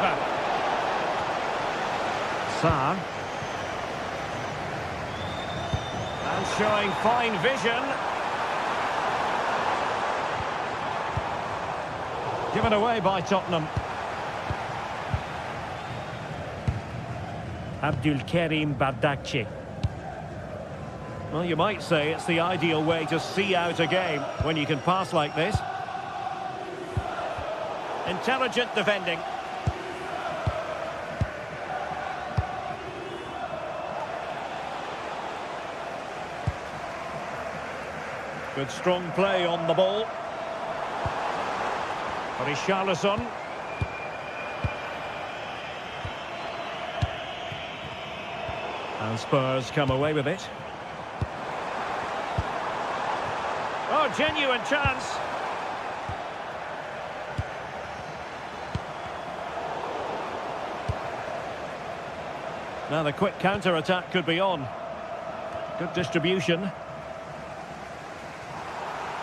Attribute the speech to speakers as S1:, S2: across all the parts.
S1: keeper. Sarr. And showing fine vision. Given away by Tottenham. Abdulkarim Bardakci. Well, you might say it's the ideal way to see out a game when you can pass like this. Intelligent defending. Good strong play on the ball. Richarlison. And Spurs come away with it. Oh, genuine chance. Now the quick counter-attack could be on. Good distribution.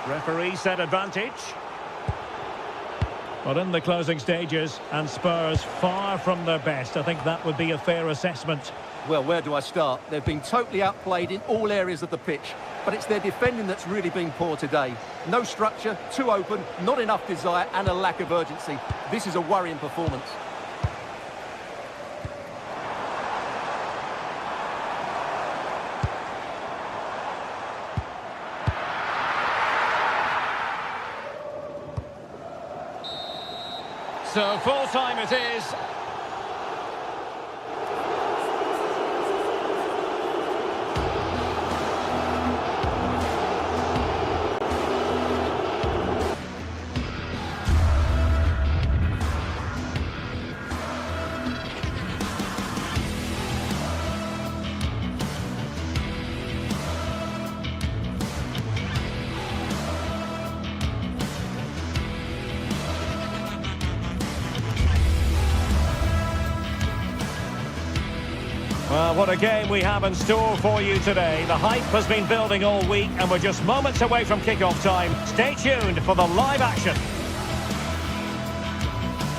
S1: Referee set advantage. But in the closing stages, and Spurs far from their best. I think that would be a fair assessment.
S2: Well, where do I start? They've been totally outplayed in all areas of the pitch. But it's their defending that's really been poor today. No structure, too open, not enough desire and a lack of urgency. This is a worrying performance.
S1: So full time it is. Well, what a game we have in store for you today. The hype has been building all week and we're just moments away from kick-off time. Stay tuned for the live action.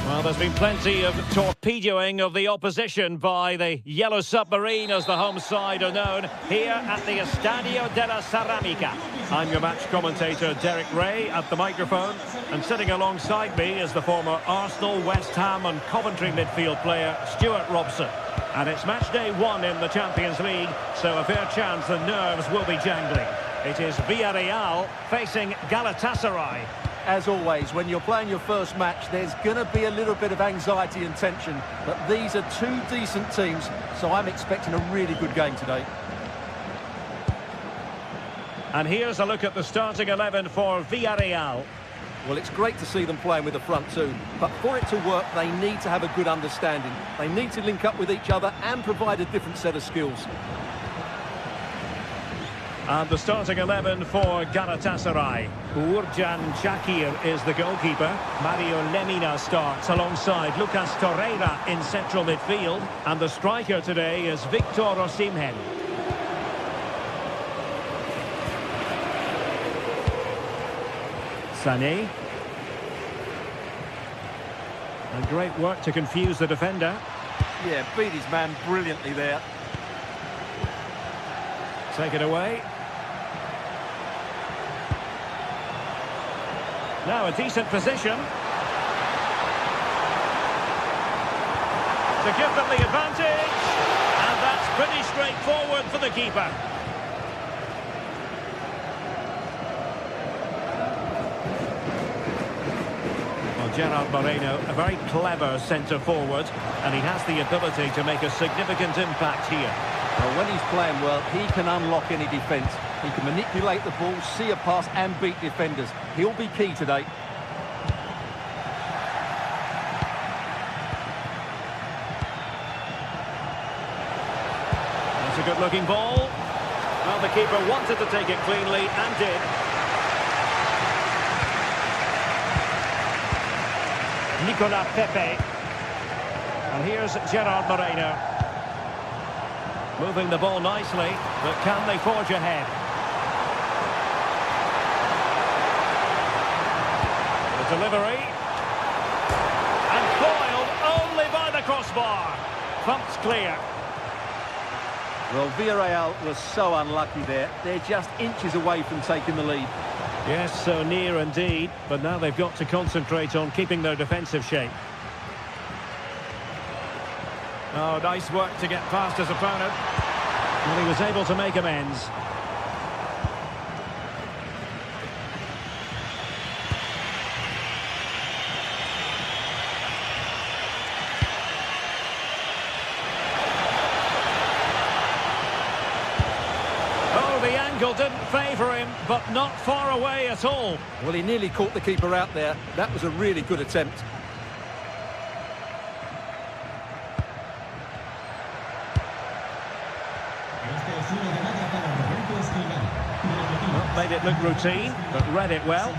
S1: Well, there's been plenty of torpedoing of the opposition by the Yellow Submarine, as the home side are known, here at the Estadio de la Ceramica. I'm your match commentator, Derek Ray, at the microphone. And sitting alongside me is the former Arsenal, West Ham and Coventry midfield player, Stuart Robson. And it's match day 1 in the Champions League, so a fair chance the nerves will be jangling. It is Villarreal facing Galatasaray.
S2: As always, when you're playing your first match, there's going to be a little bit of anxiety and tension. But these are two decent teams, so I'm expecting a really good game today.
S1: And here's a look at the starting 11 for Villarreal.
S2: Well, it's great to see them playing with the front two, but for it to work, they need to have a good understanding. They need to link up with each other and provide a different set of skills.
S1: And the starting 11 for Galatasaray. Uğurcan Çakır is the goalkeeper. Mario Lemina starts alongside Lucas Torreira in central midfield. And the striker today is Victor Osimhen. Sané. And great work to confuse the defender.
S2: Yeah, beat his man brilliantly there.
S1: Take it away. Now a decent position. To give them the advantage. And that's pretty straightforward for the keeper. Gerard Moreno, a very clever centre-forward, and he has the ability to make a significant impact here.
S2: Well, when he's playing well, he can unlock any defence. He can manipulate the ball, see a pass and beat defenders. He'll be key today.
S1: That's a good-looking ball. Well, the keeper wanted to take it cleanly and did. Nicolas Pepe. And here's Gerard Moreno. Moving the ball nicely, but can they forge ahead? The delivery. And foiled only by crossbar. Thumped clear.
S2: Well, Villarreal was so unlucky there. They're just inches away from taking the lead.
S1: Yes, so near indeed. But now they've got to concentrate on keeping their defensive shape. Oh, nice work to get past his opponent. Well, he was able to make amends. The angle didn't favour him, but not far away at all.
S2: Well, he nearly caught the keeper out there. That was a really good attempt.
S1: Well, made it look routine, but read it well.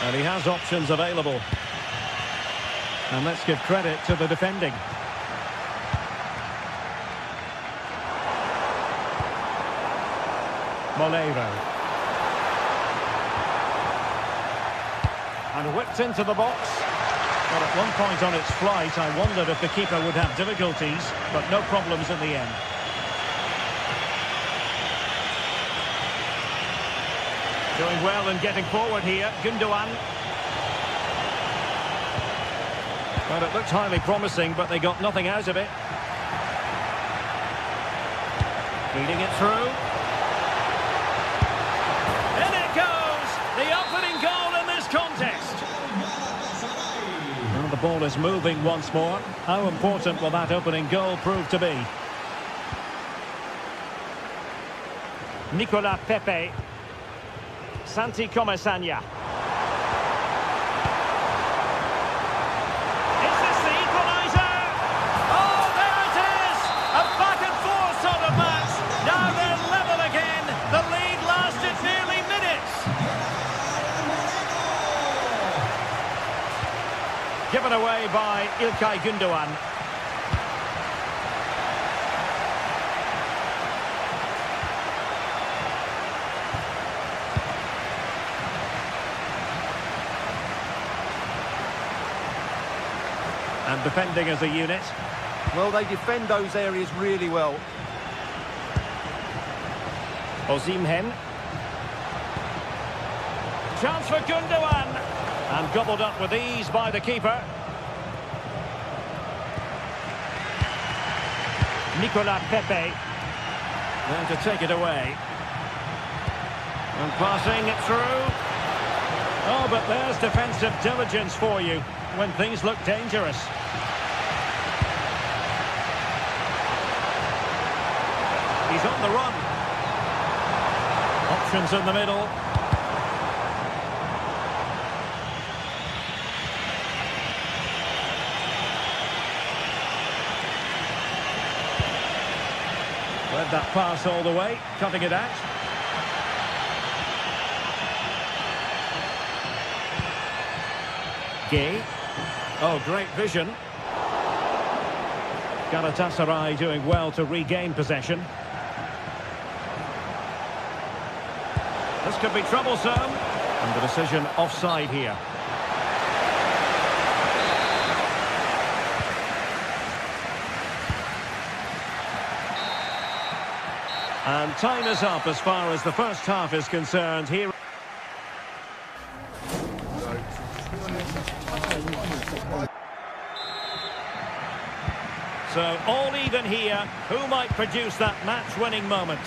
S1: And he has options available. And let's give credit to the defending. Molero. And whipped into the box. But at one point on its flight, I wondered if the keeper would have difficulties, but no problems in the end. Doing well and getting forward here, Gundogan. Well, it looked highly promising, but they got nothing out of it. Feeding it through. Contest. Well, the ball is moving once more. How important will that opening goal prove to be? Nicolas Pepe. Santi Comesaña. Is this the equaliser? Oh, there it is! A back and forth sort of match. Now they're level again. The lead lasted nearly minutes. Given away by İlkay Gundogan. And defending as a unit.
S2: Well, they defend those areas really well.
S1: Osimhen. Chance for Gundogan. And gobbled up with ease by the keeper. Nicolas Pepe. Then to take it away. And passing it through. Oh, but there's defensive diligence for you when things look dangerous. He's on the run. Options in the middle. Led that pass all the way, cutting it out. Gay. Oh, great vision. Galatasaray doing well to regain possession. This could be troublesome. And the decision offside here. And time is up as far as the first half is concerned here. So all even here. Who might produce that match-winning moment?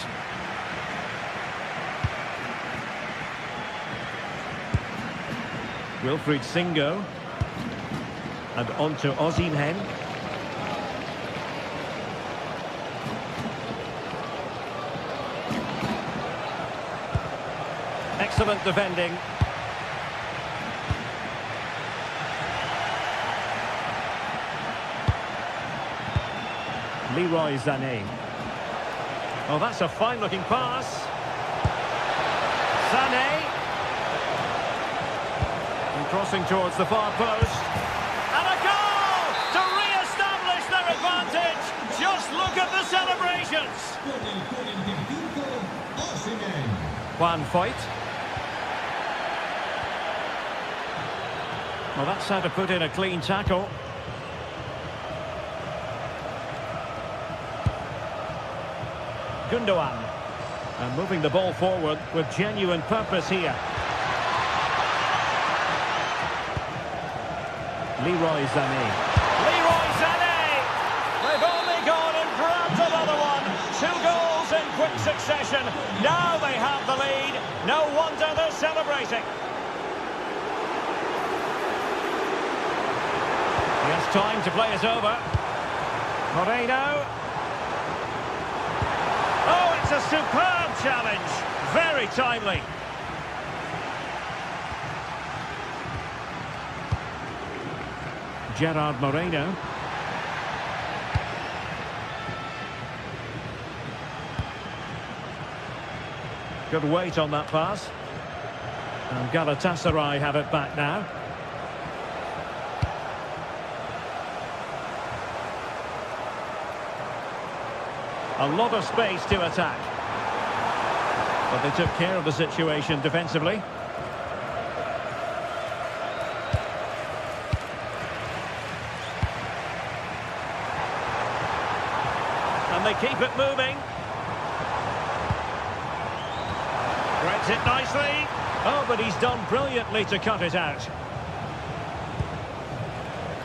S1: Wilfried Singo. And on to Osimhen. Excellent defending. Leroy Sané. Oh, that's a fine-looking pass. Sané. And crossing towards the far post. And a goal to re-establish their advantage. Just look at the celebrations. Juan Foyt. Well, that's how to put in a clean tackle. Gundogan. And moving the ball forward with genuine purpose here. Leroy Sané. Leroy Sané! They've only gone and grabbed another one. 2 goals in quick succession. Now they have the lead. No wonder they're celebrating. He has time to play it over. Moreno. Oh, it's a superb challenge. Very timely. Gerard Moreno. Good weight on that pass. And Galatasaray have it back now. A lot of space to attack. But they took care of the situation defensively. And they keep it moving. Threads it nicely. Oh, but he's done brilliantly to cut it out.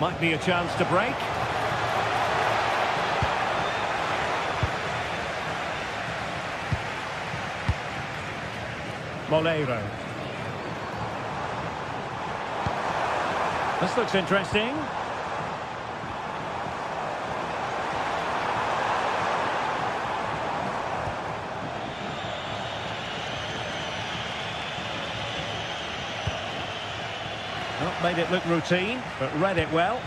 S1: Might be a chance to break. Molero. This looks interesting. Not made it look routine, but read it well.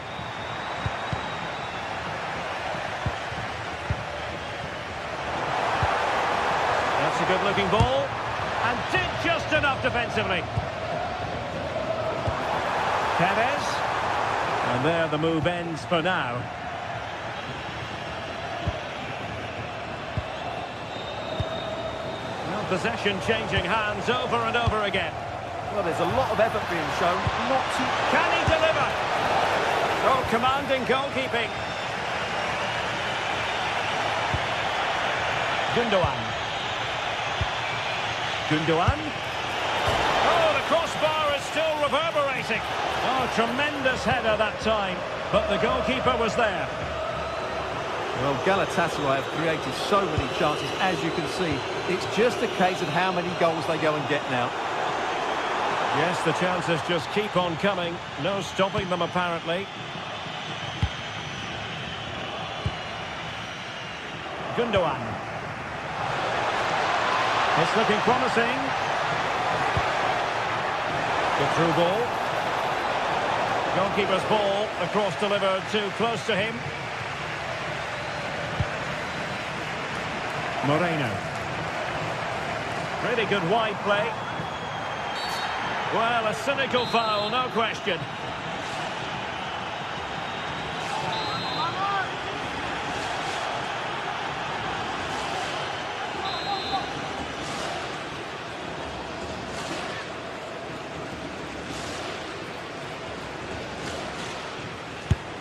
S1: That's a good-looking ball. And did just enough defensively. Perez. And there the move ends for now. Well, possession changing hands over and over again.
S2: Well, there's a lot of effort being shown. Not to...
S1: Can he deliver? Oh, commanding goalkeeping. Gundogan. Gundogan. Oh, the crossbar is still reverberating. Oh, tremendous header that time, but the goalkeeper was there.
S2: Well, Galatasaray have created so many chances, as you can see. It's just a case of how many goals they go and get now.
S1: Yes, the chances just keep on coming. No stopping them, apparently. Gundogan. It's looking promising. Good through ball. Goalkeeper's ball, across delivered too close to him. Moreno. Really good wide play. Well, a cynical foul, no question.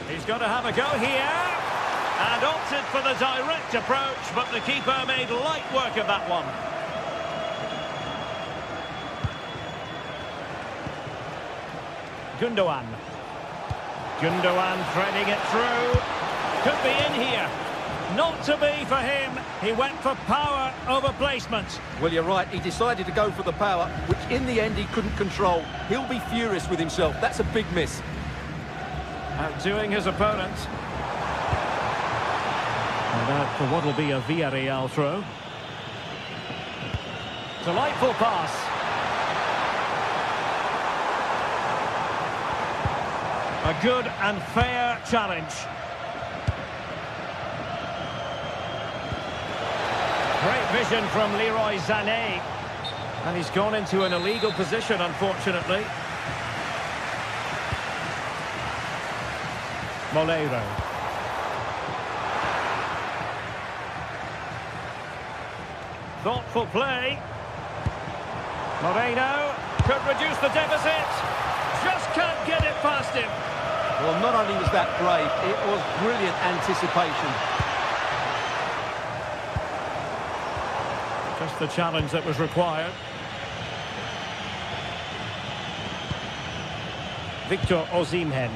S1: He's got to have a go here. And opted for the direct approach, but the keeper made light work of that one. Gundogan. Gundogan threading it through. Could be in here. Not to be for him. He went for power over placement.
S2: Well, you're right. He decided to go for the power, which in the end he couldn't control. He'll be furious with himself. That's a big miss.
S1: Outdoing his opponent. And that for what will be a Villarreal throw. Delightful pass. A good and fair challenge. Great vision from Leroy Sané. And he's gone into an illegal position, unfortunately. Molero. Thoughtful play. Moreno could reduce the deficit. Just can't get it past
S2: Well, not only was that brave, it was brilliant anticipation.
S1: Just the challenge that was required. Victor Osimhen.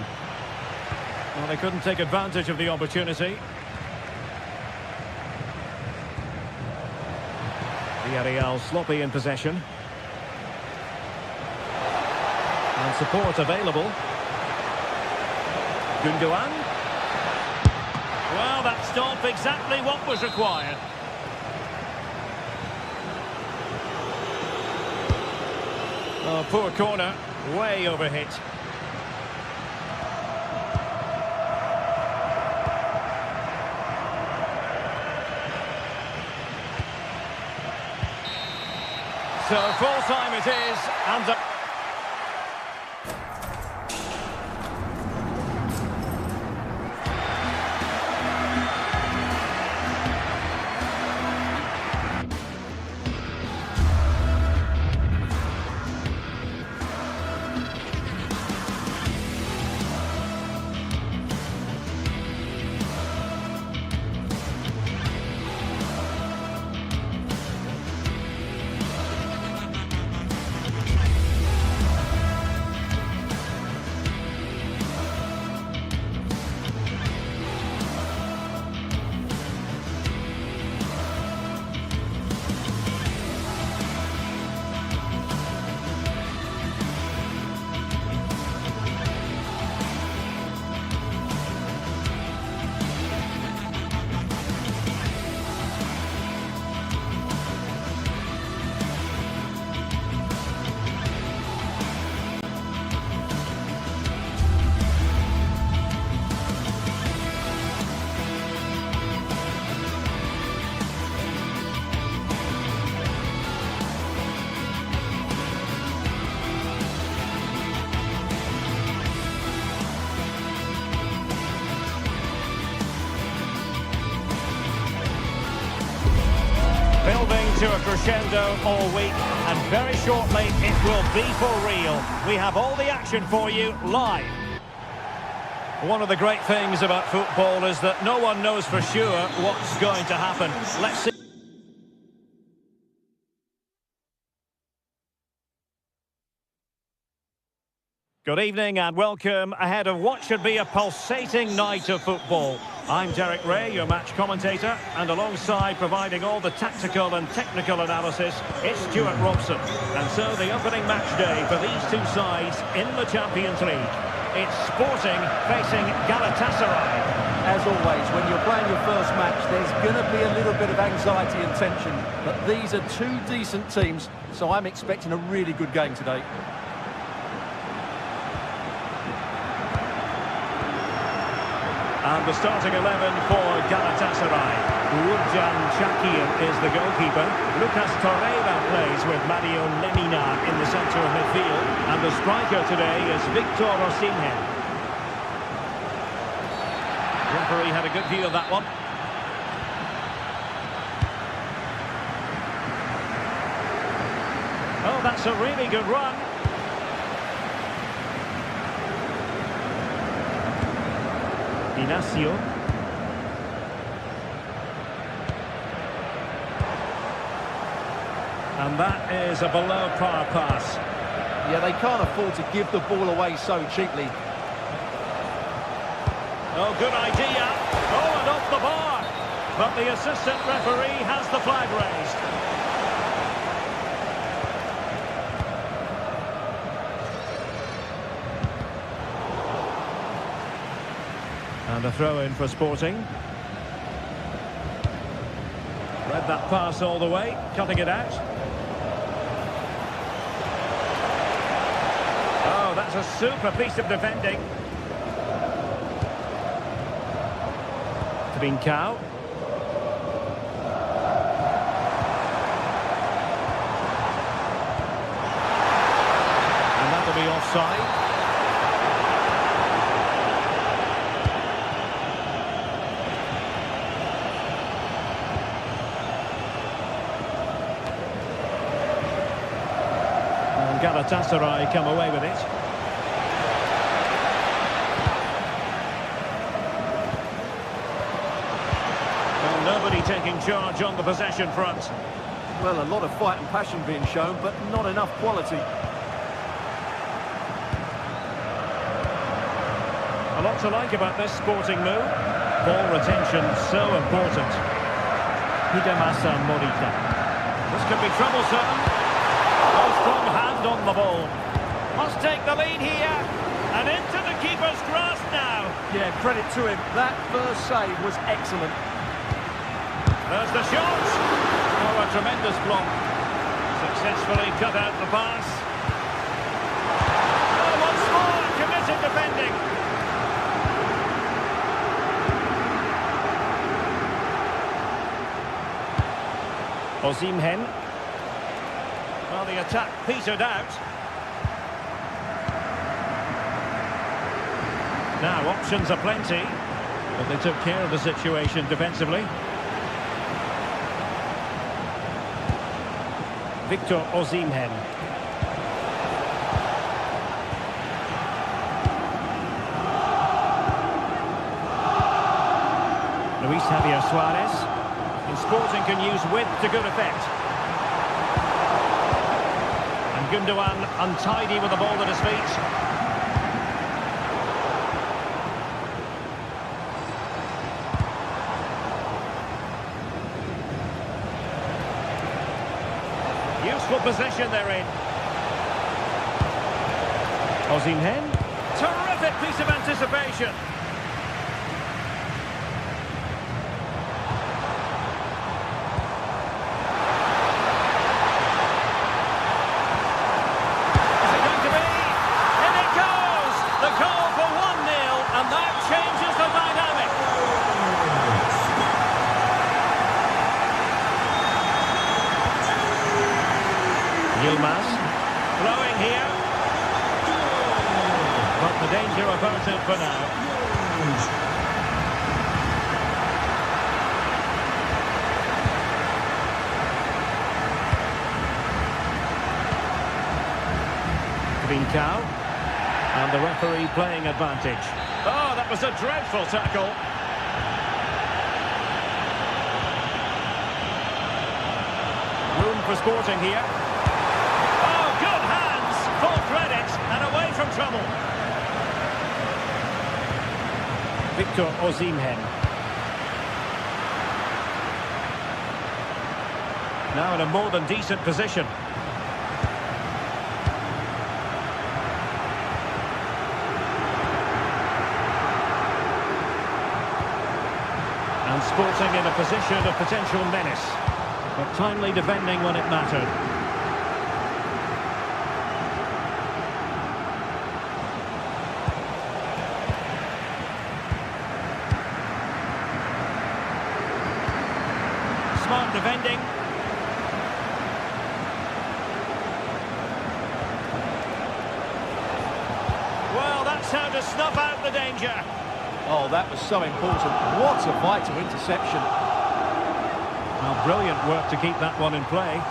S1: Well, they couldn't take advantage of the opportunity. Villarreal sloppy in possession. And support available. Gundogan. Well, that stopped exactly what was required. Oh, poor corner. Way overhit. So full time it is, and building to a crescendo all week, and very shortly it will be for real. We have all the action for you live. One of the great things about football is that no one knows for sure what's going to happen. Let's see. Good evening and welcome ahead of what should be a pulsating night of football. I'm Derek Ray, your match commentator, and alongside providing all the tactical and technical analysis, it's Stuart Robson. And so the opening match day for these two sides in the Champions League. It's Sporting facing Galatasaray.
S2: As always, when you're playing your first match, there's going to be a little bit of anxiety and tension. But these are two decent teams, so I'm expecting a really good game today.
S1: And the starting 11 for Galatasaray. Uğurcan Çakır is the goalkeeper. Lucas Torreira plays with Mario Lemina in the centre of midfield. And the striker today is Victor Osimhen. Referee had a good view of that one. Oh, that's a really good run. Inacio. And that is a below-par pass.
S2: Yeah, they can't afford to give the ball away so cheaply.
S1: Oh, good idea. Oh, and off the bar. But the assistant referee has the flag raised. And a throw-in for Sporting. Read that pass all the way, cutting it out. Oh, that's a super piece of defending. Trincao. And that'll be offside. Galatasaray come away with it. Nobody taking charge on the possession front.
S2: Well, a lot of fight and passion being shown, but not enough quality.
S1: A lot to like about this sporting move. Ball retention so important. Hidemasa Morita. This could be troublesome. A strong hand on the ball. Must take the lead here. And into the keeper's grasp now.
S2: Yeah, credit to him. That first save was excellent.
S1: There's the shot. Oh, a tremendous block. Successfully cut out the pass. Oh, once more, committed defending. Osimhen. Well, the attack petered out. Now, options are plenty, but they took care of the situation defensively. Victor Osimhen. Luis Javier Suarez. And Sporting can use width to good effect. And Gundogan untidy with the ball at his feet. Useful position they're in. Osimhen. Terrific piece of anticipation. Is it going to be? In it goes! The goal for 1-0, and that changes the dynamic. Yilmaz, throwing here, but the danger averted for now. Trincao, and the referee playing advantage. Oh, that was a dreadful tackle. Room for Sporting here. Full credit and away from trouble. Victor Osimhen. Now in a more than decent position. And Sporting in a position of potential menace, but timely defending when it mattered. Smart defending. Well, that's how to snuff out the danger.
S2: Oh, that was so important. What a vital interception.
S1: Well, brilliant work to keep that one in play.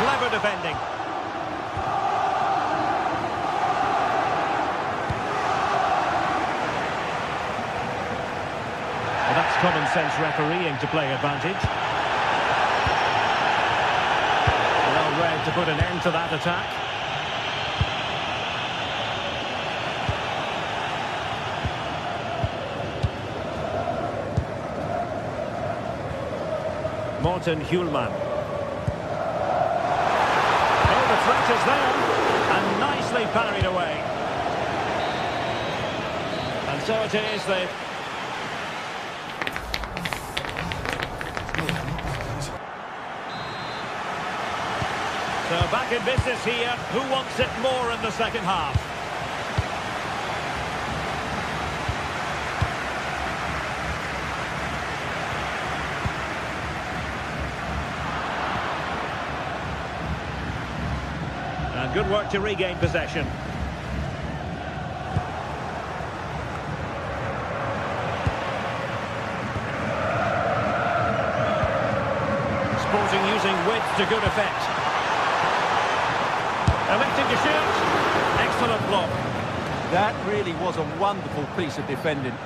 S1: Clever defending. Well, that's common sense refereeing to play advantage. Well read to put an end to that attack. Morten Hjulman. Oh, the threat is there, and nicely parried away. And so it is, So back in business here. Who wants it more in the second half? And good work to regain possession. Sporting using width to good effect. Electing to shoot. Excellent block.
S2: That really was a wonderful piece of defending.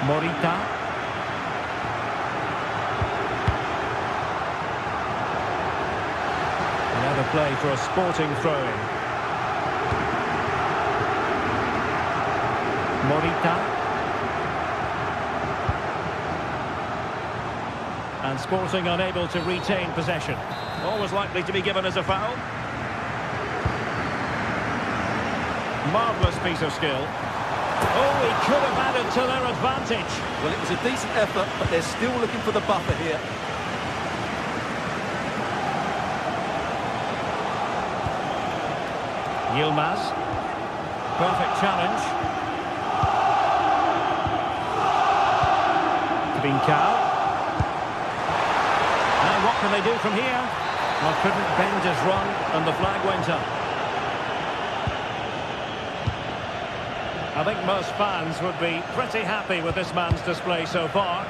S1: Morita. Another play for a Sporting throw-in. Morita. And Sporting unable to retain possession. Always likely to be given as a foul. Marvellous piece of skill. Oh, he could have added to their advantage.
S2: Well, it was a decent effort, but they're still looking for the buffer here.
S1: Yilmaz. Perfect challenge. Trincao. And what can they do from here? Well, couldn't bend his run, and the flag went up. I think most fans would be pretty happy with this man's display so far.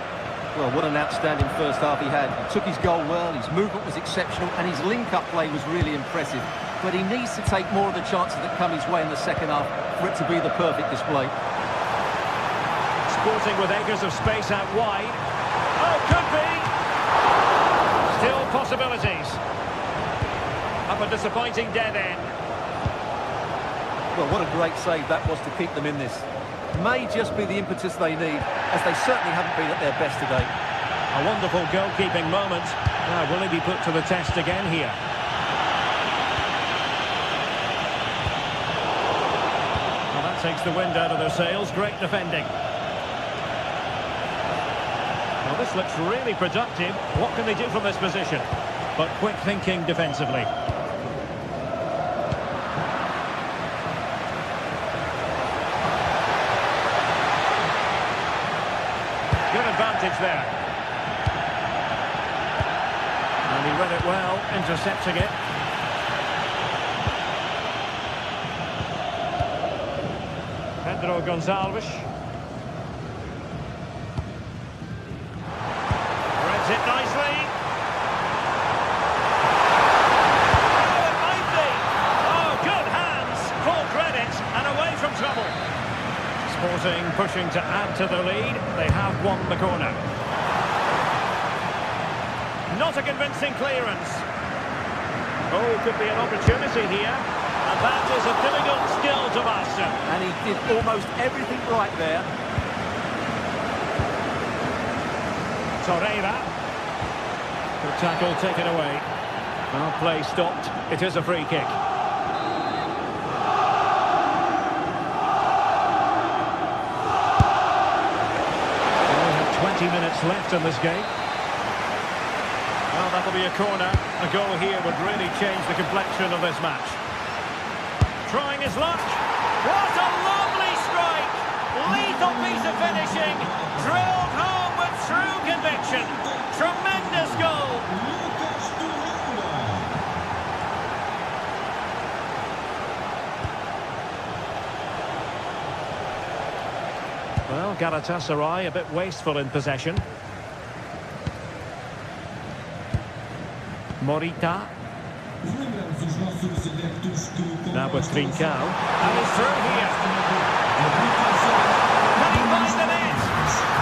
S2: Well, what an outstanding first half he had. He took his goal well, his movement was exceptional, and his link-up play was really impressive. But he needs to take more of the chances that come his way in the second half for it to be the perfect display.
S1: Sporting with acres of space out wide. Oh, could be! Still possibilities. Up a disappointing dead end.
S2: Well, what a great save that was to keep them in this. May just be the impetus they need, as they certainly haven't been at their best today.
S1: A wonderful goalkeeping moment. Now, will he be put to the test again here? Well, that takes the wind out of their sails. Great defending. Well, this looks really productive. What can they do from this position? But quick thinking defensively. Good advantage there. And he read it well, intercepting it. Pedro Gonçalves. Reads it nicely. Oh, it might be. Oh, good hands. Full credit and away from trouble. Sporting pushing to add to the lead. They have won the corner. Not a convincing clearance. Oh, could be an opportunity here. And that is a difficult skill to master.
S2: And he did almost everything right there.
S1: Torreira. Good tackle taken away. Well, play stopped. It is a free kick. 20 minutes left in this game. Well, that'll be a corner. A goal here would really change the complexion of this match. Trying his luck. What a lovely strike! Lethal piece of finishing. Drilled home with true conviction. Tremendous goal. Well, Galatasaray a bit wasteful in possession. Morita. Now with Trincao. And he's through here. Can he find the net?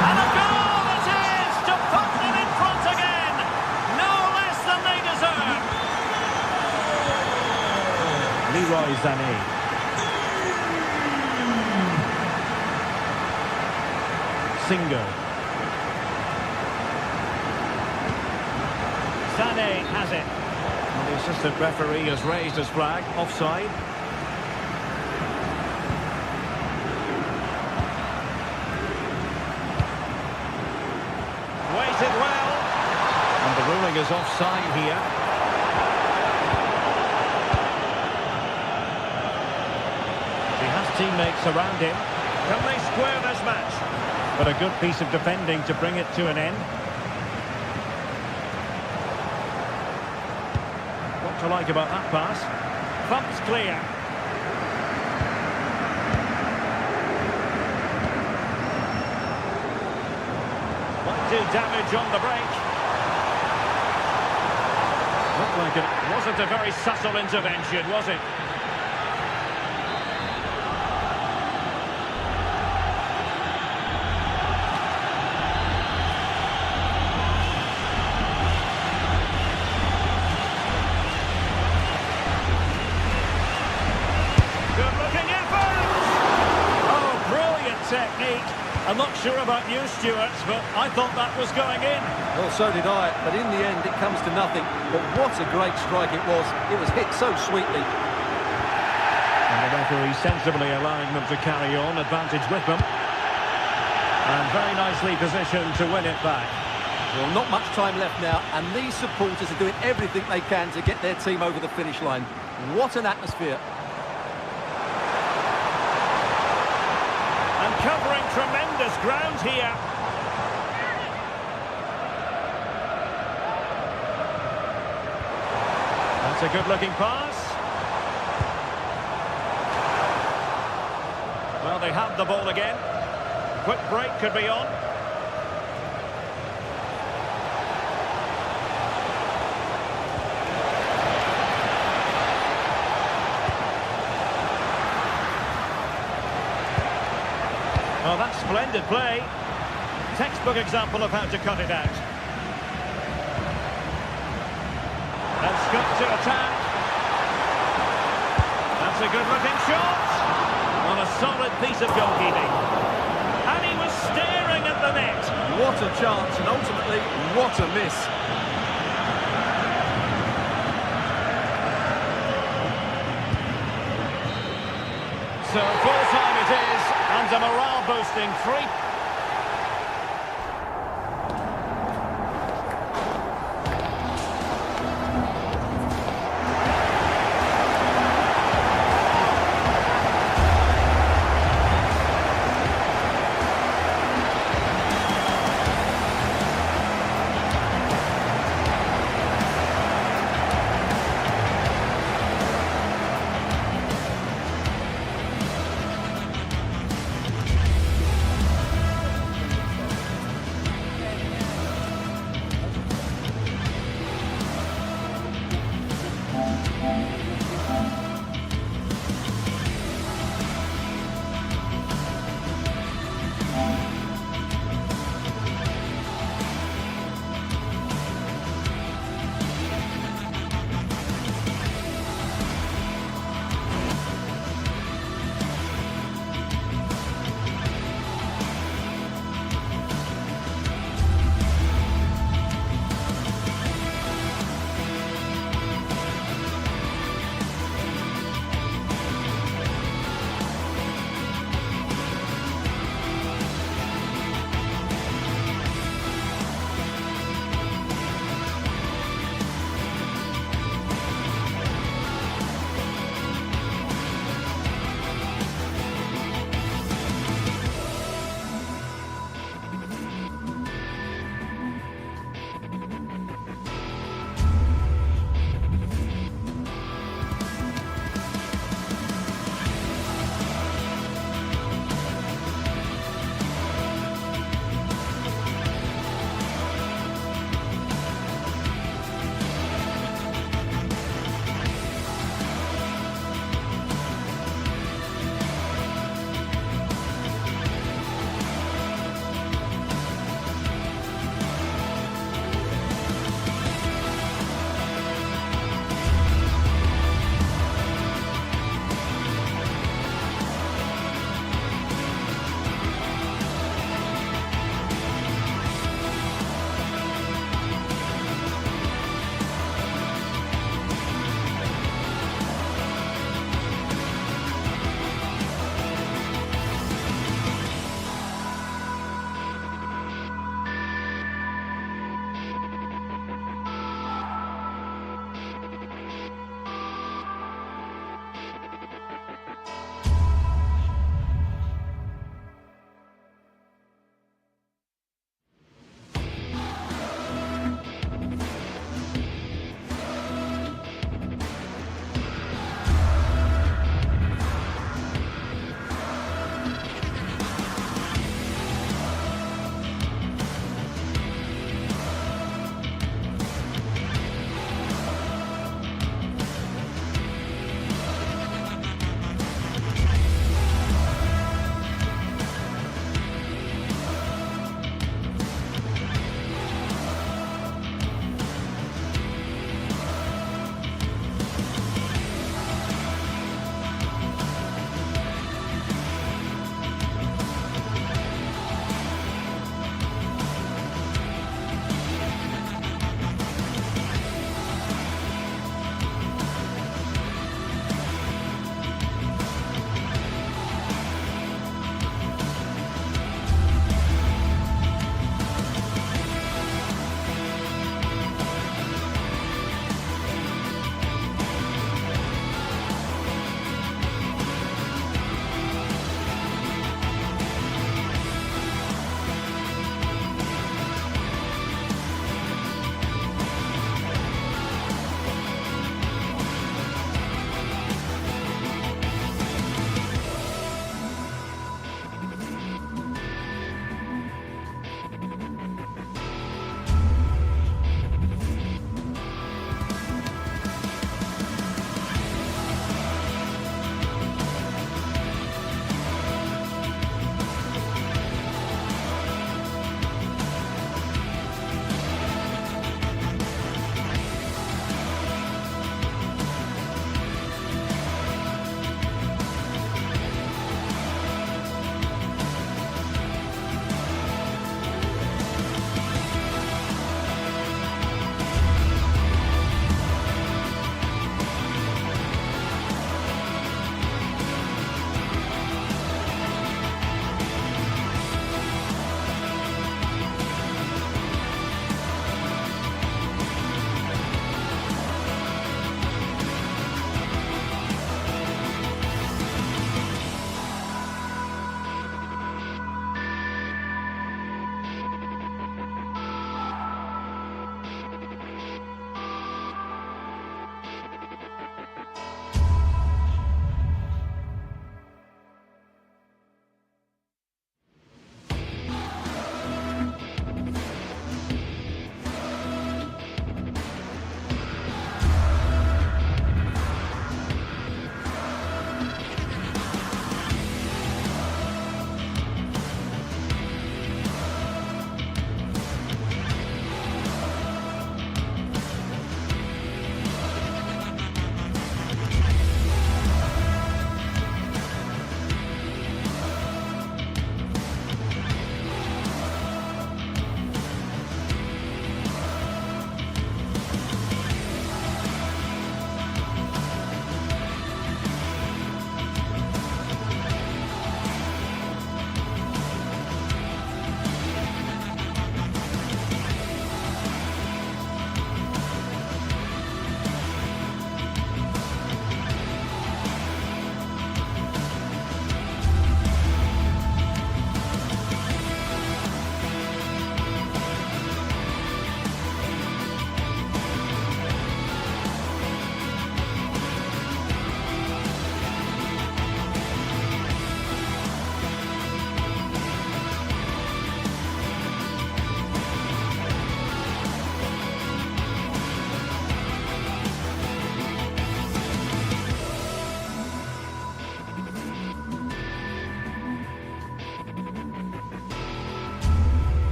S1: And a goal it is to put them in front again. No less than they deserve. Leroy Sané. Singo. Sané has it. And the assistant referee has raised his flag. Offside. Waited well. And the ruling is offside here. He has teammates around him. Can they square this match? But a good piece of defending to bring it to an end. What to like about that pass? Thump's clear. Might do damage on the break. Looked like it wasn't a very subtle intervention, was it? I'm not sure about you, Stuart, but I thought that was going in.
S2: Well, so did I, but in the end it comes to nothing. But what a great strike it was. It was hit so sweetly.
S1: And the referee sensibly allowing them to carry on, advantage with them. And very nicely positioned to win it back.
S2: Well, not much time left now, and these supporters are doing everything they can to get their team over the finish line. What an atmosphere.
S1: And covering tremendous ground here. That's a good-looking pass. Well, they have the ball again. Quick break could be on. Oh, that's splendid play. Textbook example of how to cut it out. And Scott to attack. That's a good-looking shot. On a solid piece of goalkeeping. And he was staring at the net.
S2: What a chance, and ultimately, what a miss.
S1: So full time it is, and a morale-boosting free.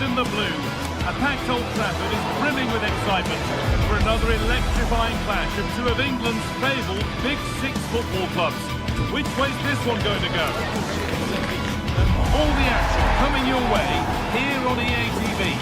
S3: in the blue. A packed Old Trafford is brimming with excitement for another electrifying clash of two of England's fabled Big Six football clubs. Which way's this one going to go? All the action coming your way here on EA TV.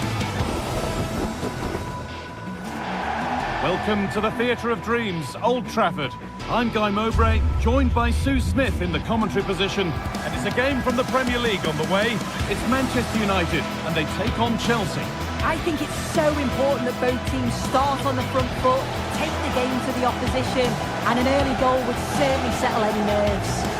S3: Welcome to the Theatre of Dreams, Old Trafford. I'm Guy Mowbray, joined by Sue Smith in the commentary position. And it's a game from the Premier League on the way. It's Manchester United, and they take on Chelsea.
S4: I think it's so important that both teams start on the front foot, take the game to the opposition, and an early goal would certainly settle any nerves.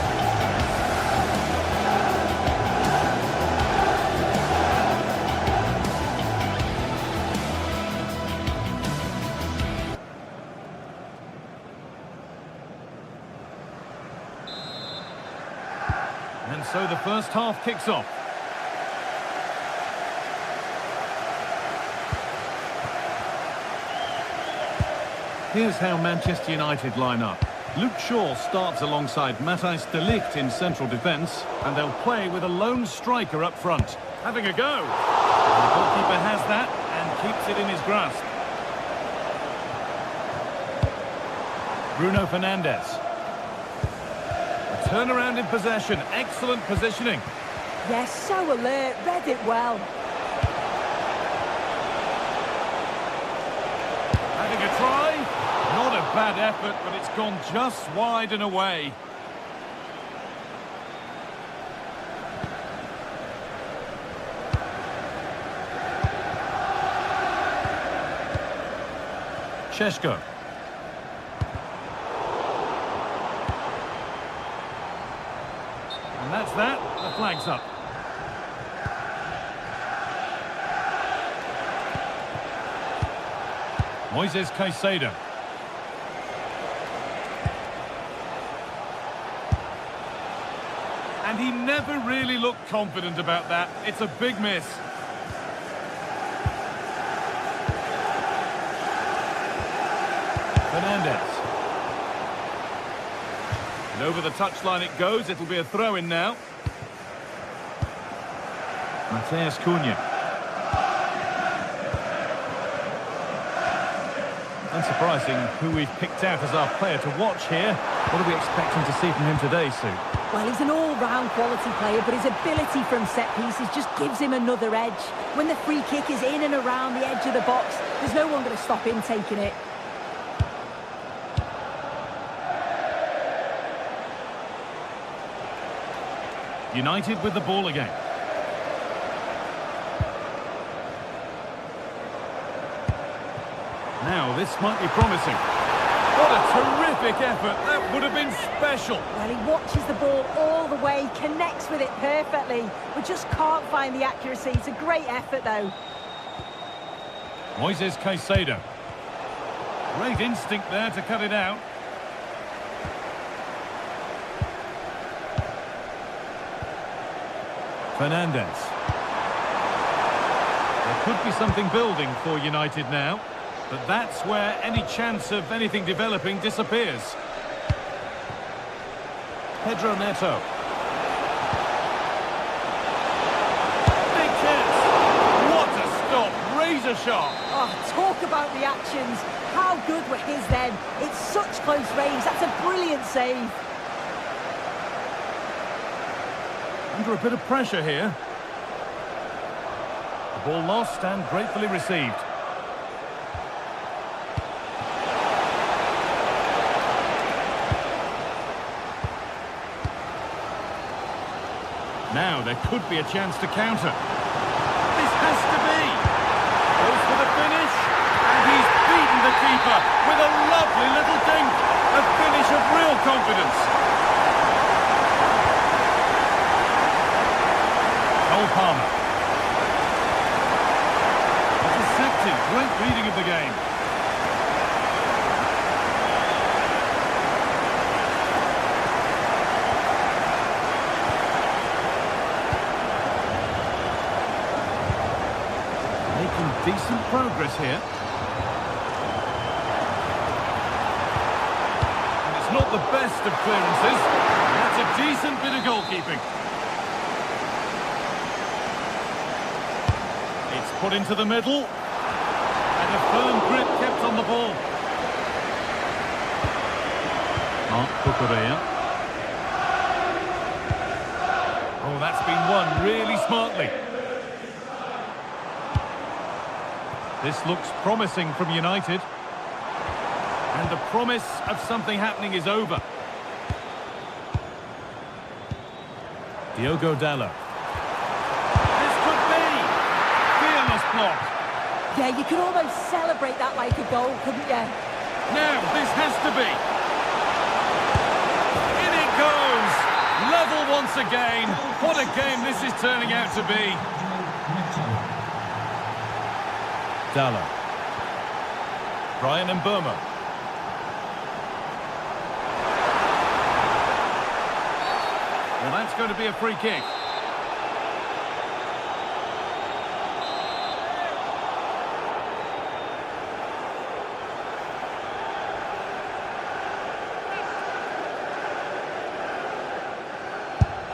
S3: And so the first half kicks off. Here's how Manchester United line up. Luke Shaw starts alongside Matthijs de Ligt in central defence, and they'll play with a lone striker up front. Having a go. And the goalkeeper has that and keeps it in his grasp. Bruno Fernandes. Turnaround in possession, excellent positioning.
S4: Yes, so alert, read it well.
S3: Having a try, not a bad effort, but it's gone just wide and away. Šeško. And that's that, the flag's up. Moises Caicedo. And he never really looked confident about that. It's a big miss. Fernandes. And over the touchline it goes. It'll be a throw-in now. Matheus Cunha. Unsurprising who we've picked out as our player to watch here. What are we expecting to see from him today, Sue?
S4: Well, he's an all-round quality player, but his ability from set pieces just gives him another edge. When the free kick is in and around the edge of the box, there's no one going to stop him taking it.
S3: United with the ball again. Now, this might be promising. What a terrific effort. That would have been special.
S4: Well, he watches the ball all the way, connects with it perfectly. We just can't find the accuracy. It's a great effort, though.
S3: Moises Caicedo. Great instinct there to cut it out. Fernandes. There could be something building for United now, but that's where any chance of anything developing disappears. Pedro Neto. Big chance. What a stop. Razor sharp.
S4: Oh, talk about reactions. How good were his then? It's such close range. That's a brilliant save.
S3: Under a bit of pressure here. The ball lost and gratefully received. Now there could be a chance to counter. This has to be. Goes for the finish. And he's beaten the keeper with a lovely little dink. A finish of real confidence. Palmer. Intercepted. Great reading of the game. Making decent progress here. And it's not the best of clearances. That's a decent bit of goalkeeping. Put into the middle. And a firm grip kept on the ball. Oh, that's been won really smartly. This looks promising from United. And the promise of something happening is over. Diogo Dallo. This could be! Fearless block.
S4: Yeah, you could almost celebrate that like a goal, couldn't you?
S3: Now, this has to be. In it goes! Level once again. What a game this is turning out to be. Dallo. Brian Mbeumo. Well, that's going to be a free kick.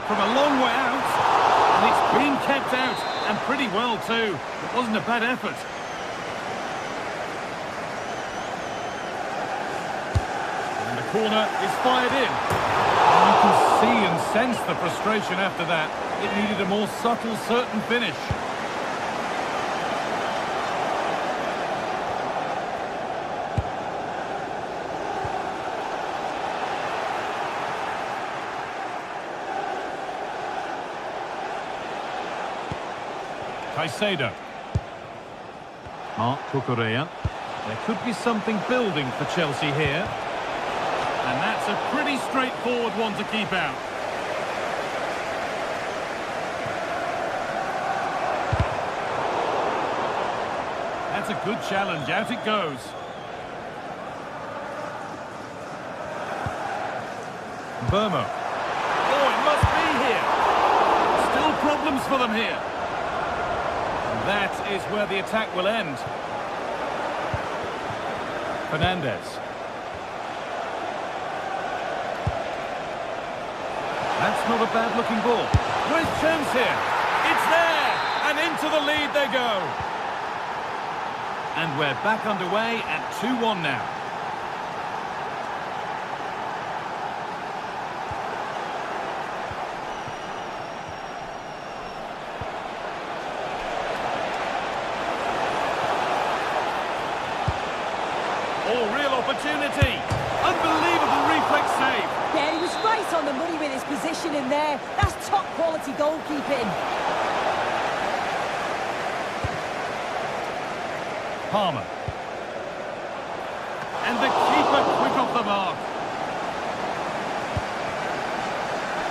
S3: From a long way out, and it's been kept out, and pretty well too. It wasn't a bad effort. And the corner is fired in. You can see and sense the frustration after that. It needed a more subtle, certain finish. Caicedo. Marc Cucurella. There could be something building for Chelsea here. And that's a pretty straightforward one to keep out. That's a good challenge. Out it goes. Mbeumo. Oh, it must be here. Still problems for them here. And that is where the attack will end. Fernandes. That's not a bad-looking ball. Great chance here. It's there! And into the lead they go. And we're back underway at 2-1 now. Oh, real opportunity. Unbelievable reflex save.
S4: Yeah, he was right on the money with his position in there. That's top-quality goalkeeping.
S3: Palmer. And the keeper quick off the mark.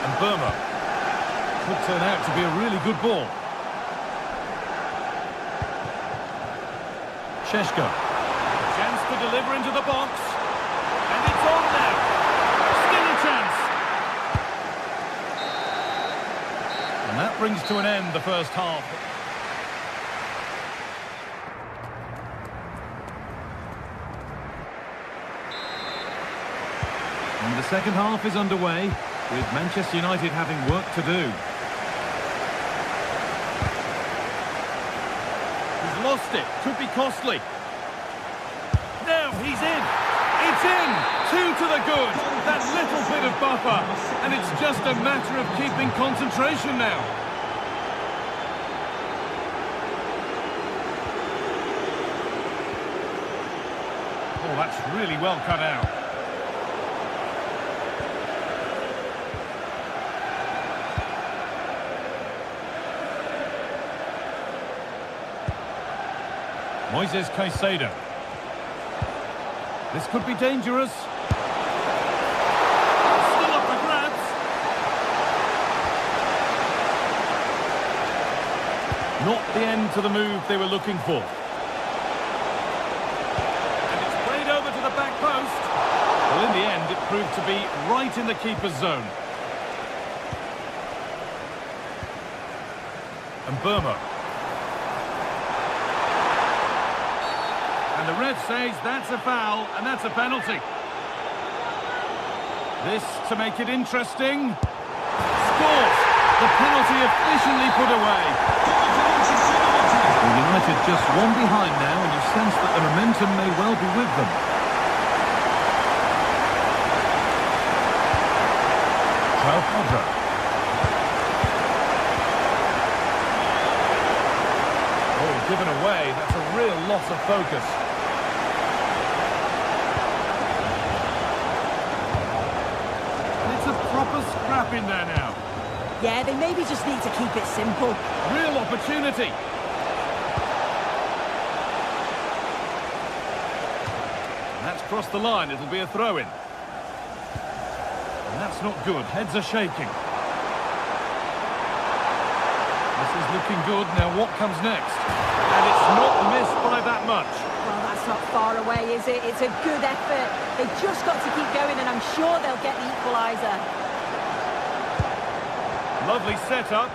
S3: And Mbeumo. Could turn out to be a really good ball. Šeško. Chance to deliver into the box. And it's on now. Still a chance. And that brings to an end the first half. And the second half is underway, with Manchester United having work to do. He's lost it. Could be costly. Now he's in. It's in. 2 to the good. That little bit of buffer. And it's just a matter of keeping concentration now. Oh, that's really well cut out. Moises Caicedo. This could be dangerous. Still up for grabs. Not the end to the move they were looking for. And it's played over to the back post. Well, in the end, it proved to be right in the keeper's zone. And Mbeumo. And the ref says that's a foul, and that's a penalty. This to make it interesting. Scores! The penalty efficiently put away. United just one behind now, and you sense that the momentum may well be with them. Pedro. Oh, given away. That's a real loss of focus. And it's a proper scrap in there now.
S4: Yeah, they maybe just need to keep it simple.
S3: Real opportunity. And that's crossed the line. It'll be a throw-in. And that's not good. Heads are shaking. This is looking good. Now what comes next? And it's not missed by that much.
S4: Well, that's not far away, is it? It's a good effort. They've just got to keep going, and I'm sure they'll get the equaliser.
S3: Lovely setup.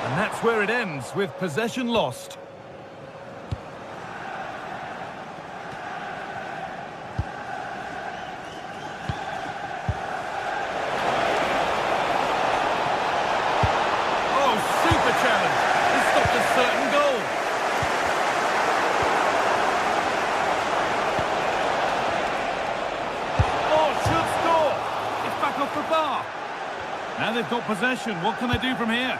S3: And that's where it ends, with possession lost. Oh, super challenge. This stopped a certain goal. Off the bar. Now they've got possession. What can they do from here?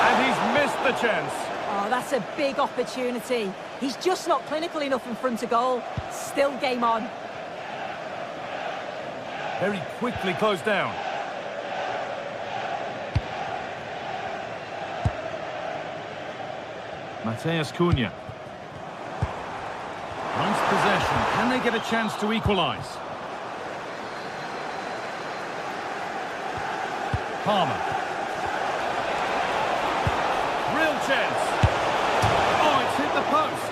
S3: And he's missed the chance.
S4: Oh, that's a big opportunity. He's just not clinical enough in front of goal. Still game on.
S3: Very quickly closed down. Mateus Cunha. Nice possession. Can they get a chance to equalise? Palmer. Real chance. Oh, it's hit the post.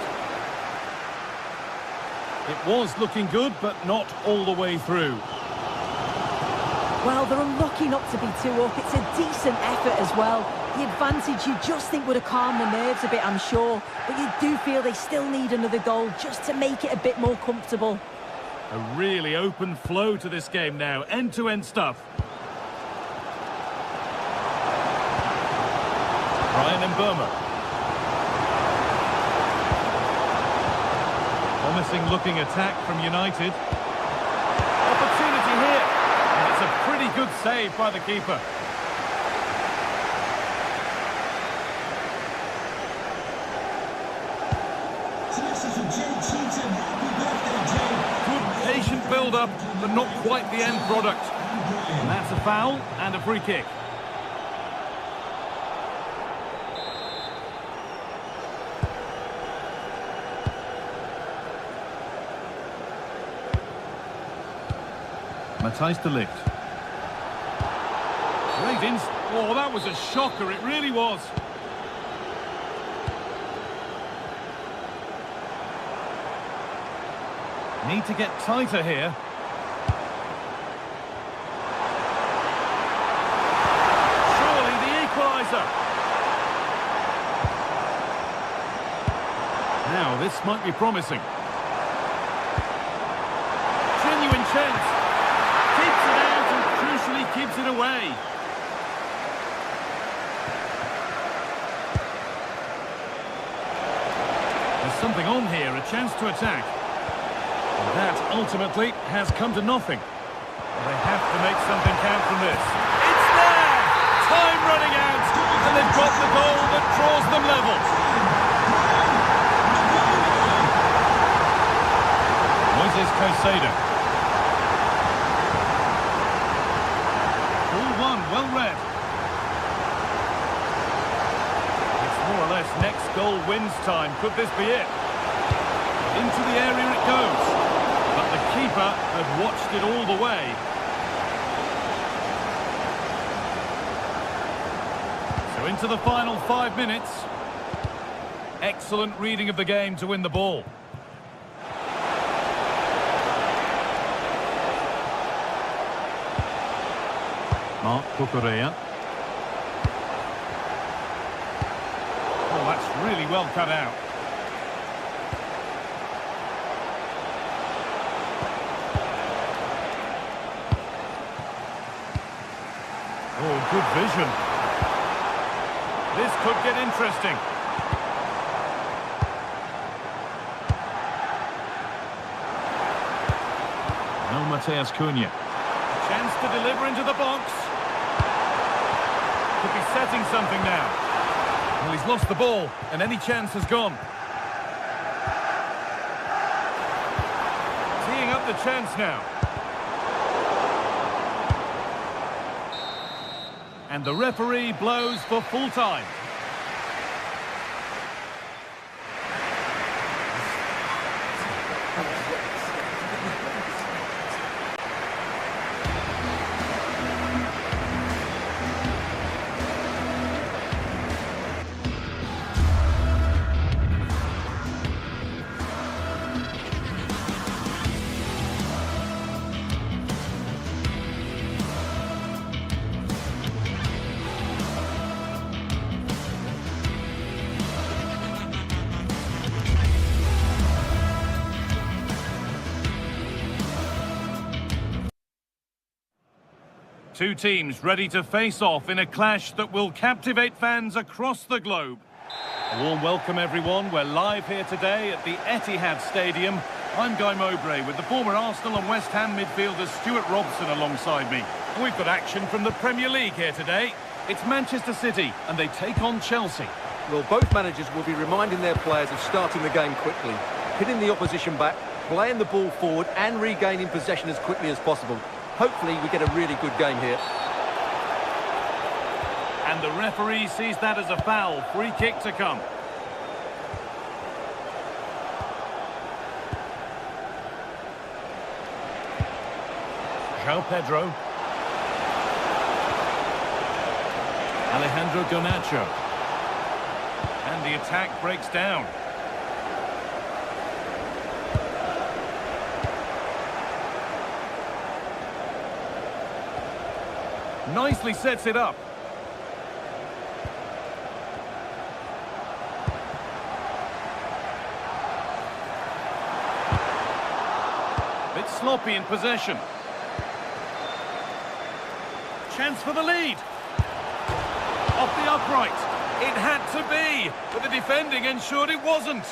S3: It was looking good, but not all the way through.
S4: Well, they're unlucky not to be 2 up. It's a decent effort as well. The advantage you just think would have calmed the nerves a bit, I'm sure. But you do feel they still need another goal just to make it a bit more comfortable.
S3: A really open flow to this game now. End-to-end stuff. Ryan and Burma. Promising looking attack from United. Opportunity here. And it's a pretty good save by the keeper. Good patient build-up, but not quite the end product. And that's a foul and a free kick. Matthijs de Ligt. Ravens. Oh, that was a shocker. It really was. Need to get tighter here. Surely the equaliser. Now, this might be promising. Genuine chance. Keeps it out and crucially keeps it away. There's something on here, a chance to attack. And that ultimately has come to nothing. They have to make something count from this. It's there! Time running out, and they've got the goal that draws them level. Moises Caicedo. Well read. It's more or less next goal wins time. Could this be it? Into the area it goes. But the keeper had watched it all the way. So into the final 5 minutes. Excellent reading of the game to win the ball. Marc Cucurella. Oh, that's really well cut out. Oh, good vision. This could get interesting. No Mateus Cunha. Chance to deliver into the box. Could be setting something now. Well, he's lost the ball, and any chance has gone. Teeing up the chance now. And the referee blows for full time. Two teams ready to face off in a clash that will captivate fans across the globe. A warm welcome, everyone. We're live here today at the Etihad Stadium. I'm Guy Mowbray with the former Arsenal and West Ham midfielder Stuart Robson alongside me. And we've got action from the Premier League here today. It's Manchester City and they take on Chelsea.
S2: Well, both managers will be reminding their players of starting the game quickly, hitting the opposition back, playing the ball forward and regaining possession as quickly as possible. Hopefully we get a really good game here.
S3: And the referee sees that as a foul. Free kick to come. João Pedro. Alejandro Garnacho. And the attack breaks down. Nicely sets it up. Bit sloppy in possession. Chance for the lead. Off the upright. It had to be, but the defending ensured it wasn't.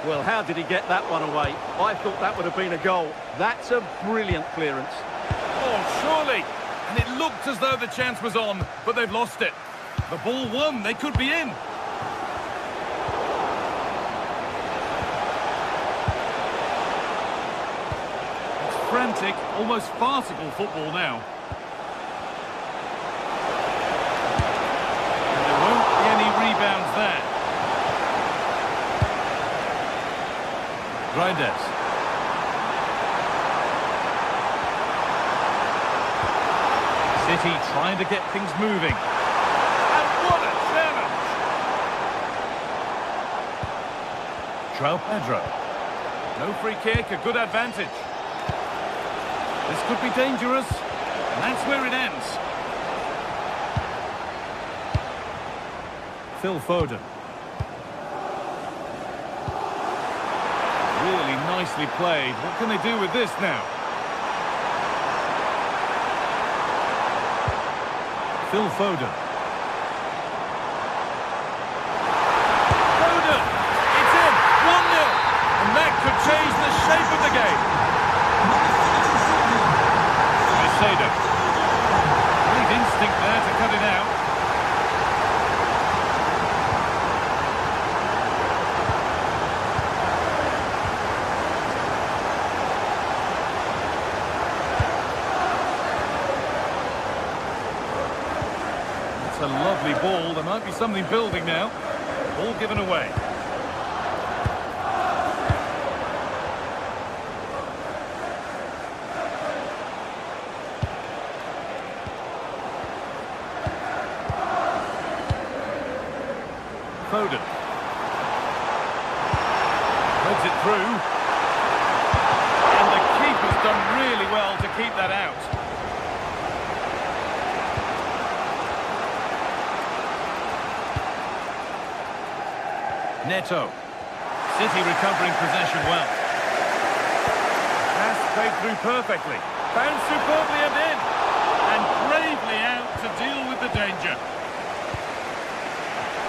S2: Well, how did he get that one away? I thought that would have been a goal. That's a brilliant clearance.
S3: Oh, surely. And it looked as though the chance was on, but they've lost it. The ball won, they could be in. It's frantic, almost farcical football now. And there won't be any rebounds there. Grinders. City trying to get things moving. And what a challenge! João Pedro. No free kick, a good advantage. This could be dangerous. And that's where it ends. Phil Foden. Really nicely played. What can they do with this now? Phil Foden. Foden! It's in! 1-0! And that could change the shape of the game. Caicedo. Great instinct there to cut it out. It's a lovely ball. There might be something building now. Ball given away. Foden. Threads it through. And the keeper's done really well to keep that out. Neto. City recovering possession well. Pass played through perfectly. Found superbly and in. And bravely out to deal the danger.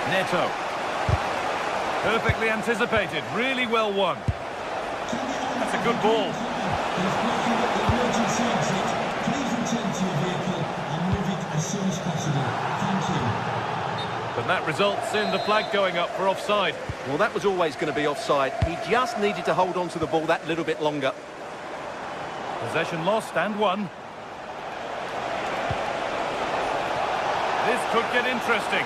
S1: Neto.
S3: Perfectly anticipated, really well won. That's a good ball.
S5: Emergency exit. Please return to your vehicle and move it as soon as possible. Thank you.
S3: But that results in the flag going up for offside.
S2: Well, that was always going to be offside. He just needed to hold on to the ball that little bit longer.
S3: Possession lost and won. This could get interesting.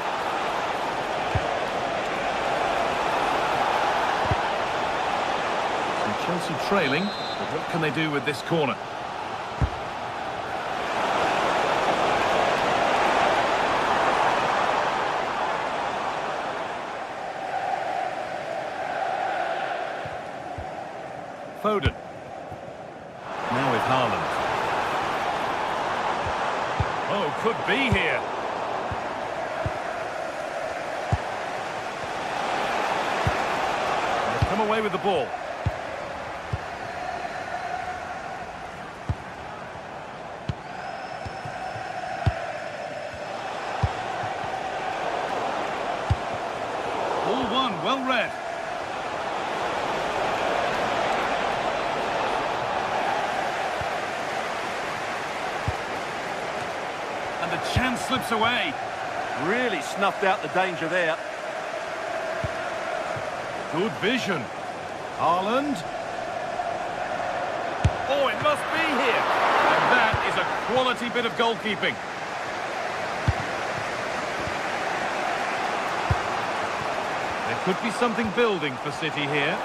S3: And Chelsea trailing, but what can they do with this corner? Foden. Now with Haaland. Oh, could be here. They've come away with the ball. Ball one, well read. And the chance slips away.
S2: Really snuffed out the danger there.
S3: Good vision. Haaland. Oh, it must be here. And that is a quality bit of goalkeeping. There could be something building for City here.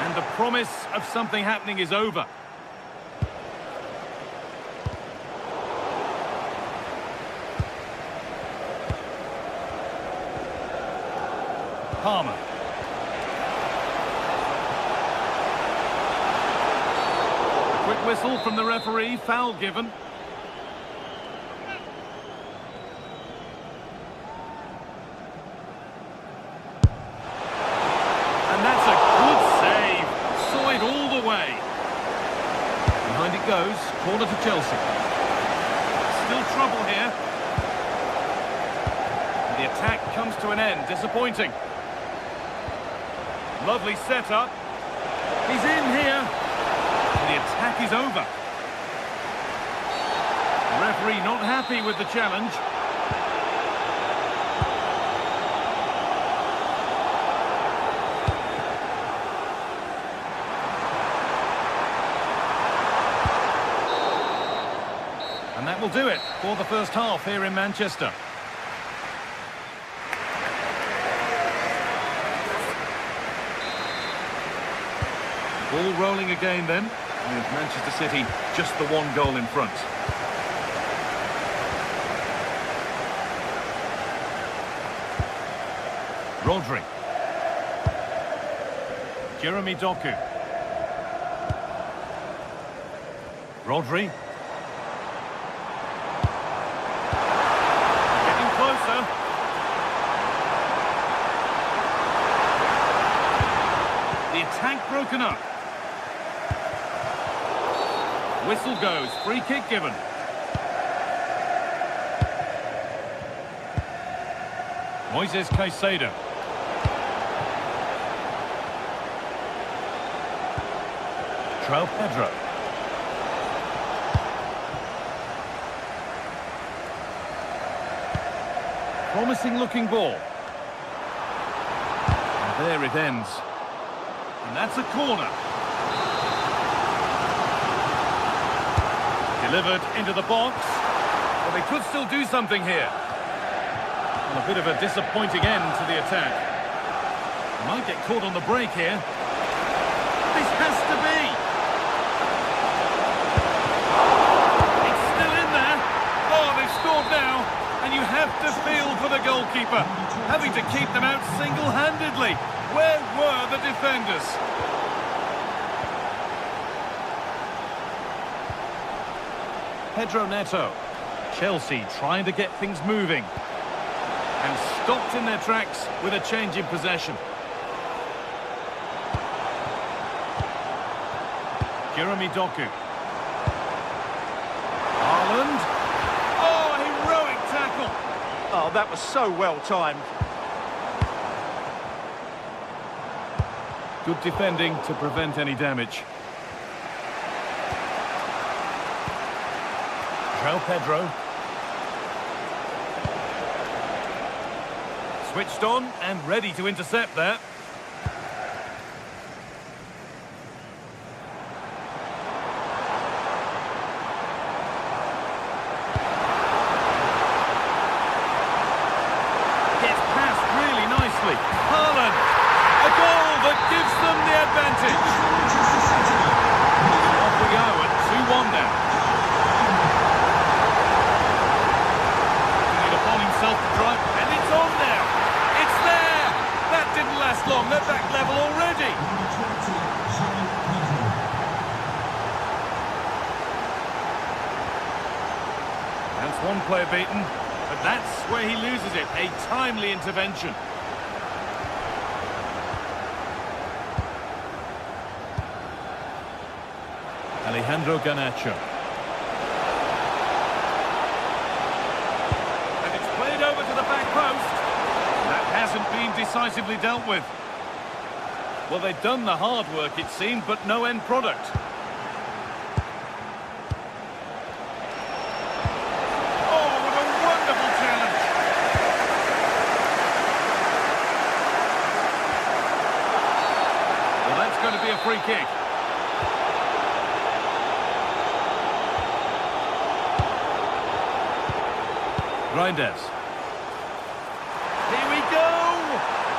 S3: And the promise of something happening is over. Palmer. Quick whistle from the referee, foul given. And that's a good save. Saw it all the way. Behind it goes, corner to Chelsea. Still trouble here. The attack comes to an end, disappointing. Lovely setup. He's in here. And the attack is over. The referee not happy with the challenge. And that will do it for the first half here in Manchester. Ball rolling again then, with Manchester City just the one goal in front. Rodri. Jeremy Doku. Rodri. Getting closer. The attack broken up. Whistle goes, free kick given. Moises Caicedo. João Pedro. Promising looking ball. And there it ends. And that's a corner. Delivered into the box. Well, they could still do something here. And a bit of a disappointing end to the attack. Might get caught on the break here. This has to be. It's still in there. Oh, they've scored now. And you have to feel for the goalkeeper, having to keep them out single-handedly. Where were the defenders? Pedro Neto. Chelsea trying to get things moving. And stopped in their tracks with a change in possession. Jeremy Doku. Haaland. Oh, he
S2: Oh, that was so well timed.
S3: Good defending to prevent any damage.
S1: João Pedro.
S3: Switched on and ready to intercept that. Gets past really nicely. Haaland, a goal that gives them the advantage. Off we go at 2-1 now. Putting it upon himself to drive, and it's on now. It's there. That didn't last long. They're back level already. That's one player beaten, but that's where he loses it. A timely intervention.
S1: Alejandro Garnacho.
S3: And it's played over to the back post. That hasn't been decisively dealt with. Well, they've done the hard work, it seemed, but no end product. Oh, what a wonderful challenge. Well, that's going to be a free kick.
S1: Reinders.
S3: Here we go!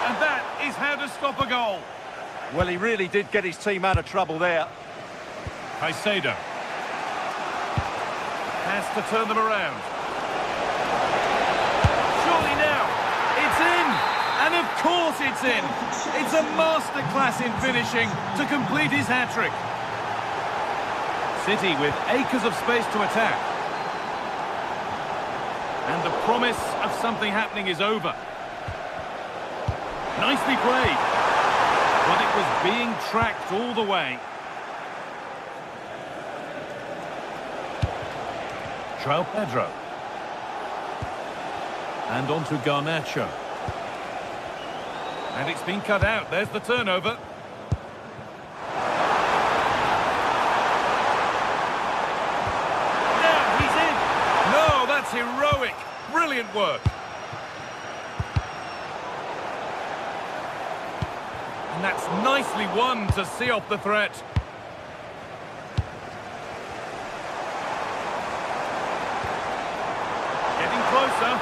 S3: And that is how to stop a goal.
S2: Well, he really did get his team out of trouble there.
S3: Caicedo. Has to turn them around. Surely now. It's in! And of course it's in! It's a masterclass in finishing to complete his hat-trick. City with acres of space to attack. And the promise of something happening is over. Nicely played. But it was being tracked all the way.
S1: João Pedro. And on to Garnacho.
S3: And it's been cut out. There's the turnover. Now he's in. No, that's heroic. Brilliant work. And that's nicely won to see off the threat. Getting closer.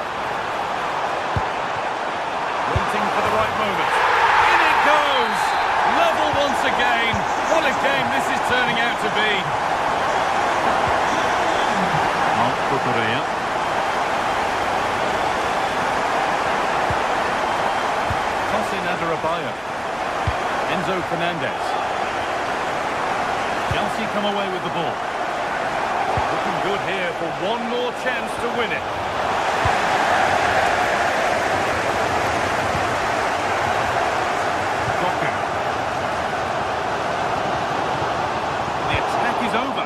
S3: Waiting for the right moment. In it goes! Level once again. What a game this is turning out to be.
S1: Enzo Fernandez. Chelsea come away with the ball.
S3: Looking good here for one more chance to win it. Doku. The attack is over.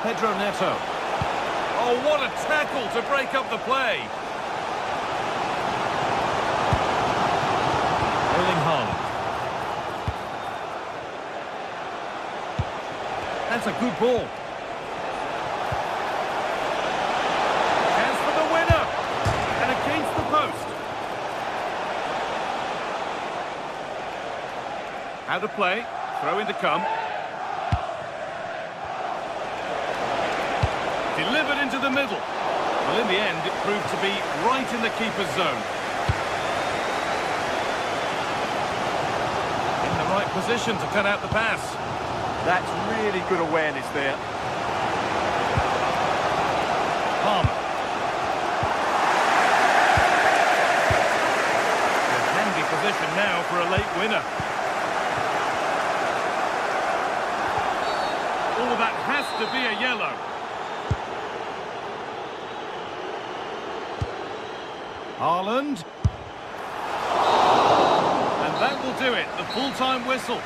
S1: Pedro Neto.
S3: Oh, what a tackle to break up the play.
S1: That's a good ball.
S3: Chance for the winner. And against the post. How to play. Throw in to come. Delivered into the middle. Well, in the end, it proved to be right in the keeper's zone. In the right position to cut out the pass.
S2: That's really good awareness there.
S3: Palmer. A handy position now for a late winner. Oh, that has to be a yellow. Haaland. And that will do it, the full-time whistle.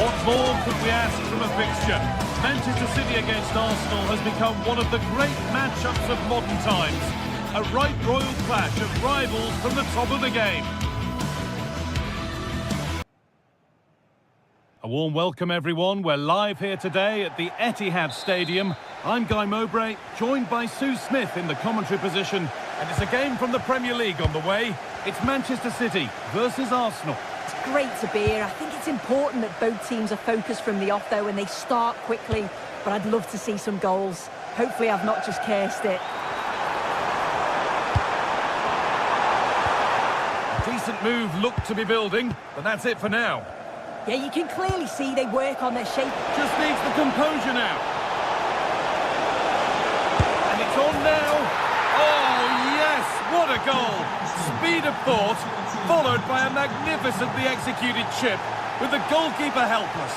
S3: What more could we ask from a fixture? Manchester City against Arsenal has become one of the great matchups of modern times. A right royal clash of rivals from the top of the game. A warm welcome, everyone. We're live here today at the Etihad Stadium. I'm Guy Mowbray, joined by Sue Smith in the commentary position. And it's a game from the Premier League on the way. It's Manchester City versus Arsenal.
S4: It's great to be here. I think it's important that both teams are focused from the off, though, and they start quickly. But I'd love to see some goals. Hopefully I've not just cursed it.
S3: A decent move looked to be building, but that's it for now.
S4: Yeah, you can clearly see they work on their shape.
S3: Just needs the composure now. And it's on now. Oh, yes, what a goal. Speed of thought, followed by a magnificently executed chip, with the goalkeeper helpless.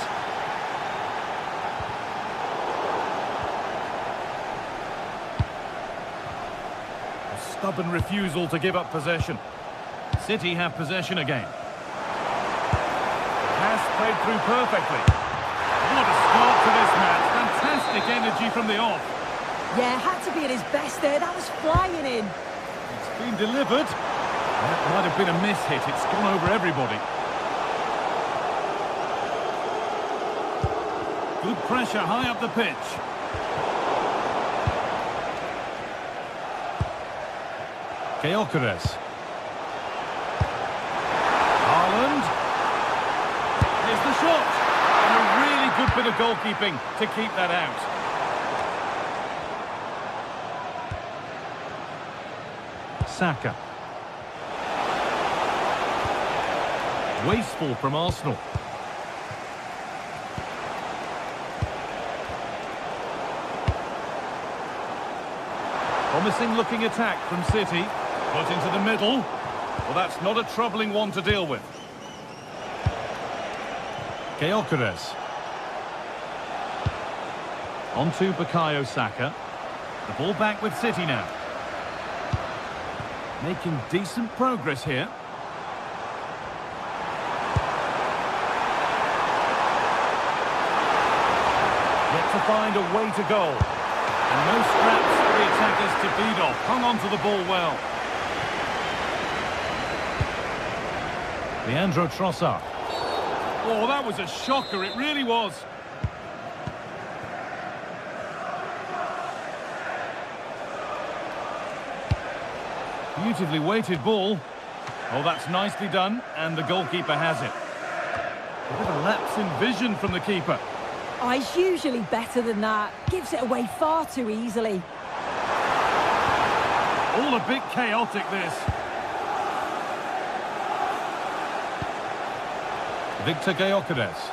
S3: A stubborn refusal to give up possession. City have possession again. Pass played through perfectly. What a start to this match. Fantastic energy from the off.
S4: Yeah, had to be at his best there. That was flying in.
S3: It's been delivered. That might have been a miss hit. It's gone over everybody. Good pressure high up the pitch. Gyökeres. Here's the shot. And a really good bit of goalkeeping to keep that out. Saka. Wasteful from Arsenal. Promising looking attack from City. Put into the middle. Well, that's not a troubling one to deal with. Gyökeres. On to Bukayo Saka. The ball back with City now. Making decent progress here. Yet to find a way to goal. And no scraps for the attackers to beat off. Hung on to the ball well. Leandro Trossard. Oh, that was a shocker, it really was. Beautifully weighted ball. Oh, that's nicely done, and the goalkeeper has it. A bit of a lapse in vision from the keeper.
S4: Oh, he's usually better than that. Gives it away far too easily.
S3: All a bit chaotic, this. Victor Gyökeres.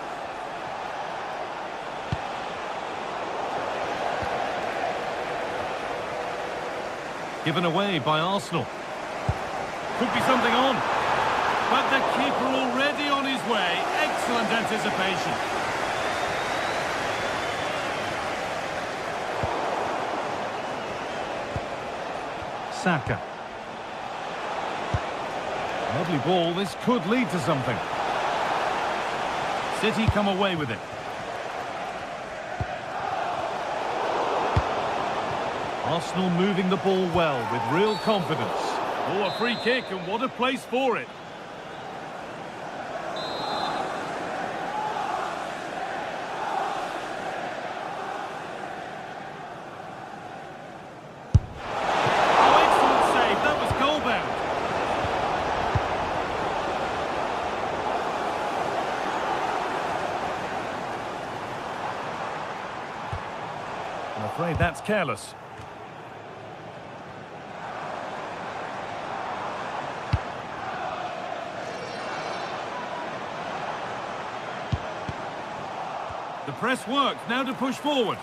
S3: Given away by Arsenal. Could be something on. But the keeper already on his way. Excellent anticipation. Saka. Lovely ball. This could lead to something. City come away with it. Arsenal moving the ball well with real confidence. Oh, a free kick, and what a place for it. Oh, excellent save. That was goal-bound. I'm afraid that's careless. The press works, now to push forward.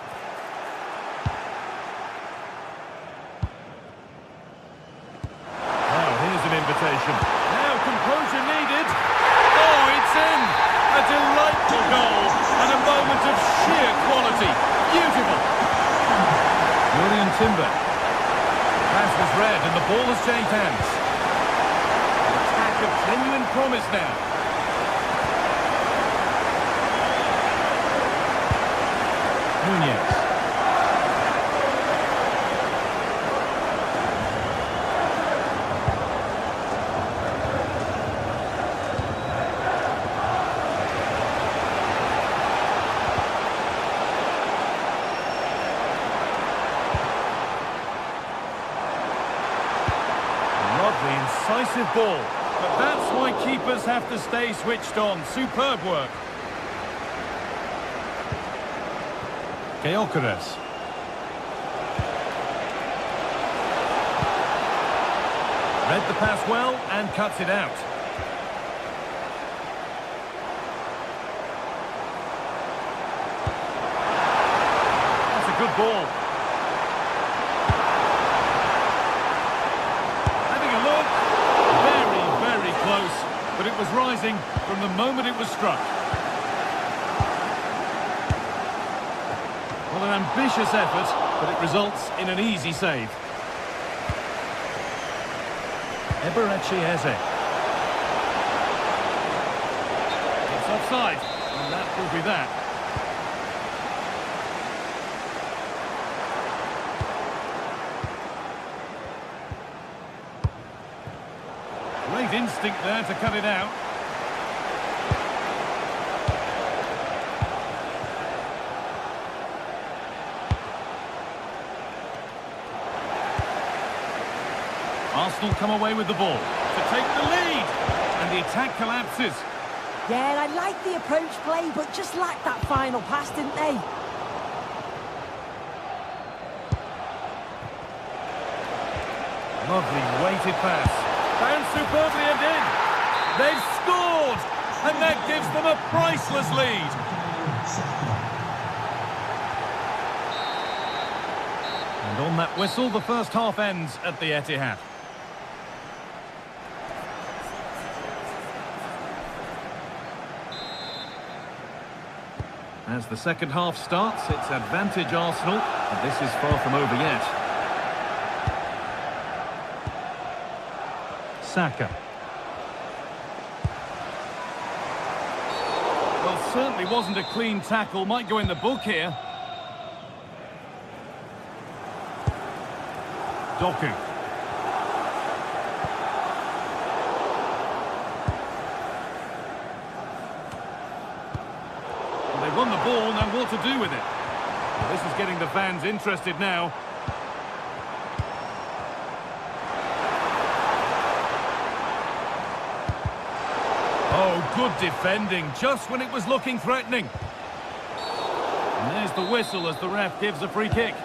S3: Now, here's an invitation. Now, composure needed. Oh, it's in! A delightful goal and a moment of sheer quality. Beautiful. Julian Timber. The pass was read and the ball has changed hands. An attack of genuine promise now. Nunez. Lovely, incisive ball. But that's why keepers have to stay switched on. Superb work. Gyökeres. Read the pass well and cuts it out. That's a good ball. Having a look. Very, very close. But it was rising from the moment it was struck. Well, an ambitious effort, but it results in an easy save. Eze. It's offside, and that will be that. Great instinct there to cut it out. Arsenal come away with the ball to take the lead, and the attack collapses.
S4: Yeah, I like the approach play, but just lacked that final pass, didn't they?
S3: Lovely weighted pass. Found superbly and in. They've scored, and that gives them a priceless lead. And on that whistle, the first half ends at the Etihad. As the second half starts, it's advantage Arsenal, and this is far from over yet. Saka. Well, certainly wasn't a clean tackle, might go in the book here. Doku. They won the ball, now what to do with it? Well, this is getting the fans interested now. Oh, good defending, just when it was looking threatening. And there's the whistle as the ref gives a free kick.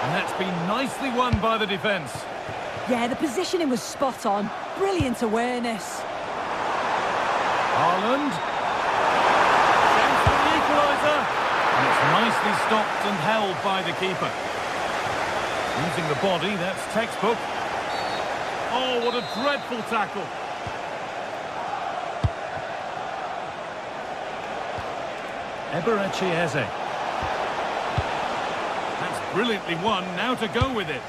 S3: And that's been nicely won by the defence.
S4: Yeah, the positioning was spot on. Brilliant awareness.
S3: Haaland. Chance for the equaliser. And it's nicely stopped and held by the keeper. Using the body, that's textbook. Oh, what a dreadful tackle. Eze. That's brilliantly won, now to go with it.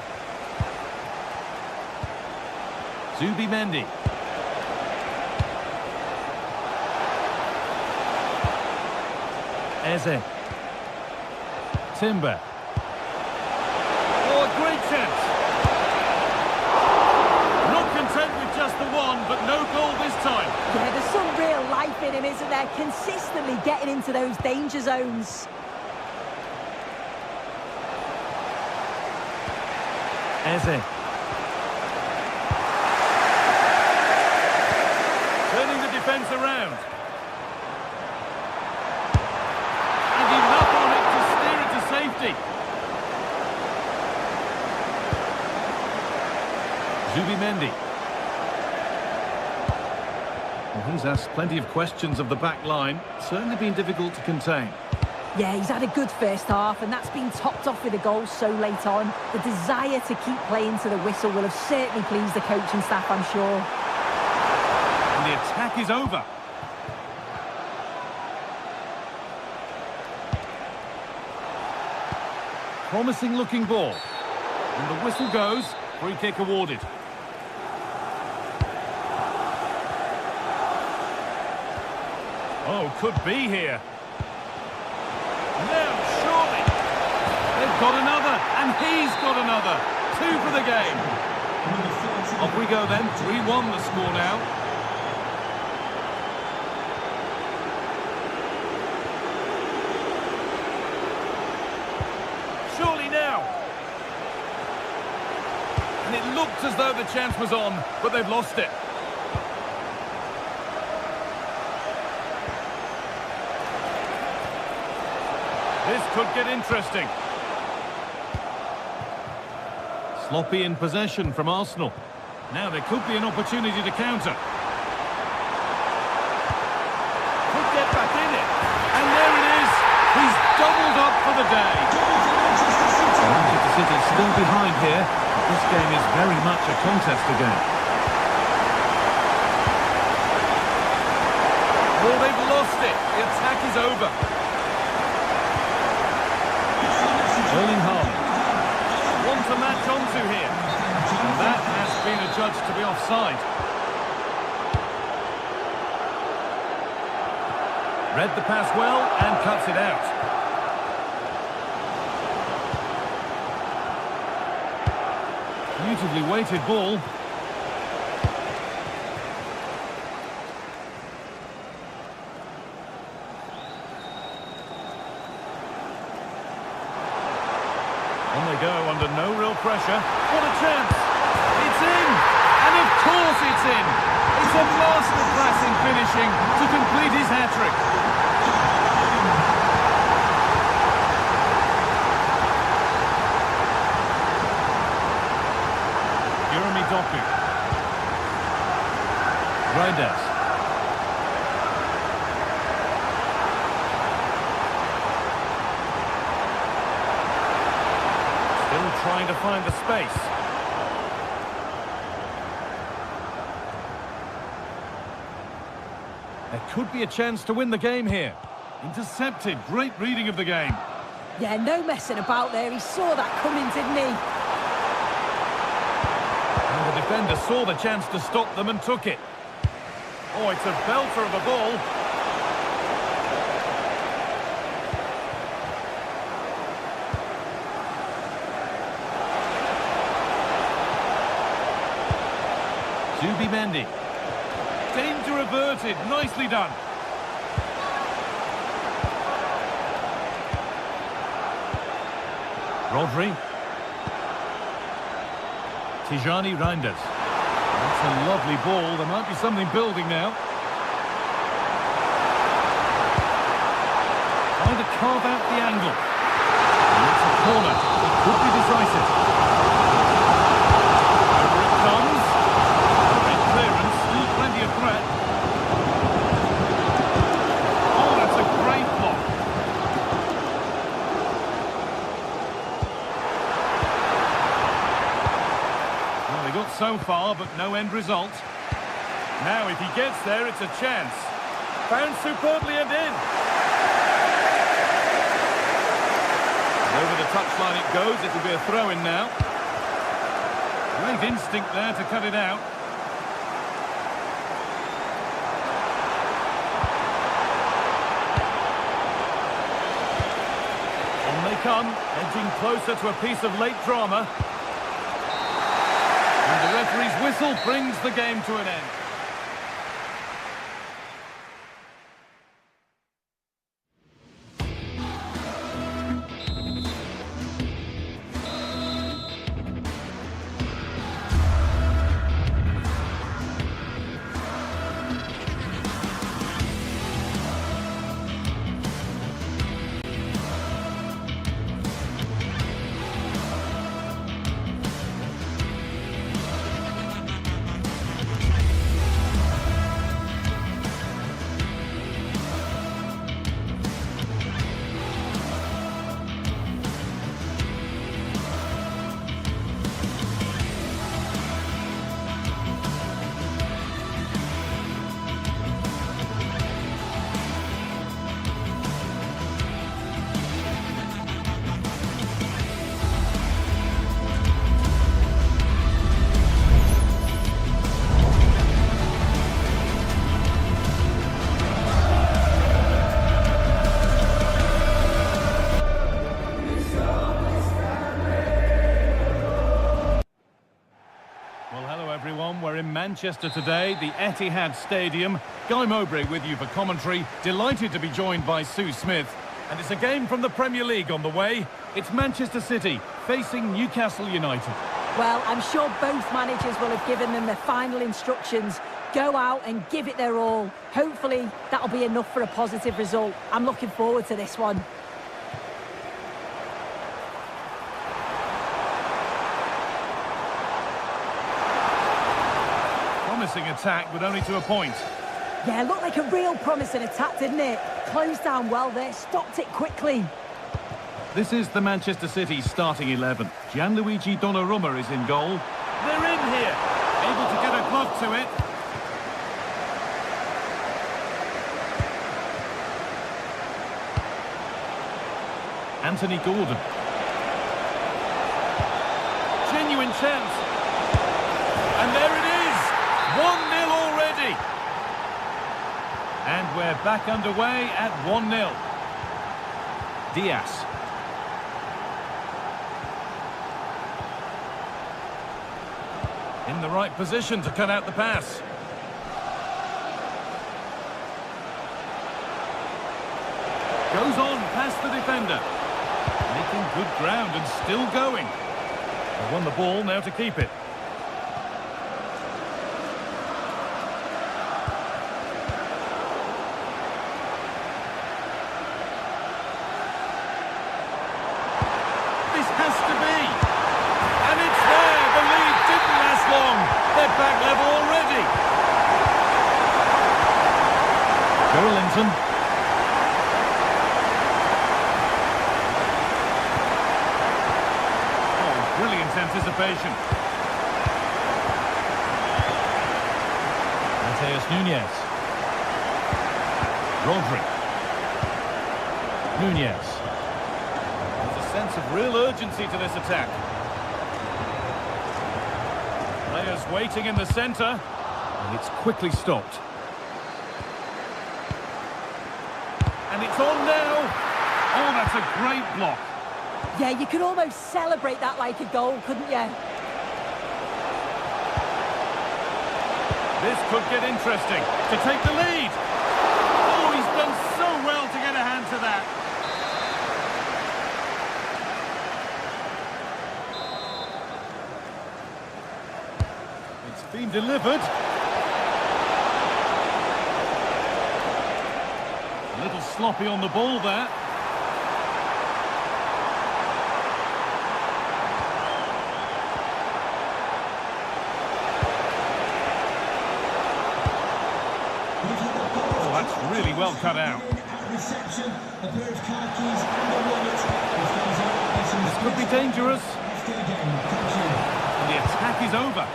S3: Zubimendi. Eze. Timber. Oh, a great chance. Not content with just the one, but no goal this time.
S4: Yeah, there's some real life in him, isn't there? Consistently getting into those danger zones.
S3: Eze. Turning the defence around. And enough on it to steer it to safety. Zubimendi. Well, he's asked plenty of questions of the back line. Certainly been difficult to contain.
S4: Yeah, he's had a good first half, and that's been topped off with a goal so late on. The desire to keep playing to the whistle will have certainly pleased the coaching staff, I'm sure.
S3: And the attack is over. Promising looking ball. And the whistle goes. Free kick awarded. Oh, could be here. Now, surely. They've got another, and he's got another. 2 for the game. Off we go then. 3-1 the score now. Surely now. And it looked as though the chance was on, but they've lost it. This could get interesting. Sloppy in possession from Arsenal. Now there could be an opportunity to counter. Could get back in it. And there it is. He's doubled up for the day. Manchester City still behind here. This game is very much a contest again. Oh, they've lost it. The attack is over. Erling Haaland. One to match onto here. And that has been adjudged to be offside. Read the pass well and cuts it out. Beautifully weighted ball. On they go under no real pressure. What a chance! It's in! And of course it's in! It's a masterclass in finishing to complete his hat-trick. Jeremy Doku. Reinders. Trying to find the space. There could be a chance to win the game here. Intercepted. Great reading of the game.
S4: Yeah, no messing about there. He saw that coming, didn't he?
S3: And the defender saw the chance to stop them and took it. Oh, it's a belter of a ball. Mendy. Danger averted. Nicely done. Rodri. Tijani Reinders. That's a lovely ball. There might be something building now. Trying to carve out the angle. And it's a corner. It could be decisive. Over it comes. Clearance, still plenty of threat. Oh, that's a great block. Well, they got so far, but no end result. Now, if he gets there, it's a chance. Found superbly and in. Over the touchline it goes. It'll be a throw-in now. Great instinct there to cut it out. Come, edging closer to a piece of late drama. And the referee's whistle brings the game to an end. in Manchester today, the Etihad Stadium. Guy Mowbray with you for commentary. Delighted to be joined by Sue Smith. And it's a game from the Premier League on the way. It's Manchester City facing Newcastle United.
S4: Well, I'm sure both managers will have given them their final instructions. Go out and give it their all. Hopefully, that'll be enough for a positive result. I'm looking forward to this one.
S3: Promising attack, but only to a point.
S4: Yeah, looked like a real promising attack, didn't it? Closed down well there, stopped it quickly.
S3: This is the Manchester City starting 11. Gianluigi Donnarumma is in goal. They're in here, able to get a glove to it. Anthony Gordon. Genuine chance. And there it is! 1-0 already. And we're back underway at 1-0. Diaz. In the right position to cut out the pass. Goes on past the defender. Making good ground and still going. They won the ball, now to keep it. This has to be. And it's there. The lead didn't last long. They're back level already. Joelinton. Brilliant anticipation. Mateus Nunes. Rodri. Nunes. There's a sense of real urgency to this attack. Players waiting in the centre. And it's quickly stopped. And it's on now. Oh, that's a great block.
S4: Yeah, you could almost celebrate that like a goal, couldn't you?
S3: This could get interesting. To take the lead. Oh, he's done so well to get a hand to that. It's been delivered. A little sloppy on the ball there. Really well cut out.
S5: Reception, a pair of car keys and a wallet.
S3: This could be dangerous.
S5: After the game, thank you.
S3: And the attack is over.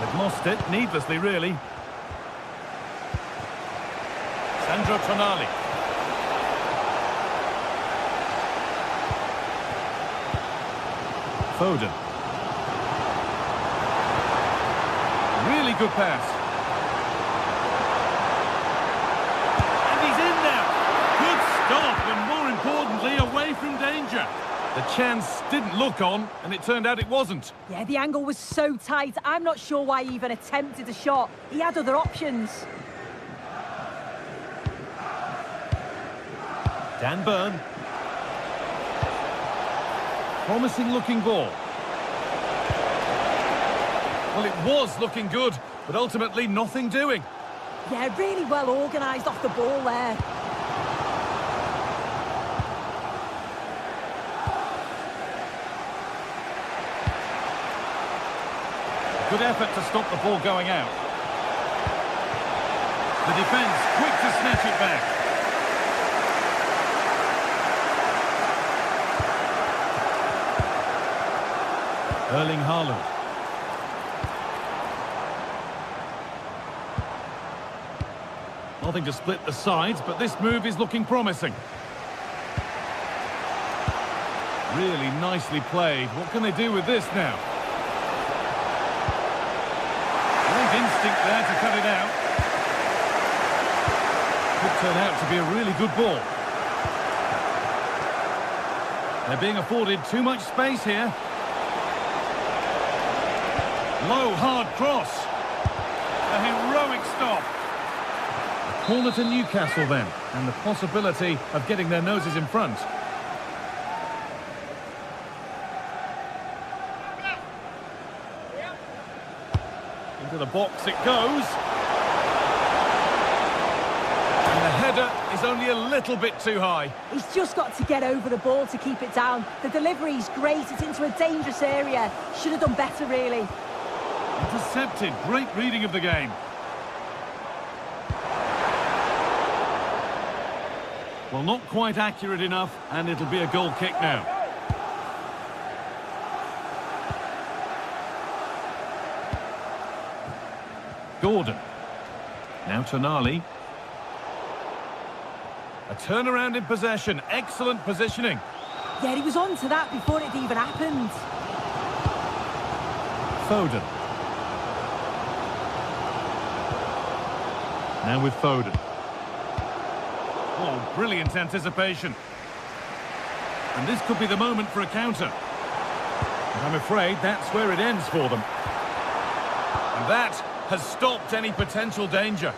S3: They've lost it, needlessly really. Sandro Tonali. Foden. Really good pass. And he's in now. Good stop, and more importantly, away from danger. The chance didn't look on, and it turned out it wasn't.
S4: Yeah, the angle was so tight. I'm not sure why he even attempted a shot. He had other options.
S3: Dan Burn. Promising looking ball. Well, it was looking good, but ultimately nothing doing.
S4: Yeah, really well organised off the ball there.
S3: Good effort to stop the ball going out. The defence quick to snatch it back. Erling Haaland. Nothing to split the sides, but this move is looking promising. Really nicely played. What can they do with this now? Great instinct there to cut it out. Turned out to be a really good ball. They're being afforded too much space here. Low, hard cross. A heroic stop. Corner to Newcastle then, and the possibility of getting their noses in front. Into the box it goes. And the header is only a little bit too high.
S4: He's just got to get over the ball to keep it down. The delivery's great, it's into a dangerous area. Should have done better, really.
S3: Intercepted, great reading of the game. Well, not quite accurate enough, and it'll be a goal kick now. Gordon. Now Tonali. A turnaround in possession, excellent positioning.
S4: Yeah, he was on to that before it even happened.
S3: Foden. Now with Foden. Oh, brilliant anticipation. And this could be the moment for a counter. But I'm afraid that's where it ends for them. And that has stopped any potential danger.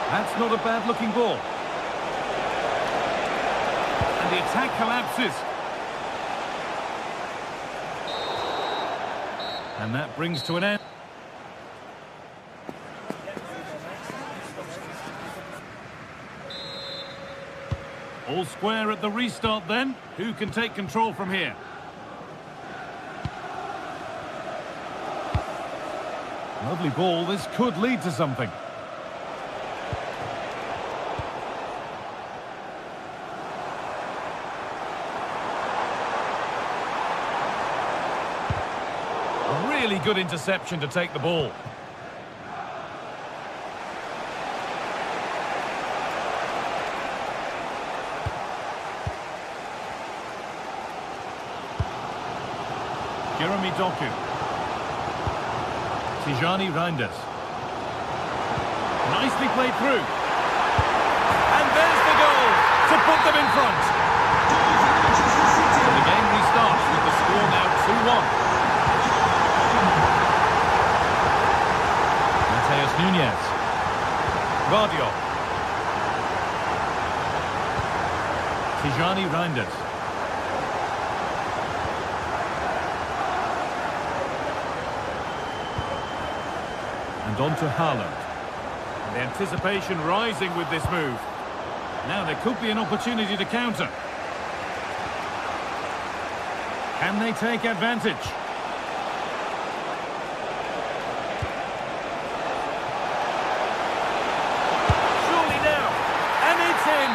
S3: That's not a bad-looking ball. And the attack collapses. And that brings to an end. All square at the restart then. Who can take control from here? Lovely ball. This could lead to something. A really good interception to take the ball. Jeremy Doku. Tijani Reinders. Nicely played through. And there's the goal to put them in front. And the game restarts with the score now 2-1. Mateus Nunes. Guardiola. Tijani Reinders. And on to Haaland. And the anticipation rising with this move. Now there could be an opportunity to counter. Can they take advantage? Surely now. And it's in.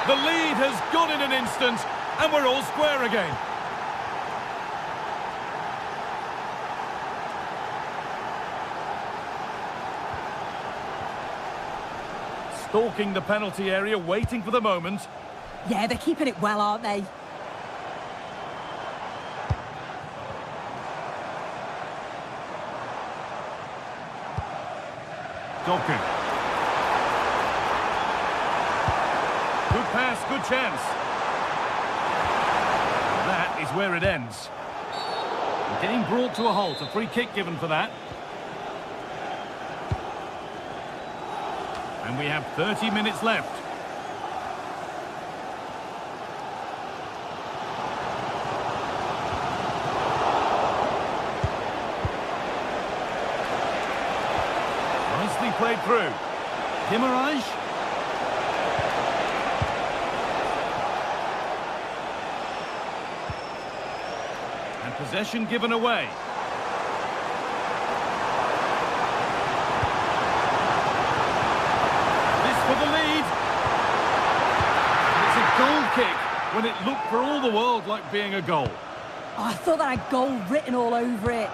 S3: The lead has gone in an instant. And we're all square again. Stalking the penalty area, waiting for the moment.
S4: Yeah, they're keeping it well, aren't they?
S3: Doku. Good pass, good chance. That is where it ends. Getting brought to a halt, a free kick given for that. And we have 30 minutes left. Nicely played through. Guimaraes. And possession given away. For the lead. It's a goal kick when it looked for all the world like being a goal.
S4: Oh, I thought that had goal written all over it.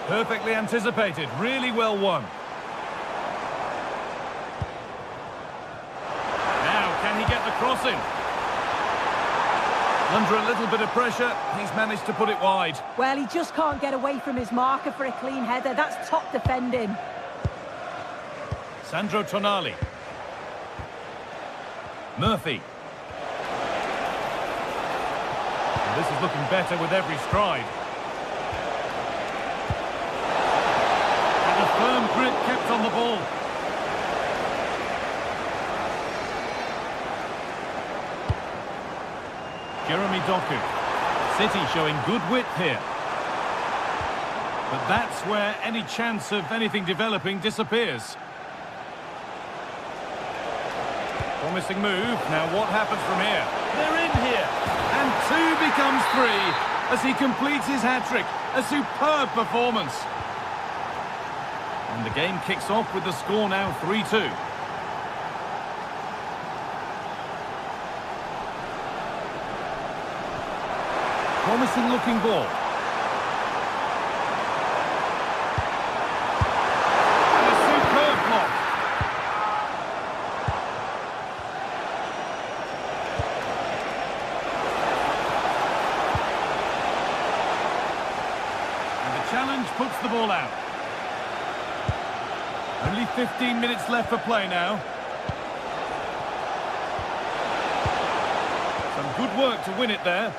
S3: Perfectly anticipated, really well won. Now, can he get the cross in? Under a little bit of pressure, he's managed to put it wide.
S4: Well, he just can't get away from his marker for a clean header. That's top defending.
S3: Sandro Tonali. Murphy. And this is looking better with every stride. And a firm grip kept on the ball. Jeremy Doku. City showing good width here. But that's where any chance of anything developing disappears. Promising move. Now what happens from here? They're in here. And 2 becomes 3 as he completes his hat-trick. A superb performance. And the game kicks off with the score now 3-2. Promising looking ball. And a superb block. And the challenge puts the ball out. Only 15 minutes left for play now. Some good work to win it there.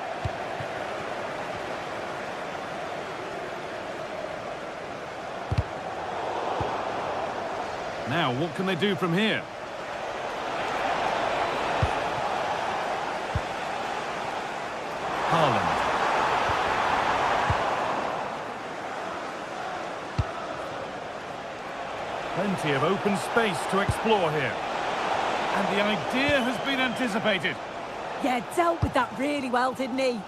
S3: Now, what can they do from here? Haaland. Plenty of open space to explore here. And the idea has been anticipated.
S4: Yeah, dealt with that really well, didn't he?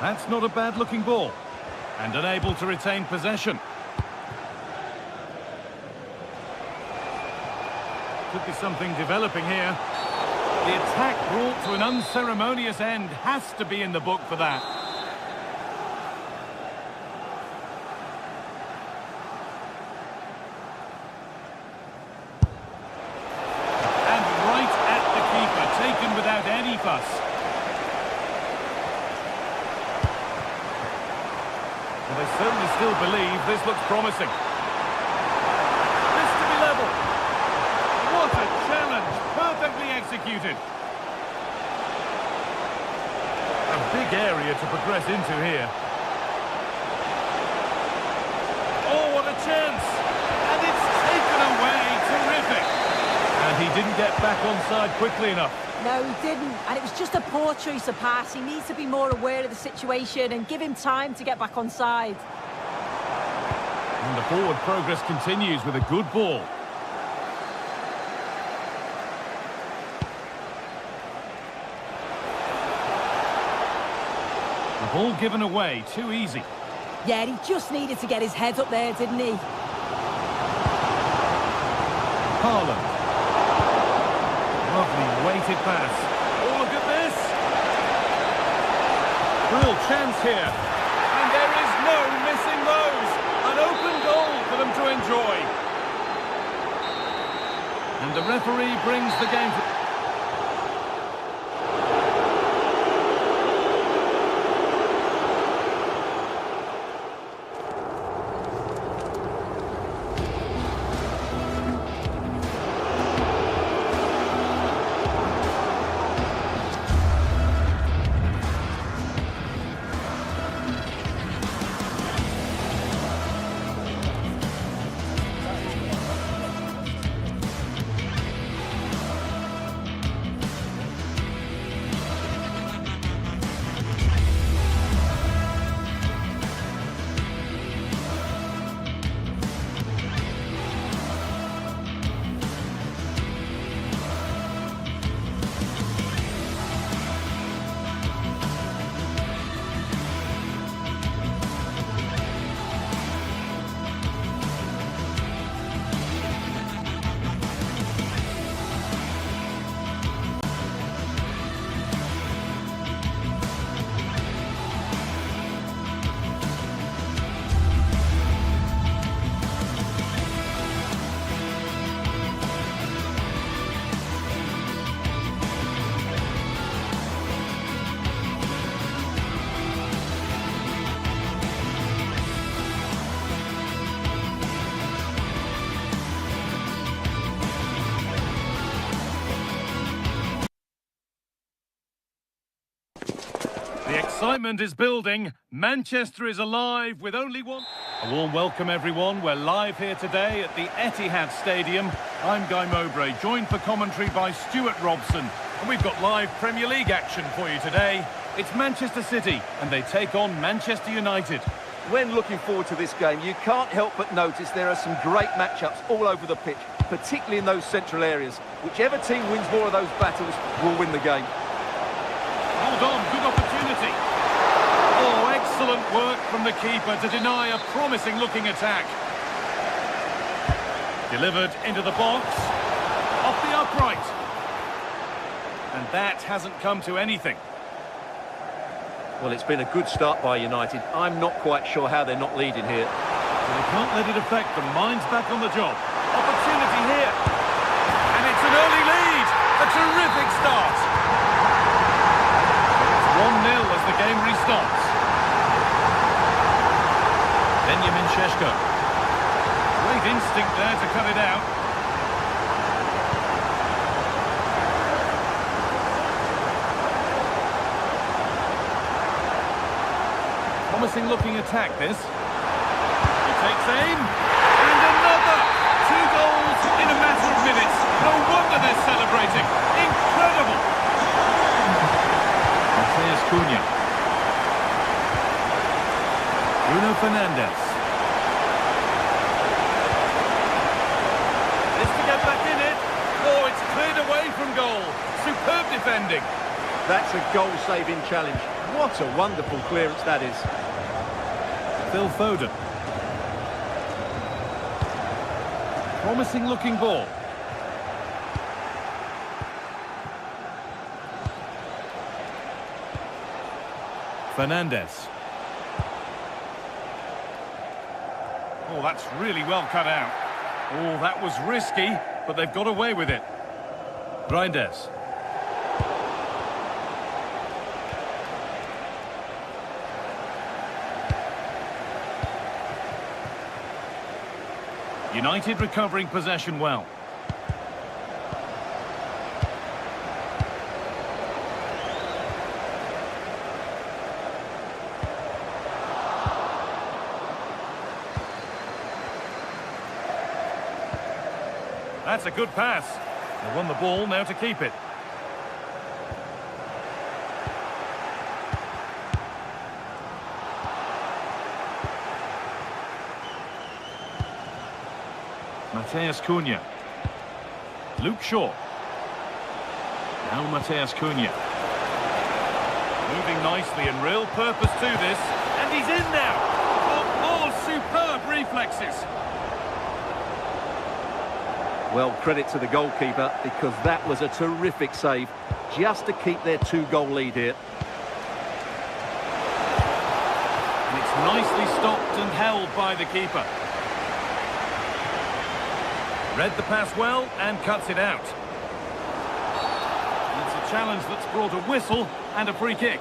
S3: That's not a bad-looking ball. And unable to retain possession. Could be something developing here. The attack brought to an unceremonious end has to be in the book for that. And right at the keeper, taken without any fuss. Well, they certainly still believe this looks promising. This to be level. What a challenge! Perfectly executed. A big area to progress into here. Oh, what a chance! And it's taken away. Terrific. And he didn't get back onside quickly enough.
S4: No, he didn't. And it was just a poor choice of pass. He needs to be more aware of the situation and give him time to get back on side.
S3: And the forward progress continues with a good ball. The ball given away, too easy.
S4: Yeah, he just needed to get his head up there, didn't he?
S3: Haaland. Lovely weighted pass. Oh, look at this. Real chance here. And there is no missing those. An open goal for them to enjoy. And the referee brings the game to... Excitement is building. Manchester is alive with only one. A warm welcome, everyone. We're live here today at the Etihad Stadium. I'm Guy Mowbray, joined for commentary by Stuart Robson. And we've got live Premier League action for you today. It's Manchester City, and they take on Manchester United.
S2: When looking forward to this game, you can't help but notice there are some great matchups all over the pitch, particularly in those central areas. Whichever team wins more of those battles will win the game.
S3: Hold on, good opportunity. Oh, excellent work from the keeper to deny a promising-looking attack. Delivered into the box, off the upright. And that hasn't come to anything.
S2: Well, it's been a good start by United. I'm not quite sure how they're not leading here.
S3: Well, they can't let it affect them. Mind's back on the job. Opportunity here. And it's an early lead. A terrific start. It's 1-0 as the game restarts. Benjamin Šeško. Great instinct there to cut it out. Promising looking attack, this. He takes aim. And another! 2 goals in a matter of minutes. No wonder they're celebrating. Incredible! Matheus Cunha. Bruno Fernandes. This to get back in it. Oh, it's cleared away from goal. Superb defending.
S2: That's a goal-saving challenge. What a wonderful clearance that is.
S3: Phil Foden. Promising looking ball. Fernandes. Oh, that's really well cut out. Oh, that was risky, but they've got away with it. Reinders. United recovering possession well. That's a good pass. They won the ball, now to keep it. Matheus Cunha. Luke Shaw. Now Matheus Cunha. Moving nicely and real purpose to this. And he's in now. Oh, superb reflexes.
S2: Well, credit to the goalkeeper, because that was a terrific save, just to keep their 2-goal lead here.
S3: And it's nicely stopped and held by the keeper. Read the pass well and cuts it out. And it's a challenge that's brought a whistle and a free kick.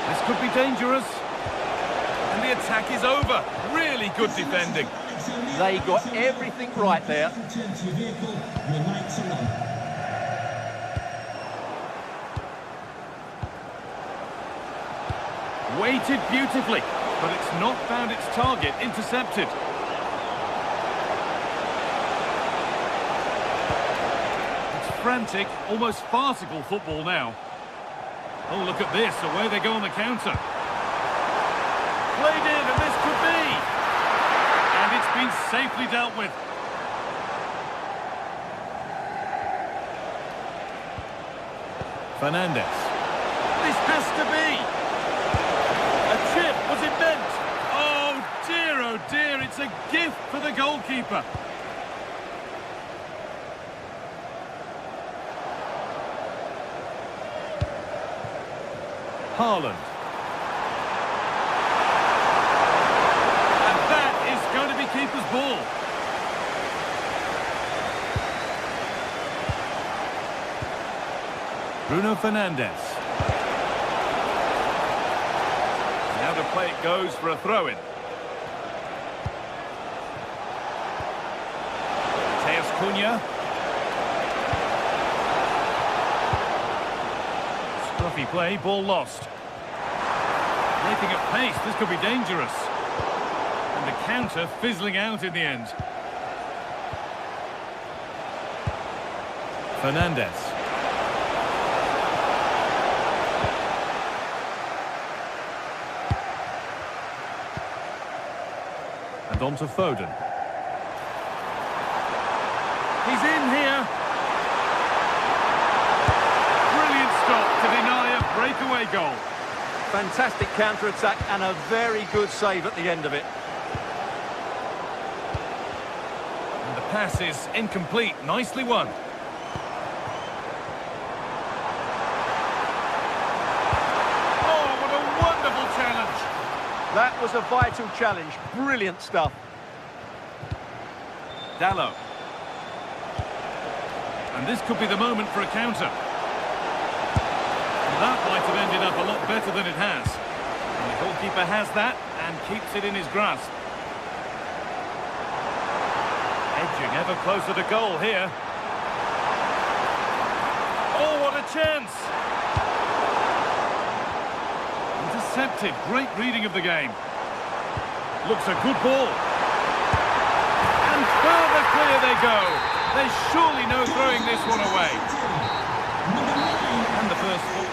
S3: This could be dangerous. And the attack is over. Really good defending.
S2: They got everything right there.
S3: Weighted beautifully, but it's not found its target. Intercepted. It's frantic, almost farcical football now. Oh, look at this, away they go on the counter. Played in, and this could be. And it's been safely dealt with. Fernandes. This has to be. Chip, was it meant? Oh dear, it's a gift for the goalkeeper. Haaland. And that is going to be keeper's ball. Bruno Fernandes. Now the play it goes for a throw-in. Cunha. Scruffy play, ball lost. Making at pace, this could be dangerous. And the counter fizzling out in the end. Fernandez. And on to Foden. He's in here. Brilliant stop to deny a breakaway goal.
S2: Fantastic counter-attack and a very good save at the end of it.
S3: And the pass is incomplete. Nicely won. Oh, what a wonderful challenge.
S2: That was a vital challenge. Brilliant stuff.
S3: Dallo. And this could be the moment for a counter. That might have ended up a lot better than it has. And the goalkeeper has that and keeps it in his grasp. Edging ever closer to goal here. Oh, what a chance! Intercepted. Great reading of the game. Looks a good ball. And further clear they go. There's surely no throwing this one away. And the first ball.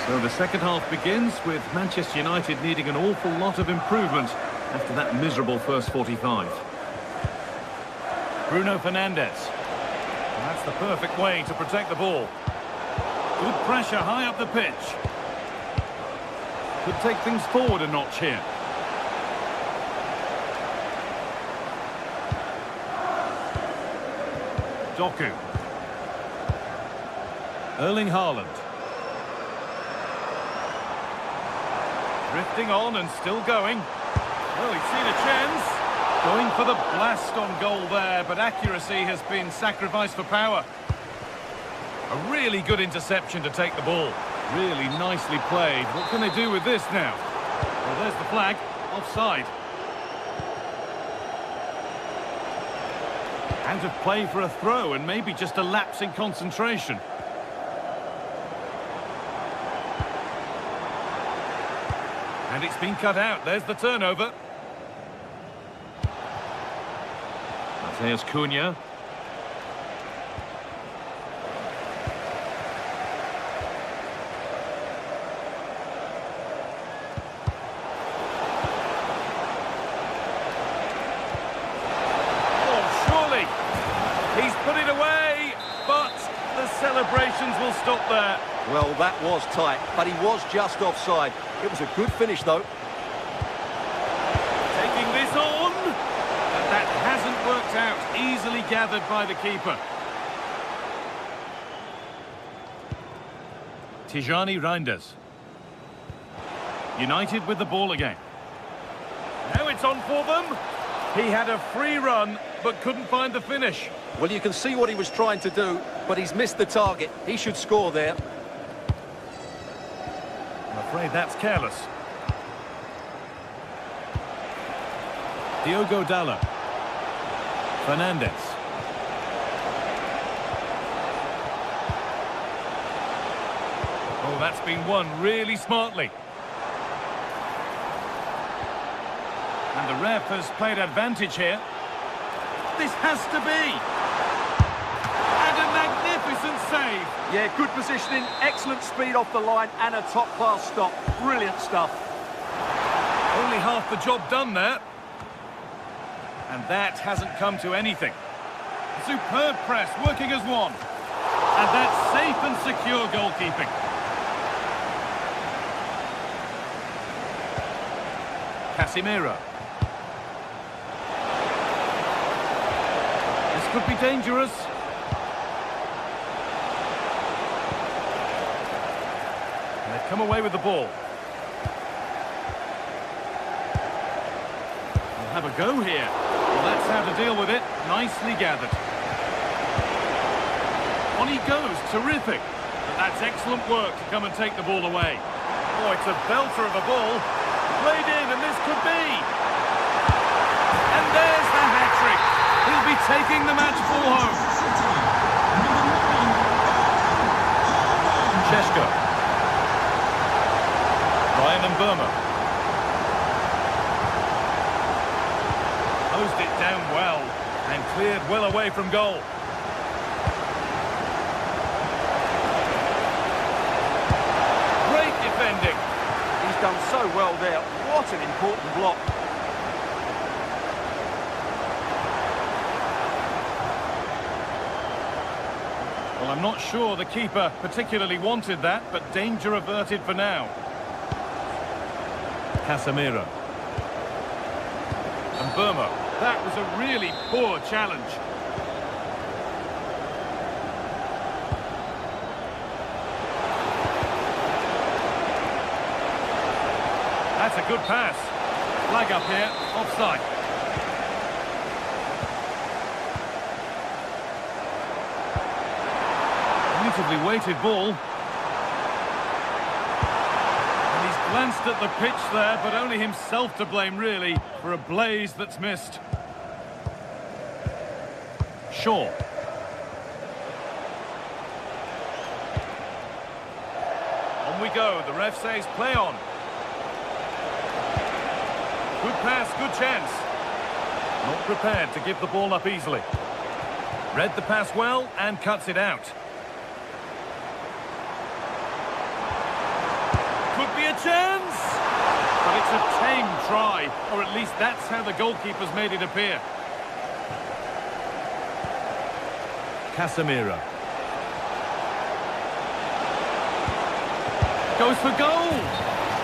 S3: So the second half begins with Manchester United needing an awful lot of improvement after that miserable first 45. Bruno Fernandes. And that's the perfect way to protect the ball. Good pressure high up the pitch. Could take things forward a notch here. Doku. Erling Haaland. Drifting on and still going. Well, he's seen a chance. Going for the blast on goal there, but accuracy has been sacrificed for power. A really good interception to take the ball. Really nicely played. What can they do with this now? Well, there's the flag. Offside. Out of play for a throw and maybe just a lapse in concentration. And it's been cut out. There's the turnover. Mateus Cunha. Oh, surely. He's put it away, but the celebrations will stop there.
S2: Well, that was tight, but he was just offside. It was a good finish, though.
S3: Taking this on. And that hasn't worked out. Easily gathered by the keeper. Tijani Reinders. United with the ball again. Now it's on for them. He had a free run, but couldn't find the finish.
S2: Well, you can see what he was trying to do, but he's missed the target. He should score there.
S3: I'm afraid that's careless. Diogo Dallo. Fernandez. Oh, that's been won really smartly. And the ref has played advantage here. This has to be. And a magnificent save.
S2: Yeah, good positioning, excellent speed off the line, and a top-class stop. Brilliant stuff.
S3: Only half the job done there. And that hasn't come to anything. Superb press, working as one. And that's safe and secure goalkeeping. Casemiro. This could be dangerous. And they've come away with the ball. We'll have a go here. Well, that's how to deal with it. Nicely gathered. On he goes. Terrific. That's excellent work to come and take the ball away. Oh, it's a belter of a ball. Played in, and this could be. And there's the hat-trick. He'll be taking the match ball home.
S1: Chesko. Ryan and Burma.
S3: Closed it down well and cleared well away from goal. Great defending.
S2: He's done so well there. What an important block.
S3: Well, I'm not sure the keeper particularly wanted that, but danger averted for now.
S1: Casemiro.
S3: And Burma. That was a really poor challenge. That's a good pass. Flag up here, offside. Beautifully weighted ball. And he's glanced at the pitch there, but only himself to blame, really, for a blaze that's missed. Shaw. On we go. The ref says play on. Good pass, good chance. Not prepared to give the ball up easily. Read the pass well and cuts it out. Could be a chance! But it's a tame try, or at least that's how the goalkeeper's made it appear.
S1: Casemiro.
S3: Goes for goal!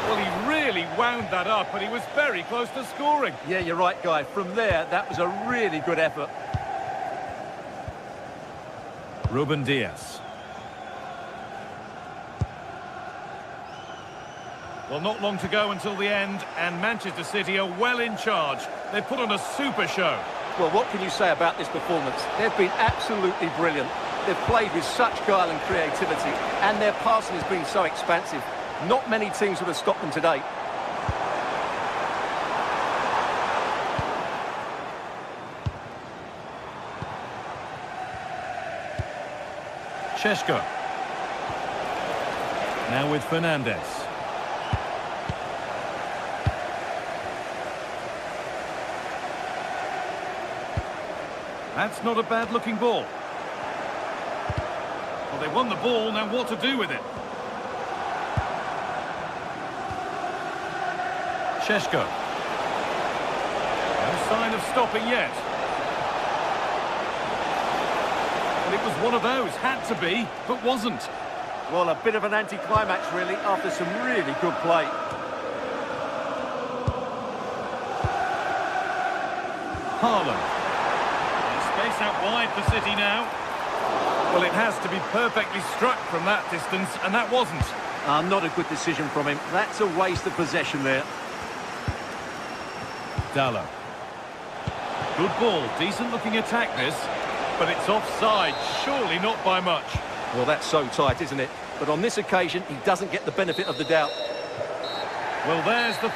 S3: Well, he really wound that up, but he was very close to scoring.
S2: Yeah, you're right, Guy. From there, that was a really good effort.
S1: Ruben Diaz.
S3: Well, not long to go until the end, and Manchester City are well in charge. They've put on a super show.
S2: Well, what can you say about this performance? They've been absolutely brilliant. They've played with such guile and creativity, and their passing has been so expansive. Not many teams would have stopped them today.
S1: Chesko. Now with Fernandez.
S3: That's not a bad-looking ball. Well, they won the ball, now what to do with it?
S1: Chesko.
S3: No sign of stopping yet. Well, it was one of those, had to be, but wasn't.
S2: Well, a bit of an anticlimax, really, after some really good play.
S3: Haaland. Space out wide for City now. Well, it has to be perfectly struck from that distance, and that wasn't.
S2: Not a good decision from him. That's a waste of possession there.
S1: Dallo.
S3: Good ball, decent-looking attack this, but it's offside, surely not by much.
S2: Well, that's so tight, isn't it? But on this occasion, he doesn't get the benefit of the doubt.
S3: Well, there's the...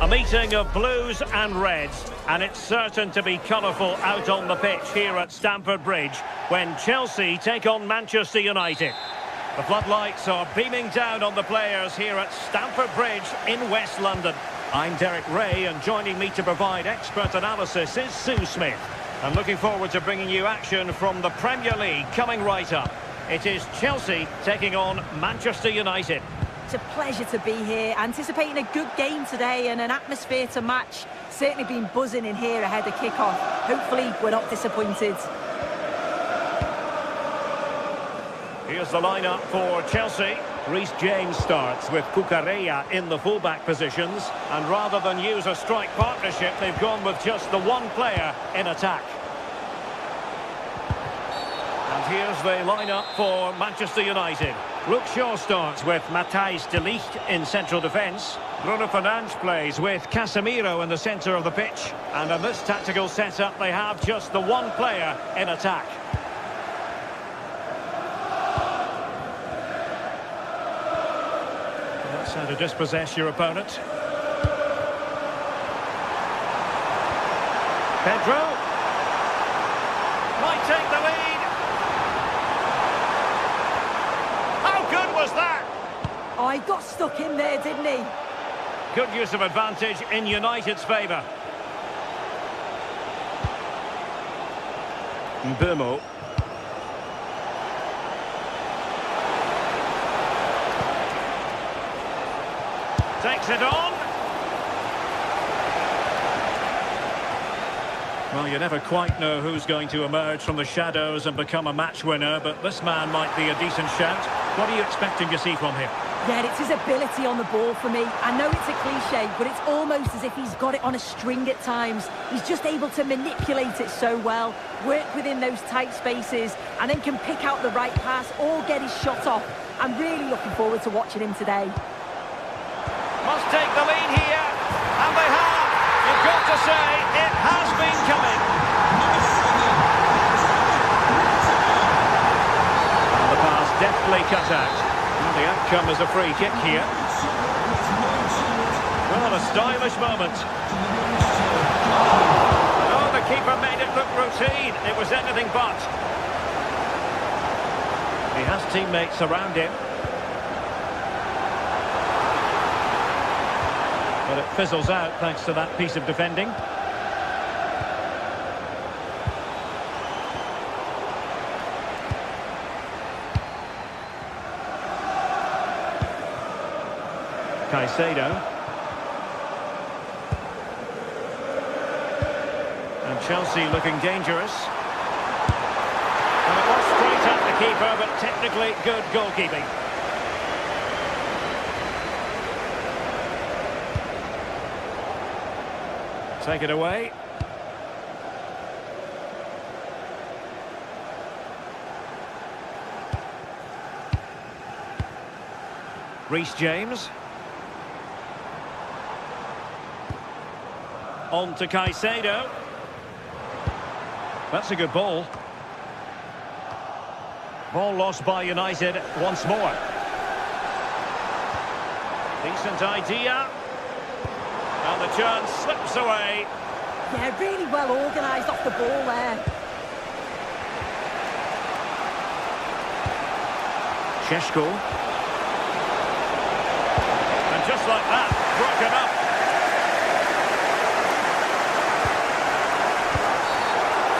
S1: A meeting of blues and reds, and it's certain to be colourful out on the pitch here at Stamford Bridge when Chelsea take on Manchester United. The floodlights are beaming down on the players here at Stamford Bridge in West London. I'm Derek Ray, and joining me to provide expert analysis is Sue Smith. I'm looking forward to bringing you action from the Premier League coming right up. It is Chelsea taking on Manchester United.
S4: It's a pleasure to be here, anticipating a good game today and an atmosphere to match. Certainly been buzzing in here ahead of kick-off. Hopefully we're not disappointed.
S1: Here's the lineup for Chelsea. Reece James starts with Cucurella in the fullback positions, and rather than use a strike partnership, they've gone with just the one player in attack. And here's the lineup for Manchester United. Luke Shaw starts with Matthijs de Ligt in central defence. Bruno Fernandes plays with Casemiro in the centre of the pitch. And in this tactical setup, they have just the one player in attack. That's how to dispossess your opponent. Pedro might take the lead. Was that?
S4: Oh, he got stuck in there, didn't he?
S1: Good use of advantage in United's favour. Mbeumo. Takes it on. Well, you never quite know who's going to emerge from the shadows and become a match winner, but this man might be a decent shout. What are you expecting to see from him?
S4: Yeah, it's his ability on the ball for me. I know it's a cliche, but it's almost as if he's got it on a string at times. He's just able to manipulate it so well, work within those tight spaces, and then can pick out the right pass or get his shot off. I'm really looking forward to watching him today.
S1: Must take the lead here, and they have. You've got to say, it has been coming. And the pass deftly cut out. And the outcome is a free kick here. Well, a stylish moment. Oh, the keeper made it look routine. It was anything but. He has teammates around him. But it fizzles out thanks to that piece of defending. Caicedo. And Chelsea looking dangerous. And it was straight at the keeper, but technically good goalkeeping. Take it away. Reece James. On to Caicedo. That's a good ball. Ball lost by United once more. Decent idea. And the chance slips away.
S4: Yeah, really well organised off the ball there.
S1: Šeško. And just like that, broken up.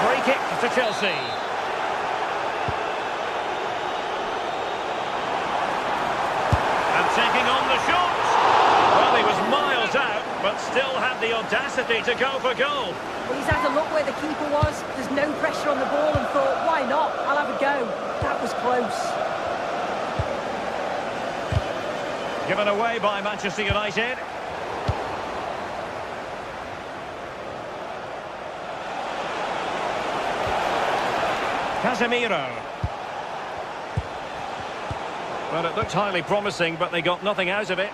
S1: Free kick to Chelsea. And taking on the shot. Well, he was miles out, but still had the audacity to go for goal.
S4: Well, he's had a look where the keeper was. There's no pressure on the ball and thought, why not? I'll have a go. That was close.
S1: Given away by Manchester United. Casemiro. Well, it looked highly promising, but they got nothing out of it.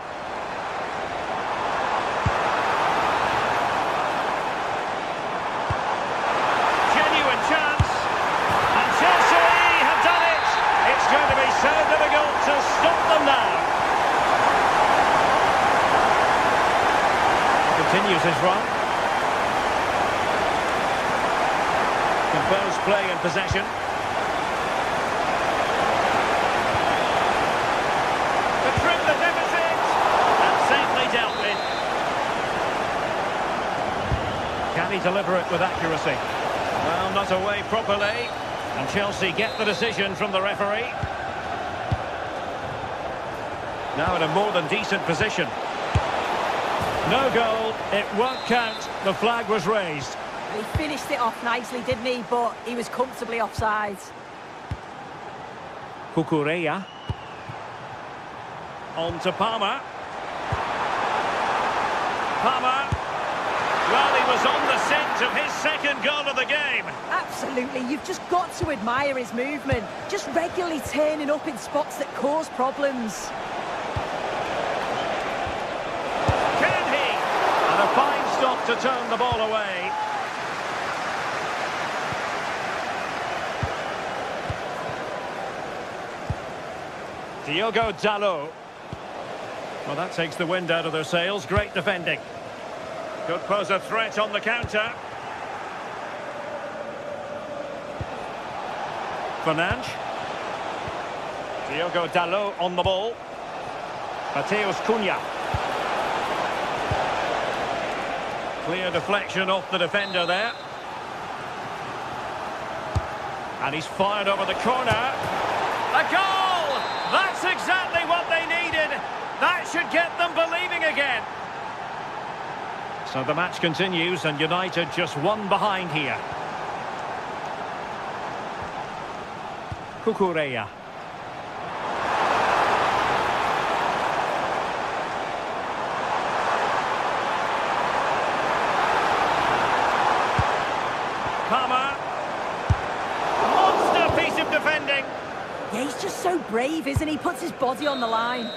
S1: Genuine chance. And Chelsea have done it. It's going to be so difficult to stop them now. Continues his run. Composed play and possession. To trim the deficit. And safely dealt with. deliver it with accuracy. Well, not away properly. And Chelsea get the decision from the referee. Now in a more than decent position. No goal, it won't count. The flag was raised.
S4: He finished it off nicely, didn't he? But he was comfortably offside.
S1: Cucurella. On to Palmer. Palmer. Well, he was on the scent of his second goal of the game.
S4: Absolutely, you've just got to admire his movement. Just regularly turning up in spots that cause problems.
S1: Can he? And a fine stop to turn the ball away. Diogo Dalot. Well, that takes the wind out of their sails. Great defending. Could pose a threat on the counter. Fernandes. Diogo Dalot on the ball. Mateus Cunha. Clear deflection off the defender there. And he's fired over the corner. A goal! That's exactly what they needed. That should get them believing again. So the match continues and United just one behind here. Cucurella. Palmer. Monster piece of defending.
S4: Yeah, he's just so brave, isn't he? Puts his body on the line.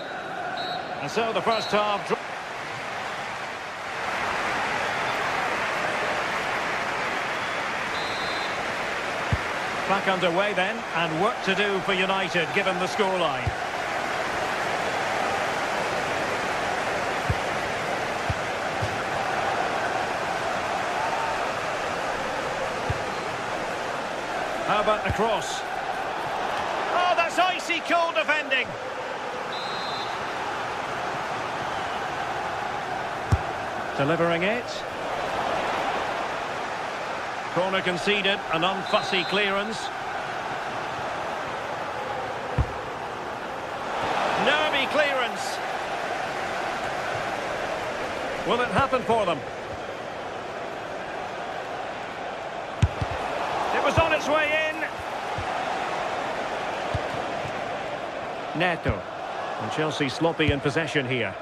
S1: And so the first half... Back underway then, and work to do for United, given the scoreline. How about the cross? Oh, that's icy cold defending. Delivering it. Corner conceded, an unfussy clearance. Nervy clearance. Will it happen for them? It was on its way in. Neto. And Chelsea sloppy in possession here.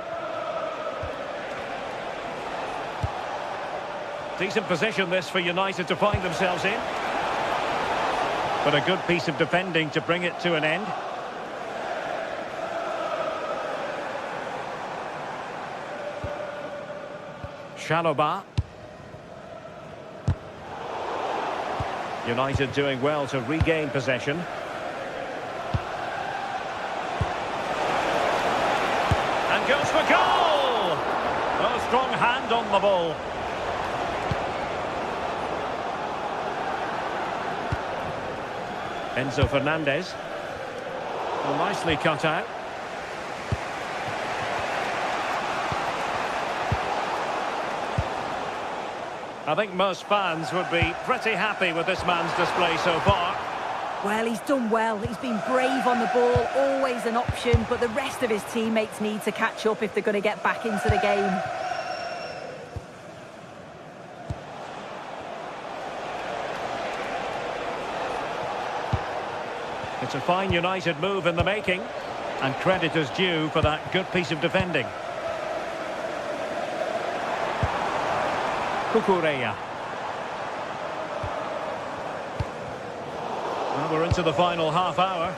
S1: Decent position this for United to find themselves in. But a good piece of defending to bring it to an end. Chalobah. United doing well to regain possession. And goes for goal! Oh, strong hand on the ball. Enzo Fernandez. Well, nicely cut out. I think most fans would be pretty happy with this man's display so far.
S4: Well, he's done well. He's been brave on the ball, always an option, but the rest of his teammates need to catch up if they're going to get back into the game.
S1: It's a fine United move in the making, and credit is due for that good piece of defending. Cucurella. Well, we're into the final half hour.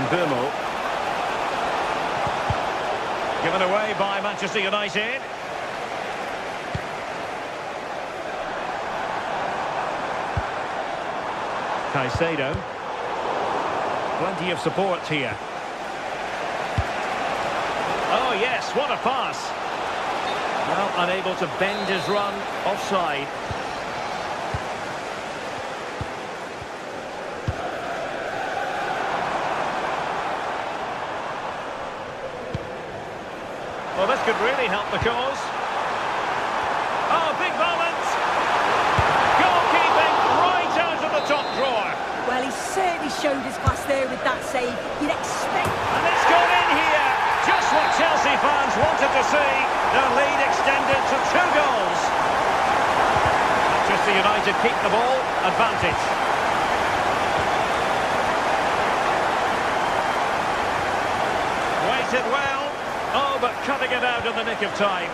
S1: Mbeumo. Given away by Manchester United. Caicedo. Plenty of support here. Oh yes, what a pass. Well, unable to bend his run, offside. Well, this could really help the cause.
S4: certainly showed his class there with that save. You'd expect...
S1: And it's gone in here! Just what Chelsea fans wanted to see. Their lead extended to 2 goals. Manchester United keep the ball, advantage. Waited well. Oh, but cutting it out in the nick of time.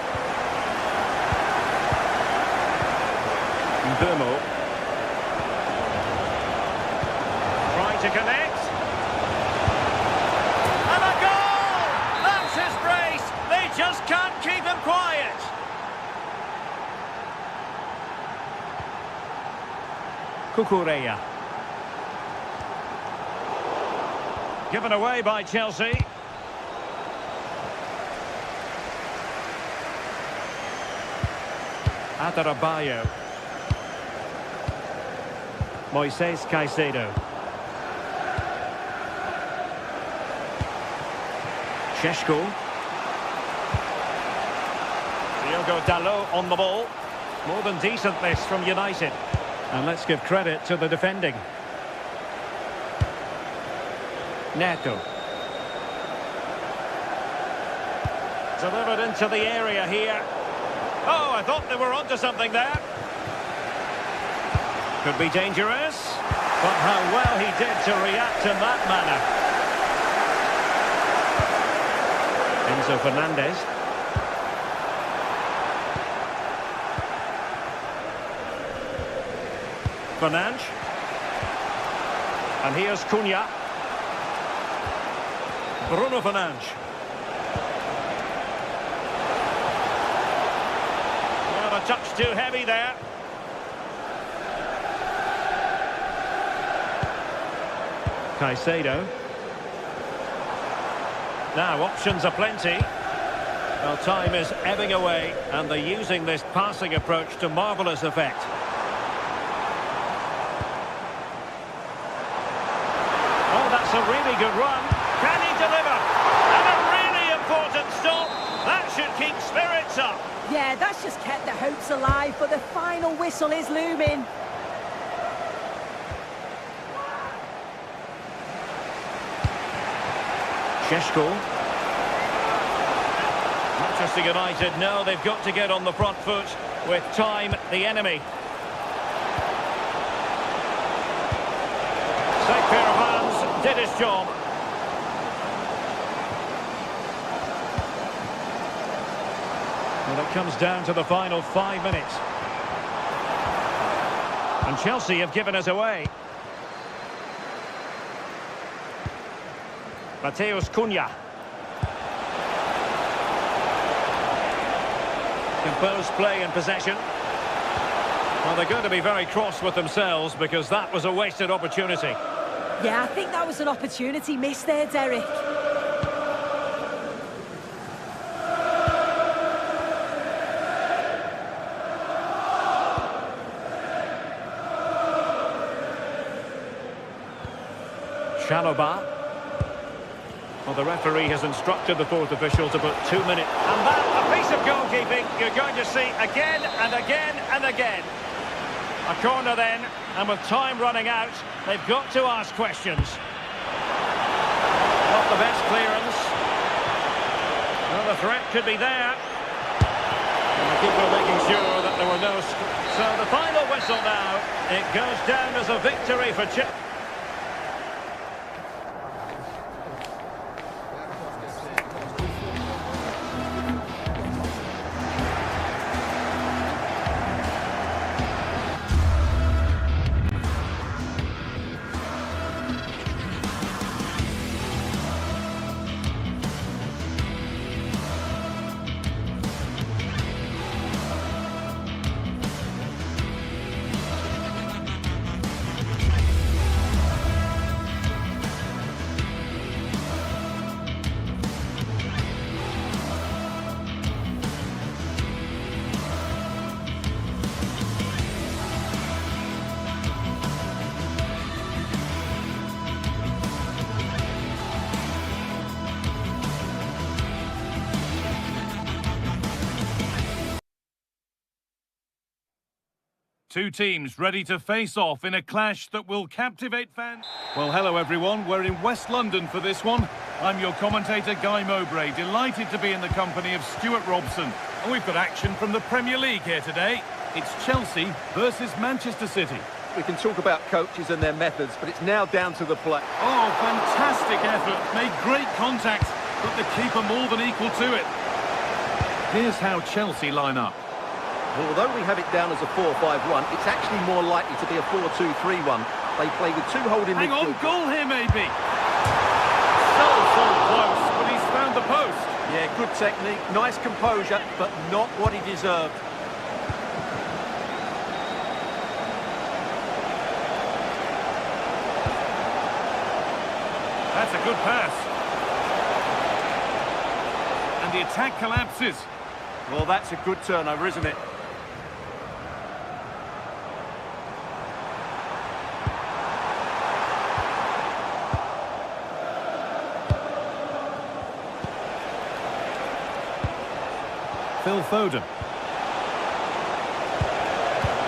S1: Burmo. Trying to connect. And a goal! That's his brace. They just can't keep him quiet. Cucurella. Given away by Chelsea. Adarabioyo. Moises Caicedo. Šeško. Diogo Dalot on the ball. More than decent this from United. And let's give credit to the defending. Neto. Delivered into the area here. Oh, I thought they were onto something there. Could be dangerous. But how well he did to react in that manner. Enzo Fernandez. Fernandes. And here's Cunha. Bruno Fernandes. Well, a touch too heavy there. Caicedo. Now, options are plenty. Well, time is ebbing away, and they're using this passing approach to marvellous effect. Oh, that's a really good run. Can he deliver? And a really important stop. That should keep spirits up.
S4: Yeah, that's just kept the hopes alive, but the final whistle is looming.
S1: Šeško. Manchester United know they've got to get on the front foot with time the enemy. Safe pair of hands, did his job. Well, it comes down to the final 5 minutes. And Chelsea have given us away. Mateus Cunha. Composed play and possession. Well, they're going to be very cross with themselves because that was a wasted opportunity.
S4: Yeah, I think that was an opportunity missed there, Derek.
S1: Chalobah. Well, the referee has instructed the fourth official to put 2 minutes. And that, a piece of goalkeeping you're going to see again and again and again. A corner then, and with time running out, they've got to ask questions. Not the best clearance. Well, the threat could be there. And the keeper making sure that there were no... So the final whistle now, it goes down as a victory for Chelsea.
S3: Two teams ready to face off in a clash that will captivate fans. Well, hello everyone. We're in West London for this one. I'm your commentator, Guy Mowbray. Delighted to be in the company of Stuart Robson. And we've got action from the Premier League here today. It's Chelsea versus Manchester City.
S2: We can talk about coaches and their methods, but it's now down to the play.
S3: Oh, fantastic effort. Made great contact, but the keeper more than equal to it. Here's how Chelsea line up.
S2: Well, although we have it down as a 4-5-1, it's actually more likely to be a 4-2-3-1. They play with two holding
S3: Hang on,
S2: midfielders.
S3: goal here maybe. So close, but he's found the post.
S2: Yeah, good technique, nice composure, but not what he deserved.
S3: That's a good pass. And the attack collapses.
S2: Well, that's a good turnover, isn't it?
S3: Phil Foden.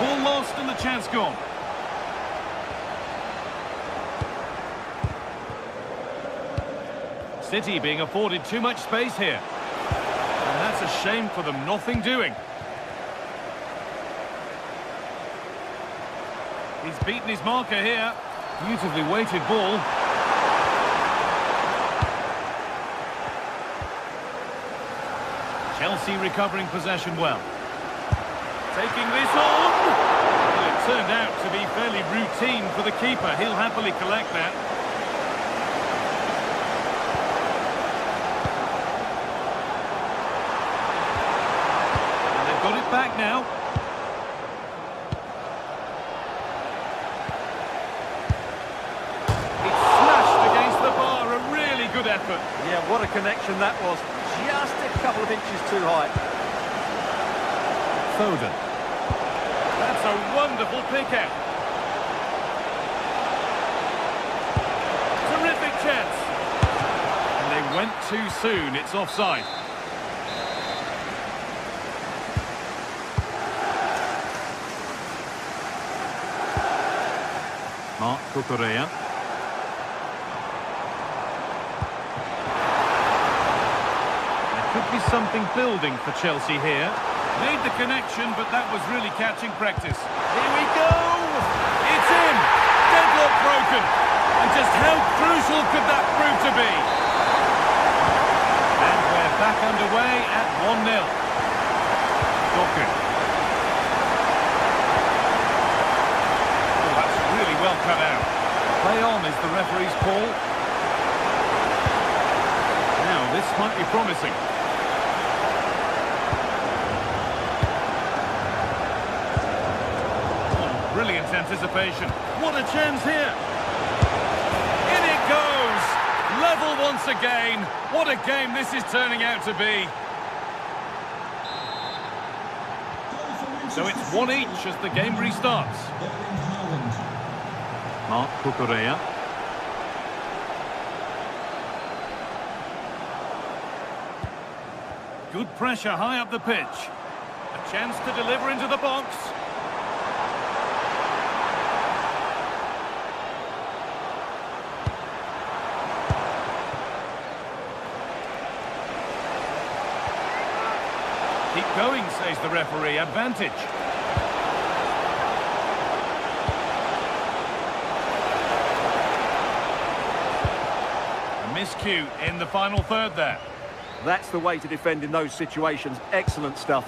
S3: Ball lost and the chance gone. City being afforded too much space here. And that's a shame for them, nothing doing. He's beaten his marker here. Beautifully weighted ball. Chelsea recovering possession well. Taking this on. Well, it turned out to be fairly routine for the keeper. He'll happily collect that. Got it back now. It's smashed against the bar. A really good effort.
S2: Yeah, what a connection that was. Just a couple of inches too high.
S3: Foden. That's a wonderful pick out. Terrific chance. And they went too soon. It's offside. Mark Cucurella. There could be something building for Chelsea here. Made the connection, but that was really catching practice. Here we go! It's in! Deadlock broken! And just how crucial could that prove to be? And we're back underway at 1-0. Doku. Well cut out. Play on is the referee's call. Now this might be promising. Oh, brilliant anticipation. What a chance here. In it goes. Level once again. What a game this is turning out to be. So it's 1 each as the game restarts. Mark Cucurella. Good pressure high up the pitch. A chance to deliver into the box. Keep going, says the referee. Advantage. Miscue in the final third there.
S2: That's the way to defend in those situations. Excellent stuff.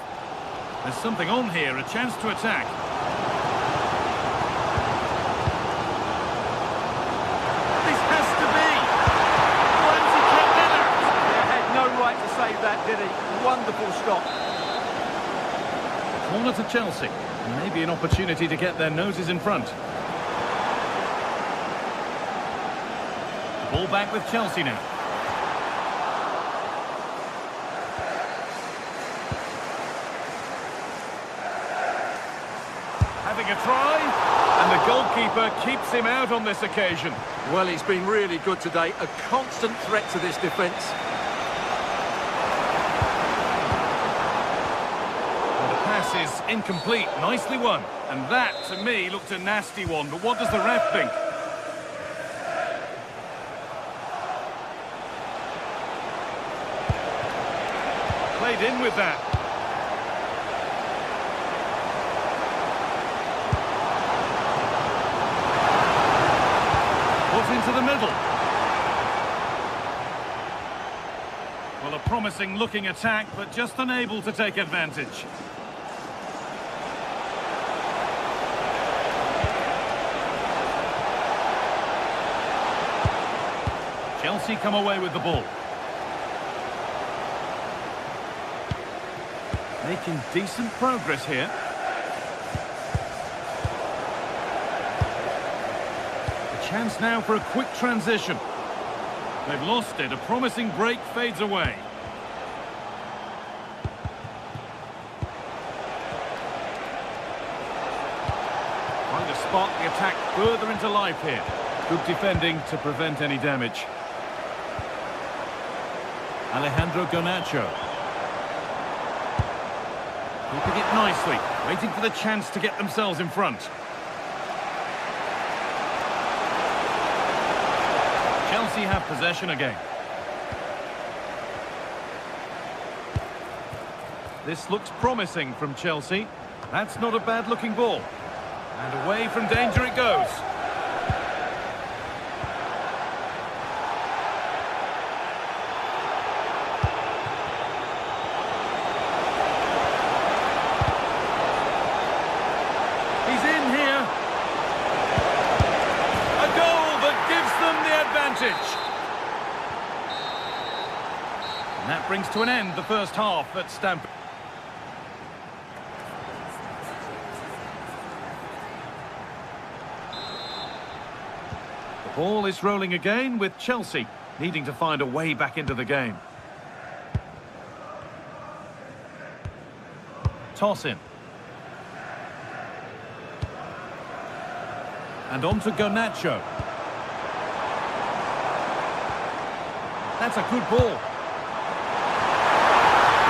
S3: There's something on here, a chance to attack. This has to be. Ramsey kept that out.
S2: He had no right to save that, did he? Wonderful stop.
S3: Corner to Chelsea. Maybe an opportunity to get their noses in front. Ball back with Chelsea now. Having a try, and the goalkeeper keeps him out on this occasion.
S2: Well, he's been really good today. A constant threat to this defence.
S3: And the pass This is incomplete. Nicely won. And that, to me, looked a nasty one. But what does the ref think? Played in with that. Put into the middle. Well, a promising looking attack, but just unable to take advantage. Chelsea come away with the ball. Making decent progress here. A chance now for a quick transition. They've lost it. A promising break fades away. Trying to spark the attack further into life here. Good defending to prevent any damage. Alejandro Garnacho. Keeping it nicely, waiting for the chance to get themselves in front. Chelsea have possession again. This looks promising from Chelsea. That's not a bad-looking ball. And away from danger it goes. And that brings to an end the first half at Stamford. The ball is rolling again with Chelsea needing to find a way back into the game. Toss in. And on to Garnacho. That's a good ball.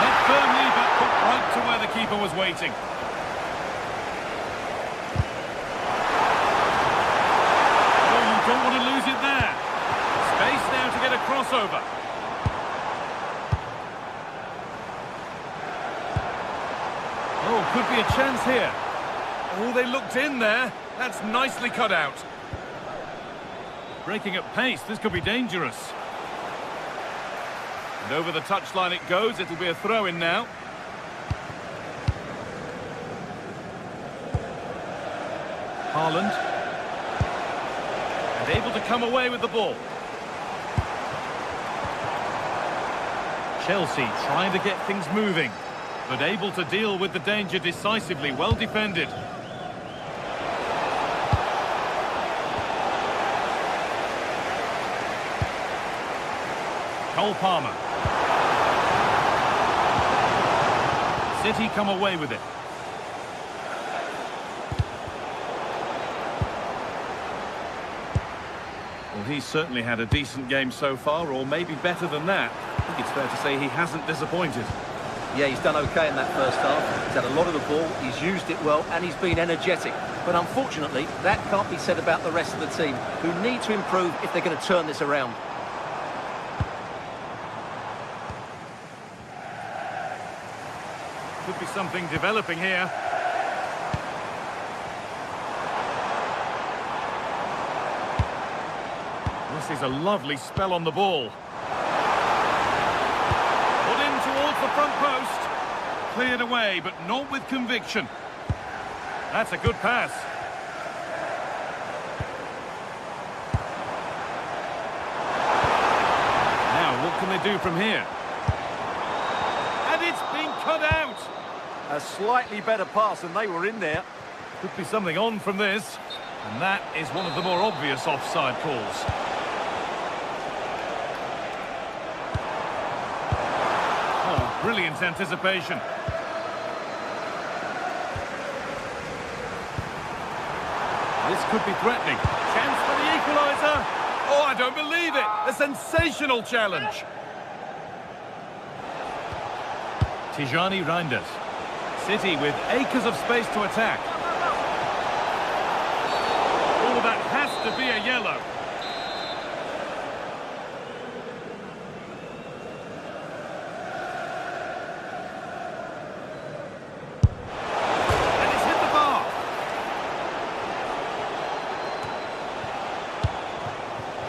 S3: Left firmly, but put right to where the keeper was waiting. Oh, you don't want to lose it there. Space now to get a crossover. Oh, could be a chance here. Oh, they looked in there. That's nicely cut out. Breaking at pace, this could be dangerous. And over the touchline it goes. It'll be a throw-in now. Haaland. And able to come away with the ball. Chelsea trying to get things moving, but able to deal with the danger decisively. Well defended. Cole Palmer. City come away with it. Well, he's certainly had a decent game so far, or maybe better than that. I think it's fair to say he hasn't disappointed.
S2: Yeah, he's done okay in that first half. He's had a lot of the ball, he's used it well, and he's been energetic. But unfortunately, that can't be said about the rest of the team, who need to improve if they're going to turn this around.
S3: Could be something developing here. This is a lovely spell on the ball. Put in towards the front post. Cleared away, but not with conviction. That's a good pass. Now, what can they do from here? And it's been cut out.
S2: A slightly better pass, and they were in there.
S3: Could be something on from this. And that is one of the more obvious offside calls. Oh, brilliant anticipation. This could be threatening. Chance for the equaliser. Oh, I don't believe it. A sensational challenge. Tijani Reinders. City with acres of space to attack. Oh, that has to be a yellow. And it's hit the bar.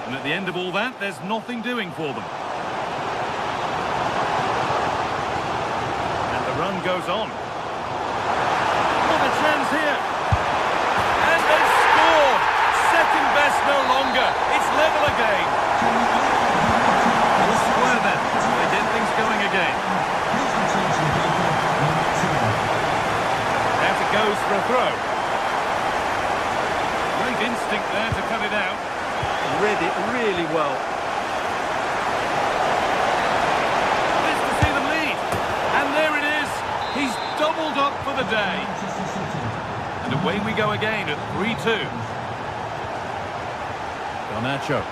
S3: And at the end of all that, there's nothing doing for them. And the run goes on. What a chance here. And they scored. Second best no longer. It's level again. All square then. They get things going again. Out it goes for a throw. Great instinct there to cut it out.
S2: Read it really well.
S3: Nice to see them lead. And there it is. He's doubled up for the day. And away we go again at 3-2.
S1: Garnacho.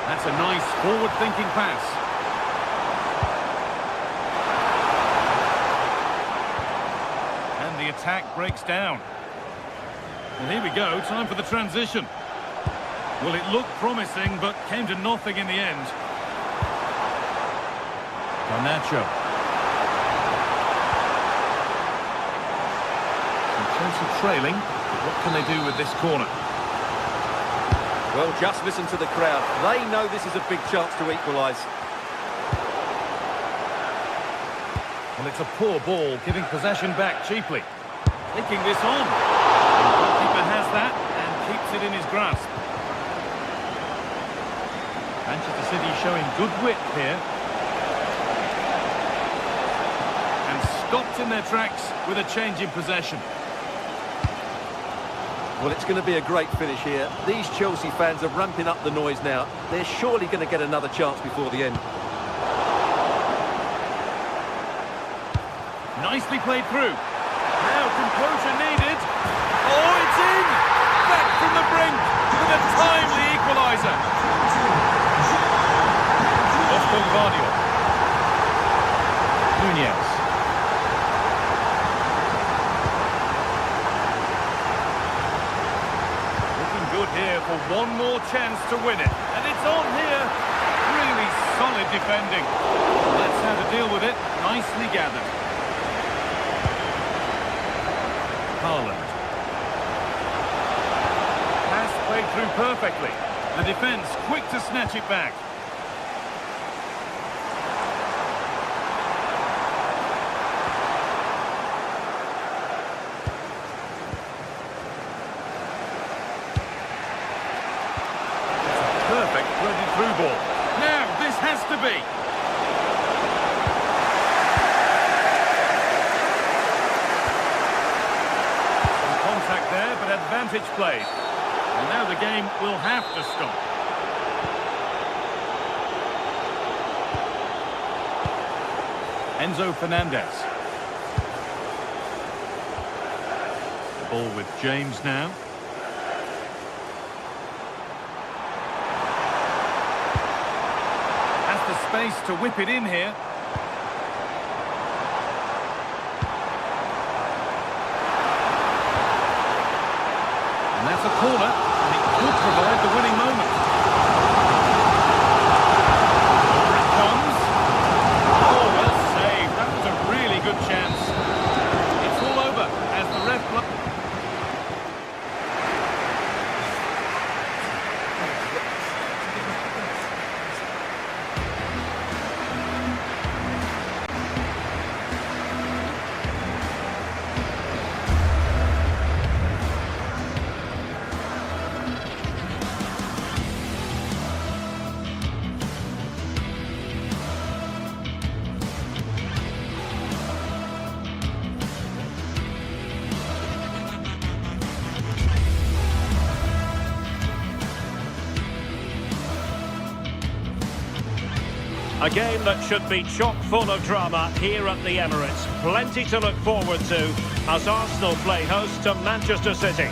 S3: That's a nice forward-thinking pass. And the attack breaks down. And here we go, time for the transition. Well, it looked promising, but came to nothing in the end.
S1: Garnacho.
S3: Chelsea trailing, but what can they do with this corner?
S2: Well, just listen to the crowd. They know this is a big chance to equalise.
S3: Well, it's a poor ball, giving possession back cheaply. Taking this on. The goalkeeper has that and keeps it in his grasp.
S1: Manchester City showing good width here.
S3: And stopped in their tracks with a change in possession.
S2: Well, it's going to be a great finish here. These Chelsea fans are ramping up the noise now. They're surely going to get another chance before the end.
S3: Nicely played through. Now composure needed. Oh, it's in! Back from the brink with a timely equaliser.
S1: Oscar Guardiola. Nunez.
S3: Looking good here for one more chance to win it. And it's on here. Really solid defending. That's how to deal with it. Nicely gathered. Haaland. Pass played through perfectly. The defence quick to snatch it back. Perfect threaded through ball. Now this has to be. Some contact there, but advantage played. And now the game will have to stop.
S1: Enzo Fernandez. The ball with James now.
S3: Has the space to whip it in here. And that's a corner, and it could provide the winning moment. Here it comes. Oh, well saved. That was a really good chance. It's all over as the ref blows.
S1: A game that should be chock full of drama here at the Emirates. Plenty to look forward to as Arsenal play host to Manchester City.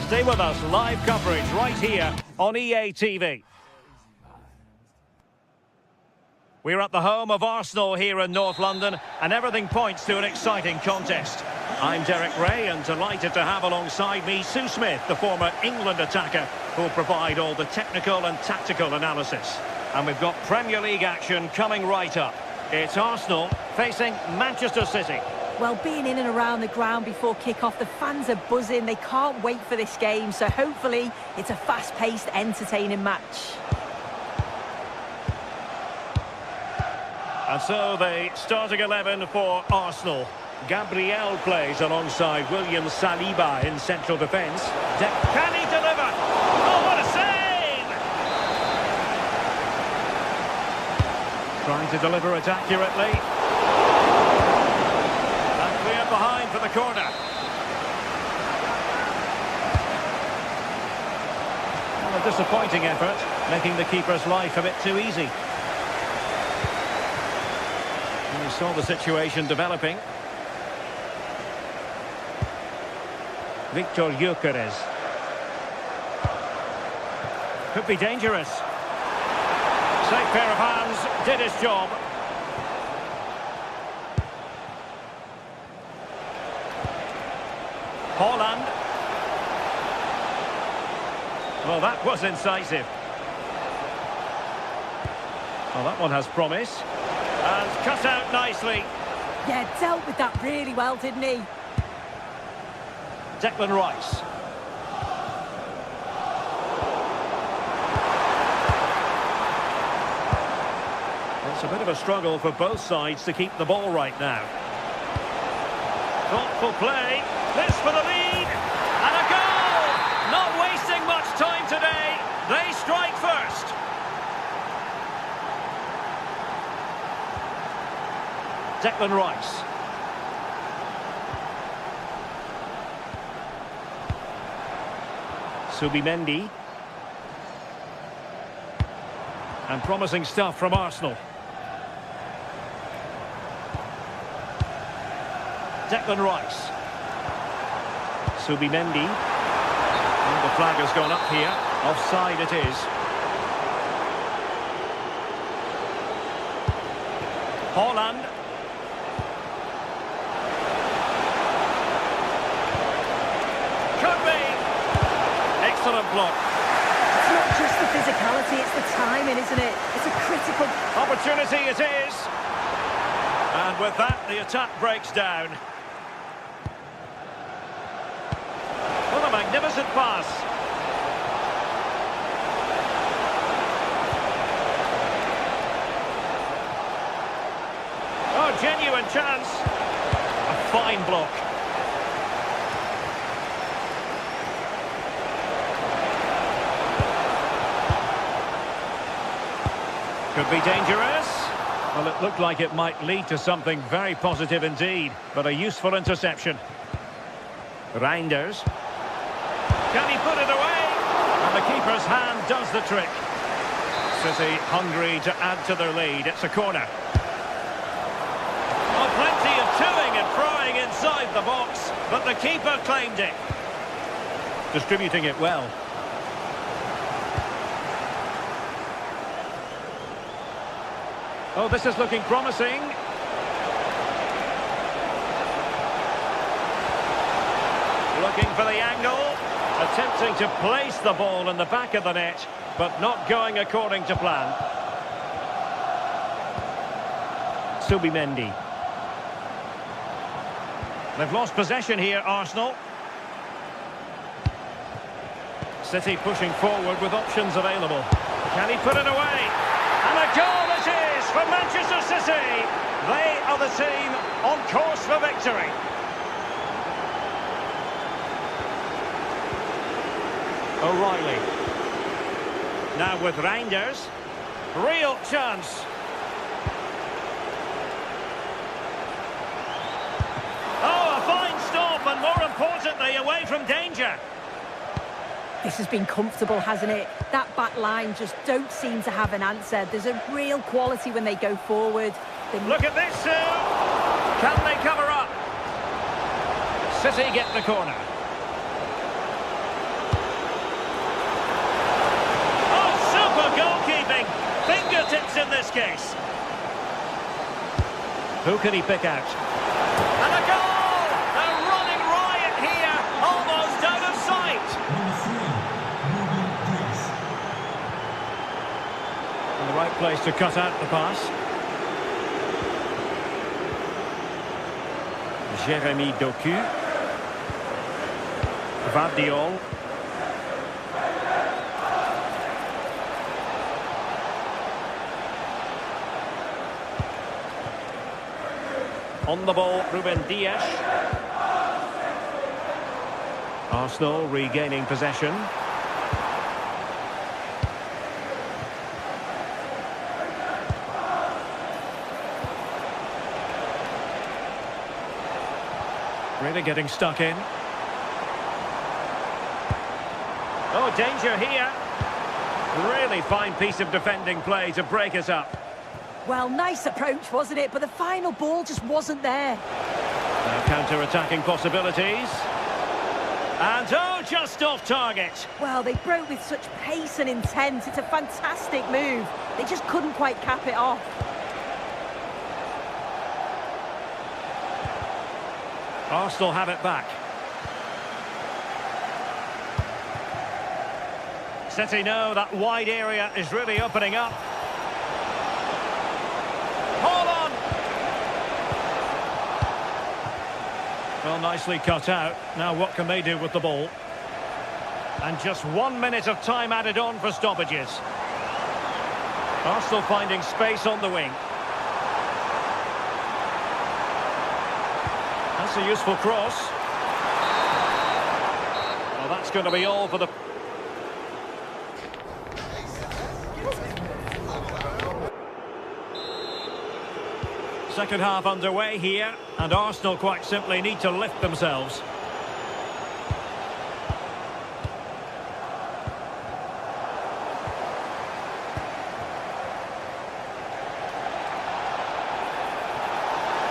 S1: Stay with us, live coverage right here on EA TV. We're at the home of Arsenal here in North London, and everything points to an exciting contest. I'm Derek Ray, and delighted to have alongside me Sue Smith, the former England attacker, who will provide all the technical and tactical analysis. And we've got Premier League action coming right up. It's Arsenal facing Manchester City.
S4: Well, being in and around the ground before kick-off, the fans are buzzing. They can't wait for this game, so hopefully it's a fast-paced, entertaining match.
S1: And so the starting 11 for Arsenal. Gabriel plays alongside William Saliba in central defence. Can he deliver? Oh, what a save! Trying to deliver it accurately. And clear behind for the corner. Well, a disappointing effort, making the keeper's life a bit too easy. We saw the situation developing. Victor Gyökeres. Could be dangerous. Safe pair of hands, did his job. Haaland. Well, that was incisive. Well, that one has promise. And cut out nicely.
S4: Yeah, dealt with that really well, didn't he?
S1: Declan Rice. It's a bit of a struggle for both sides to keep the ball right now. Thoughtful play. This for the lead. And a goal! Not wasting much time today. They strike first. Declan Rice. Subimendi. And promising stuff from Arsenal. Declan Rice. Subimendi. And the flag has gone up here. Offside it is. Haaland. Could be. Excellent block.
S4: It's not just the physicality, it's the timing, isn't it? It's a critical
S1: Opportunity it is. And with that, the attack breaks down. What a magnificent pass. Oh, genuine chance. A fine block. Could be dangerous. Well, it looked like it might lead to something very positive indeed, but a useful interception. Reinders. Can he put it away? And the keeper's hand does the trick. City hungry to add to their lead. It's a corner. Oh, plenty of toing and froing inside the box, but the keeper claimed it. Distributing it well. Oh, this is looking promising. Looking for the angle. Attempting to place the ball in the back of the net, but not going according to plan. Subimendi. They've lost possession here, Arsenal. City pushing forward with options available. Can he put it away? And a goal it is for Manchester City. They are the team on course for victory. O'Reilly. Now with Reinders. Real chance. Oh, a fine stop, and more importantly, away from danger.
S4: This has been comfortable, hasn't it? That back line just don't seem to have an answer. There's a real quality when they go forward.
S1: Look at this, Sue. Can they cover up? City get the corner. fingertips in this case. Who can he pick out? And a goal! They're running riot here, almost out of sight. In the right place to cut out the pass. Jérémy Doku. Vardiol. On the ball, Ruben Dias. Arsenal regaining possession. Really getting stuck in. Oh, danger here. Really fine piece of defending play to break us up.
S4: Well, nice approach, wasn't it? But the final ball just wasn't there.
S1: Now counter-attacking possibilities. And oh, just off target.
S4: Well, they broke with such pace and intent. It's a fantastic move. They just couldn't quite cap it off.
S1: Arsenal have it back. City know that wide area is really opening up. Hold on! Well, nicely cut out. Now what can they do with the ball? And just 1 minute of time added on for stoppages. Arsenal finding space on the wing. That's a useful cross. Well, that's going to be all for the... Second half underway here, and Arsenal quite simply need to lift themselves.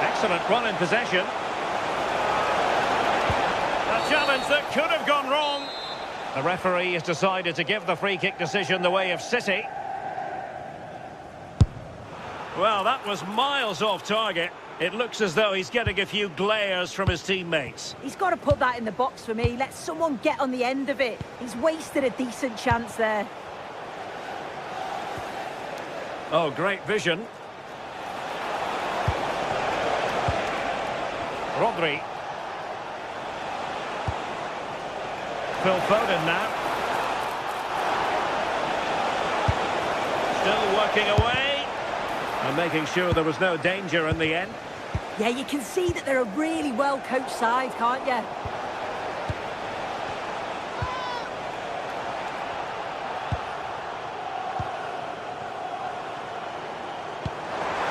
S1: Excellent run in possession. A challenge that could have gone wrong. The referee has decided to give the free kick decision the way of City. Well, that was miles off target. It looks as though he's getting a few glares from his teammates.
S4: He's got to put that in the box for me. Let someone get on the end of it. He's wasted a decent chance there.
S1: Oh, great vision. Rodri. Phil Foden now. Still working away. And making sure there was no danger in the end.
S4: Yeah, you can see that they're a really well-coached side, can't you?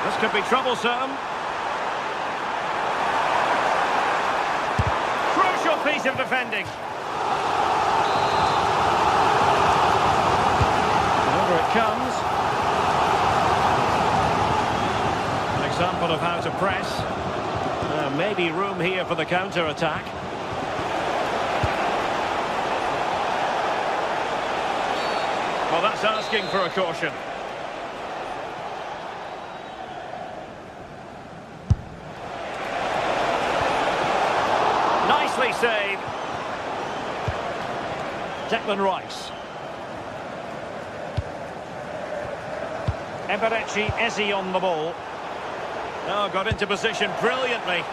S1: This could be troublesome. Crucial piece of defending. And over it comes. Example of how to press. Maybe room here for the counter-attack. Well, that's asking for a caution. Nicely saved. Declan Rice. Eberechi Eze on the ball. Oh, got into position brilliantly.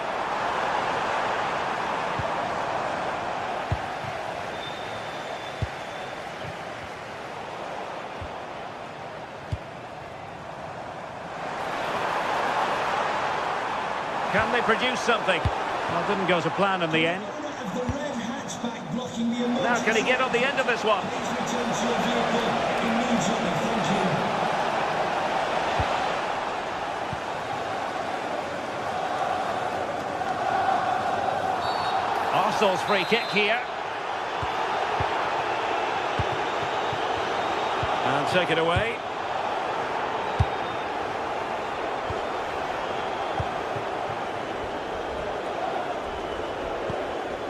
S1: Can they produce something? Well, didn't go to plan in the end. Now, can he get on the end of this one? Arsenal's free kick here. And take it away.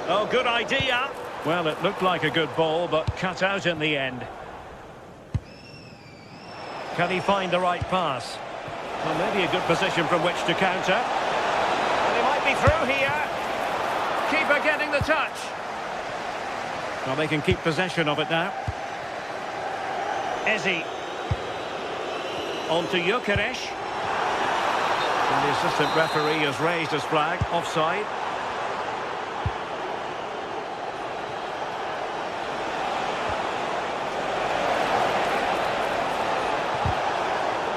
S1: Oh, good idea. Well, it looked like a good ball, but cut out in the end. Can he find the right pass? Well, maybe a good position from which to counter. And he might be through here. Keeper getting the touch. Well, they can keep possession of it now. Ezi. On to Gyökeres. And the assistant referee has raised his flag. Offside.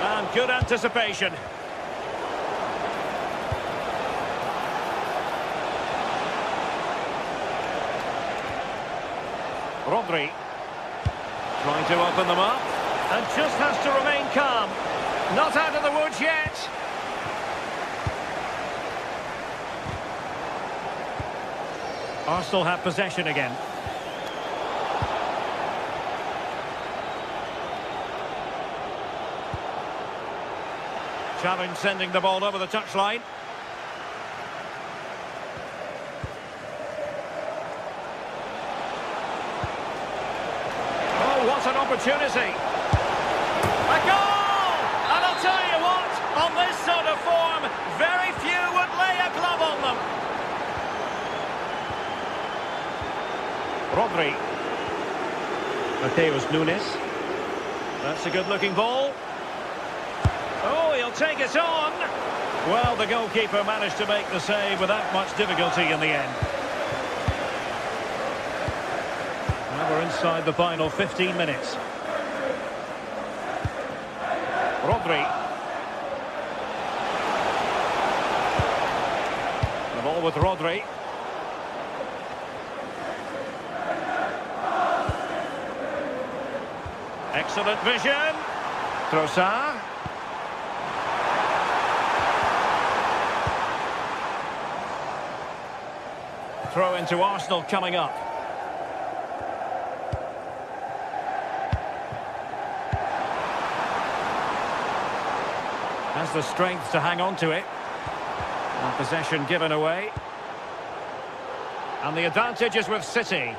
S1: And good anticipation. Rodri. Trying to open them up. And just has to remain calm. Not out of the woods yet. Arsenal have possession again. Challenge sending the ball over the touchline. Oh, what an opportunity. A goal! And I'll tell you what, on this sort of form, very few would lay a glove on them. Rodri. Mateus Nunes. That's a good-looking ball. Oh, he'll take it on. Well, the goalkeeper managed to make the save without much difficulty in the end. Now we're inside the final 15 minutes. Rodri. The ball with Rodri. Excellent vision. Trossard. Throw into Arsenal coming up. Has the strength to hang on to it. And possession given away. And the advantage is with City.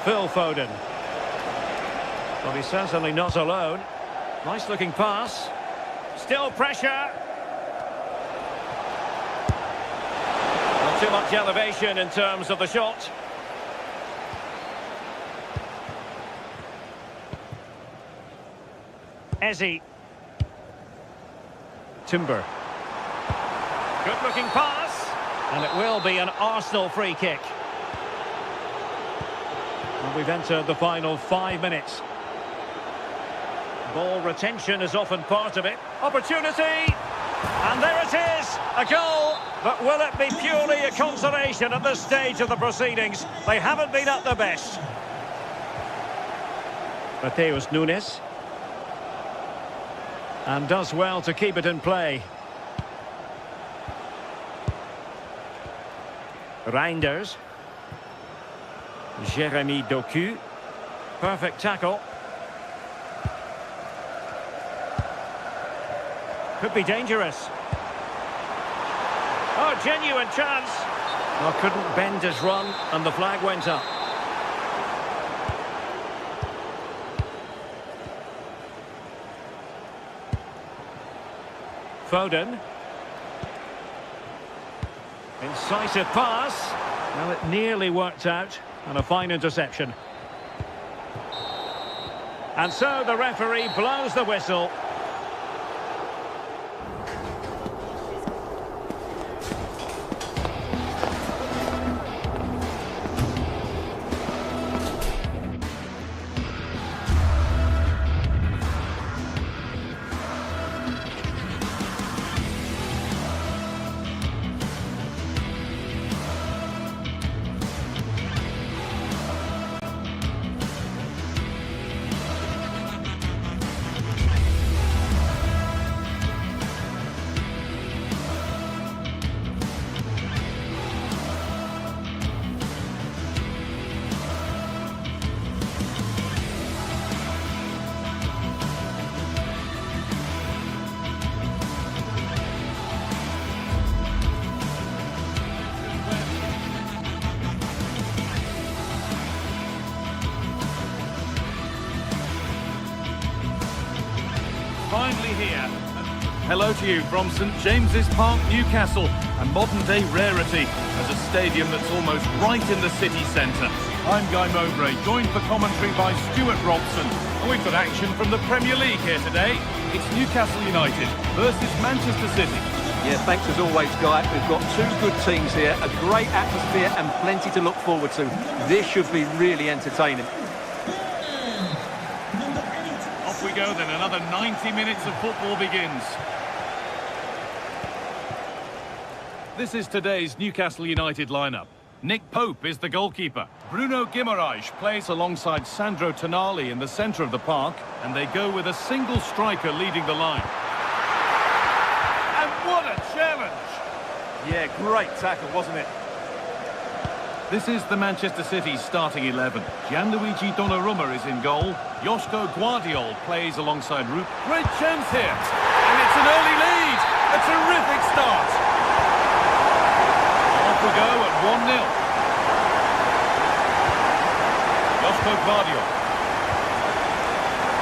S1: Phil Foden. Well, he's certainly not alone. Nice looking pass. Still pressure. Not too much elevation in terms of the shot. Ezi. Timber. Good looking pass. And it will be an Arsenal free kick. And we've entered the final 5 minutes. Ball retention is often part of it. Opportunity! And there it is! A goal! But will it be purely a consolation at this stage of the proceedings? They haven't been at their best. Mateus Nunes. And does well to keep it in play. Reinders. Jeremy Doku. Perfect tackle. Could be dangerous. Oh, genuine chance. Well, couldn't bend his run and the flag went up. Foden. Incisive pass. Well, it nearly worked out. And a fine interception. And so the referee blows the whistle.
S3: finally here. Hello to you from St James's Park, Newcastle, a modern-day rarity as a stadium that's almost right in the city centre. I'm Guy Mowbray, joined for commentary by Stuart Robson. And we've got action from the Premier League here today. It's Newcastle United versus Manchester City.
S2: Yeah, thanks as always, Guy. We've got two good teams here, a great atmosphere and plenty to look forward to. This should be really entertaining.
S3: Off we go then, another 90 minutes of football begins. This is today's Newcastle United lineup. Nick Pope is the goalkeeper. Bruno Guimaraes plays alongside Sandro Tonali in the centre of the park, and they go with a single striker leading the line. And what a challenge!
S2: Yeah, great tackle, wasn't it?
S3: This is the Manchester City starting 11. Gianluigi Donnarumma is in goal. Joško Guardiol plays alongside Rup. Great chance here, and it's an early lead. A terrific start. We go at 1-0. Joško Guardiol.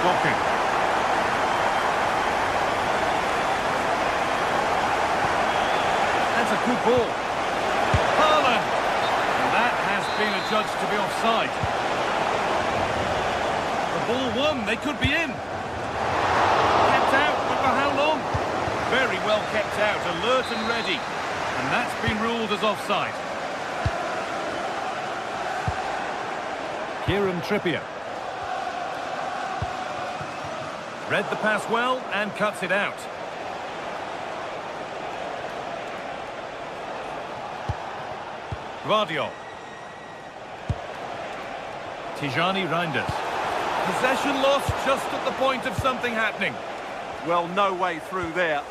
S3: Blocking. That's a good ball. Haaland. And that has been adjudged to be offside. The ball won. They could be in. Kept out, but for how long? Very well kept out, alert and ready. And that's been ruled as offside. Kieran Trippier. Read the pass well and cuts it out. Guardiol. Tijani Reinders. Possession lost just at the point of something happening.
S2: Well, no way through there.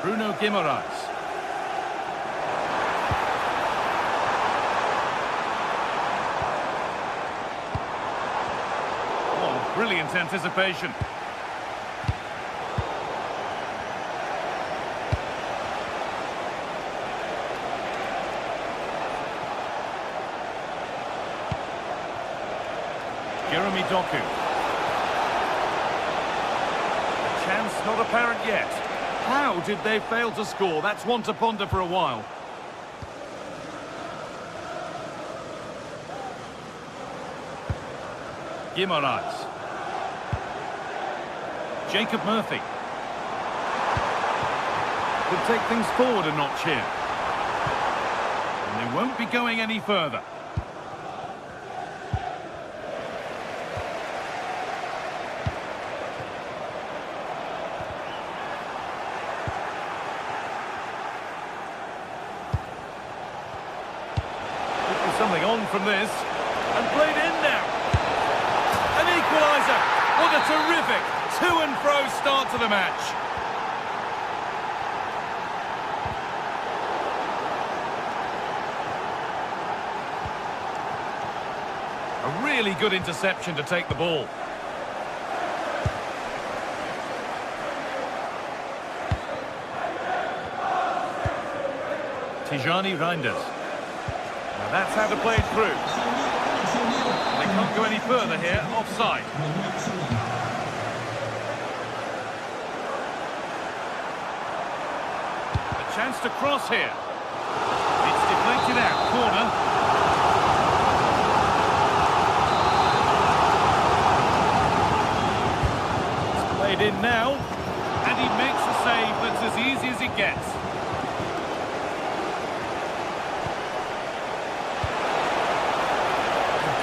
S3: Bruno Guimaraes. Oh, brilliant anticipation. Jeremy Doku. A chance not apparent yet. How did they fail to score? That's one to ponder for a while. Guimaraes. Jacob Murphy. Could take things forward a notch here. And they won't be going any further. Something on from this, and played in now. An equaliser. What a terrific to and fro start to the match. A really good interception to take the ball. Tijani Reinders. Now that's how to play it through. They can't go any further here, offside. A chance to cross here. It's deflected out, corner. It's played in now, and he makes a save that's as easy as it gets.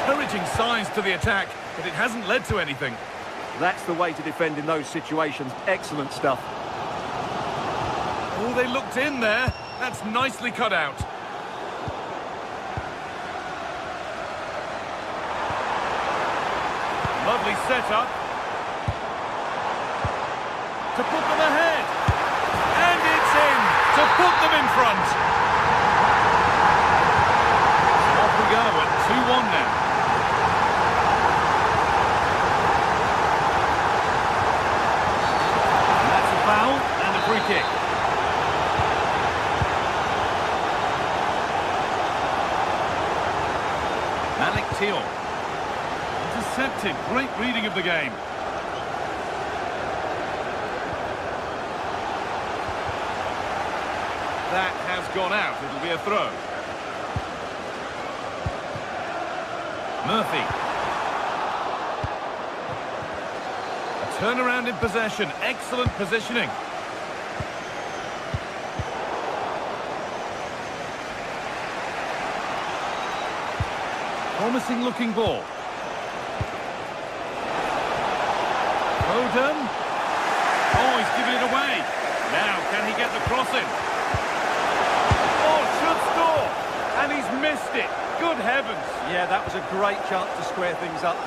S3: Encouraging signs to the attack, but it hasn't led to anything.
S2: That's the way to defend in those situations. Excellent stuff.
S3: Oh, they looked in there. That's nicely cut out. Lovely setup. To put them ahead. And it's in to put them in front. Off we go at 2-1 now. Foul and a free kick. Malik Thiaw. Intercepted. Great reading of the game. has gone out. It'll be a throw. Murphy. A turnaround in possession. Excellent positioning. Promising looking ball. Foden. Oh, he's giving it away. Now, can he get the cross in? Oh, should score. And he's missed it. Good heavens.
S2: Yeah, that was a great chance to square things up.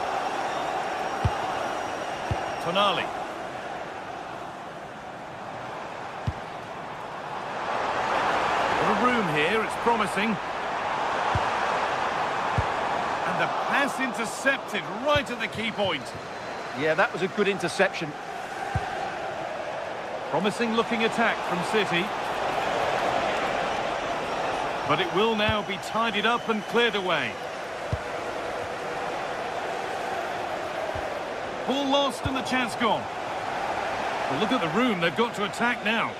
S3: Tonali. Got a room here. It's promising. And the pass intercepted right at the key point.
S2: Yeah, that was a good interception.
S3: Promising looking attack from City. But it will now be tidied up and cleared away. Ball lost and the chance gone. Well, look at the room. They've got to attack now.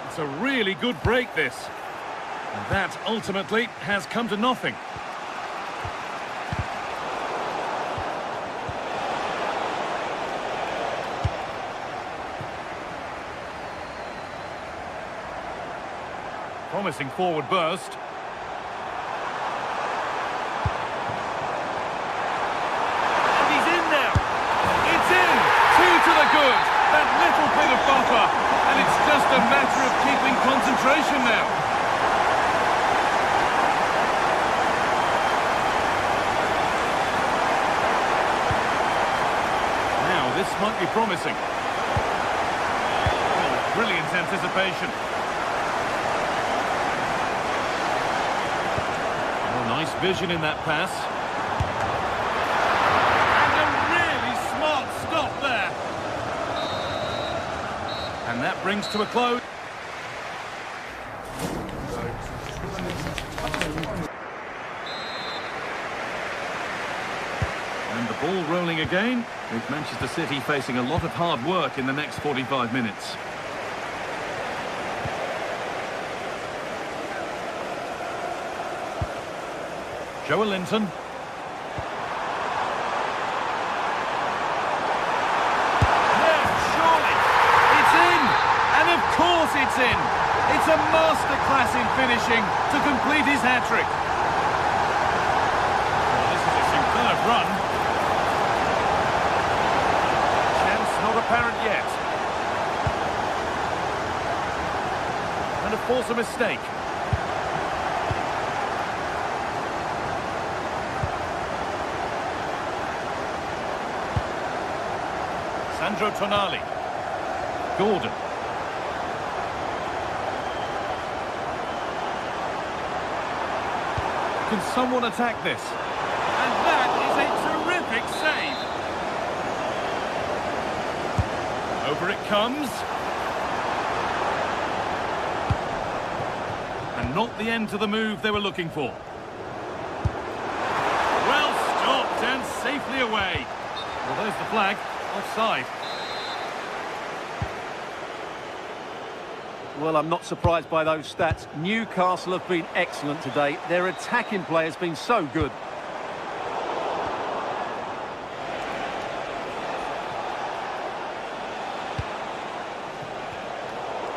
S3: It's a really good break, this. And that ultimately has come to nothing. Promising forward burst. And he's in now. It's in. 2 to the good. That little bit of buffer. And it's just a matter of keeping concentration now. Now, this might be promising. Oh, brilliant anticipation. Nice vision in that pass. And a really smart stop there. And that brings to a close. And the ball rolling again, with Manchester City facing a lot of hard work in the next 45 minutes. Joelinton. Yeah, surely. It's in. And of course it's in. It's a masterclass in finishing to complete his hat-trick. Well, this is a superb run. Chance not apparent yet. And to force a mistake. Sandro Tonali. Gordon. Can someone attack this? And that is a terrific save. Over it comes. And not the end to the move they were looking for. Well stopped and safely away. Well, there's the flag. Offside.
S2: Well, I'm not surprised by those stats. Newcastle have been excellent today. Their attacking play has been so good.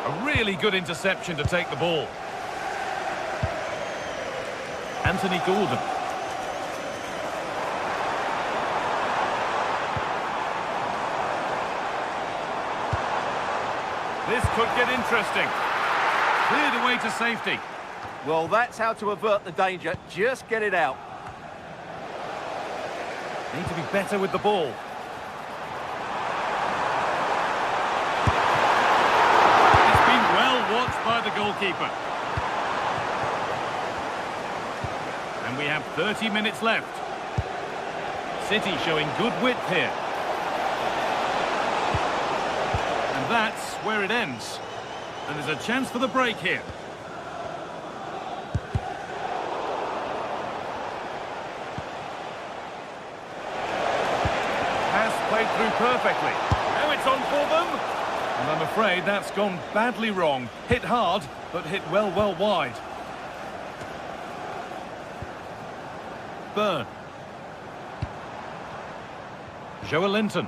S3: A really good interception to take the ball. Anthony Gordon. This could get interesting. Cleared away to safety.
S2: Well, that's how to avert the danger. Just get it out.
S3: Need to be better with the ball. It's been well watched by the goalkeeper. And we have 30 minutes left. City showing good width here. And that's where it ends. And there's a chance for the break here. Pass played through perfectly. Now it's on for them. And I'm afraid that's gone badly wrong. Hit hard, but hit well wide. Burn. Joelinton.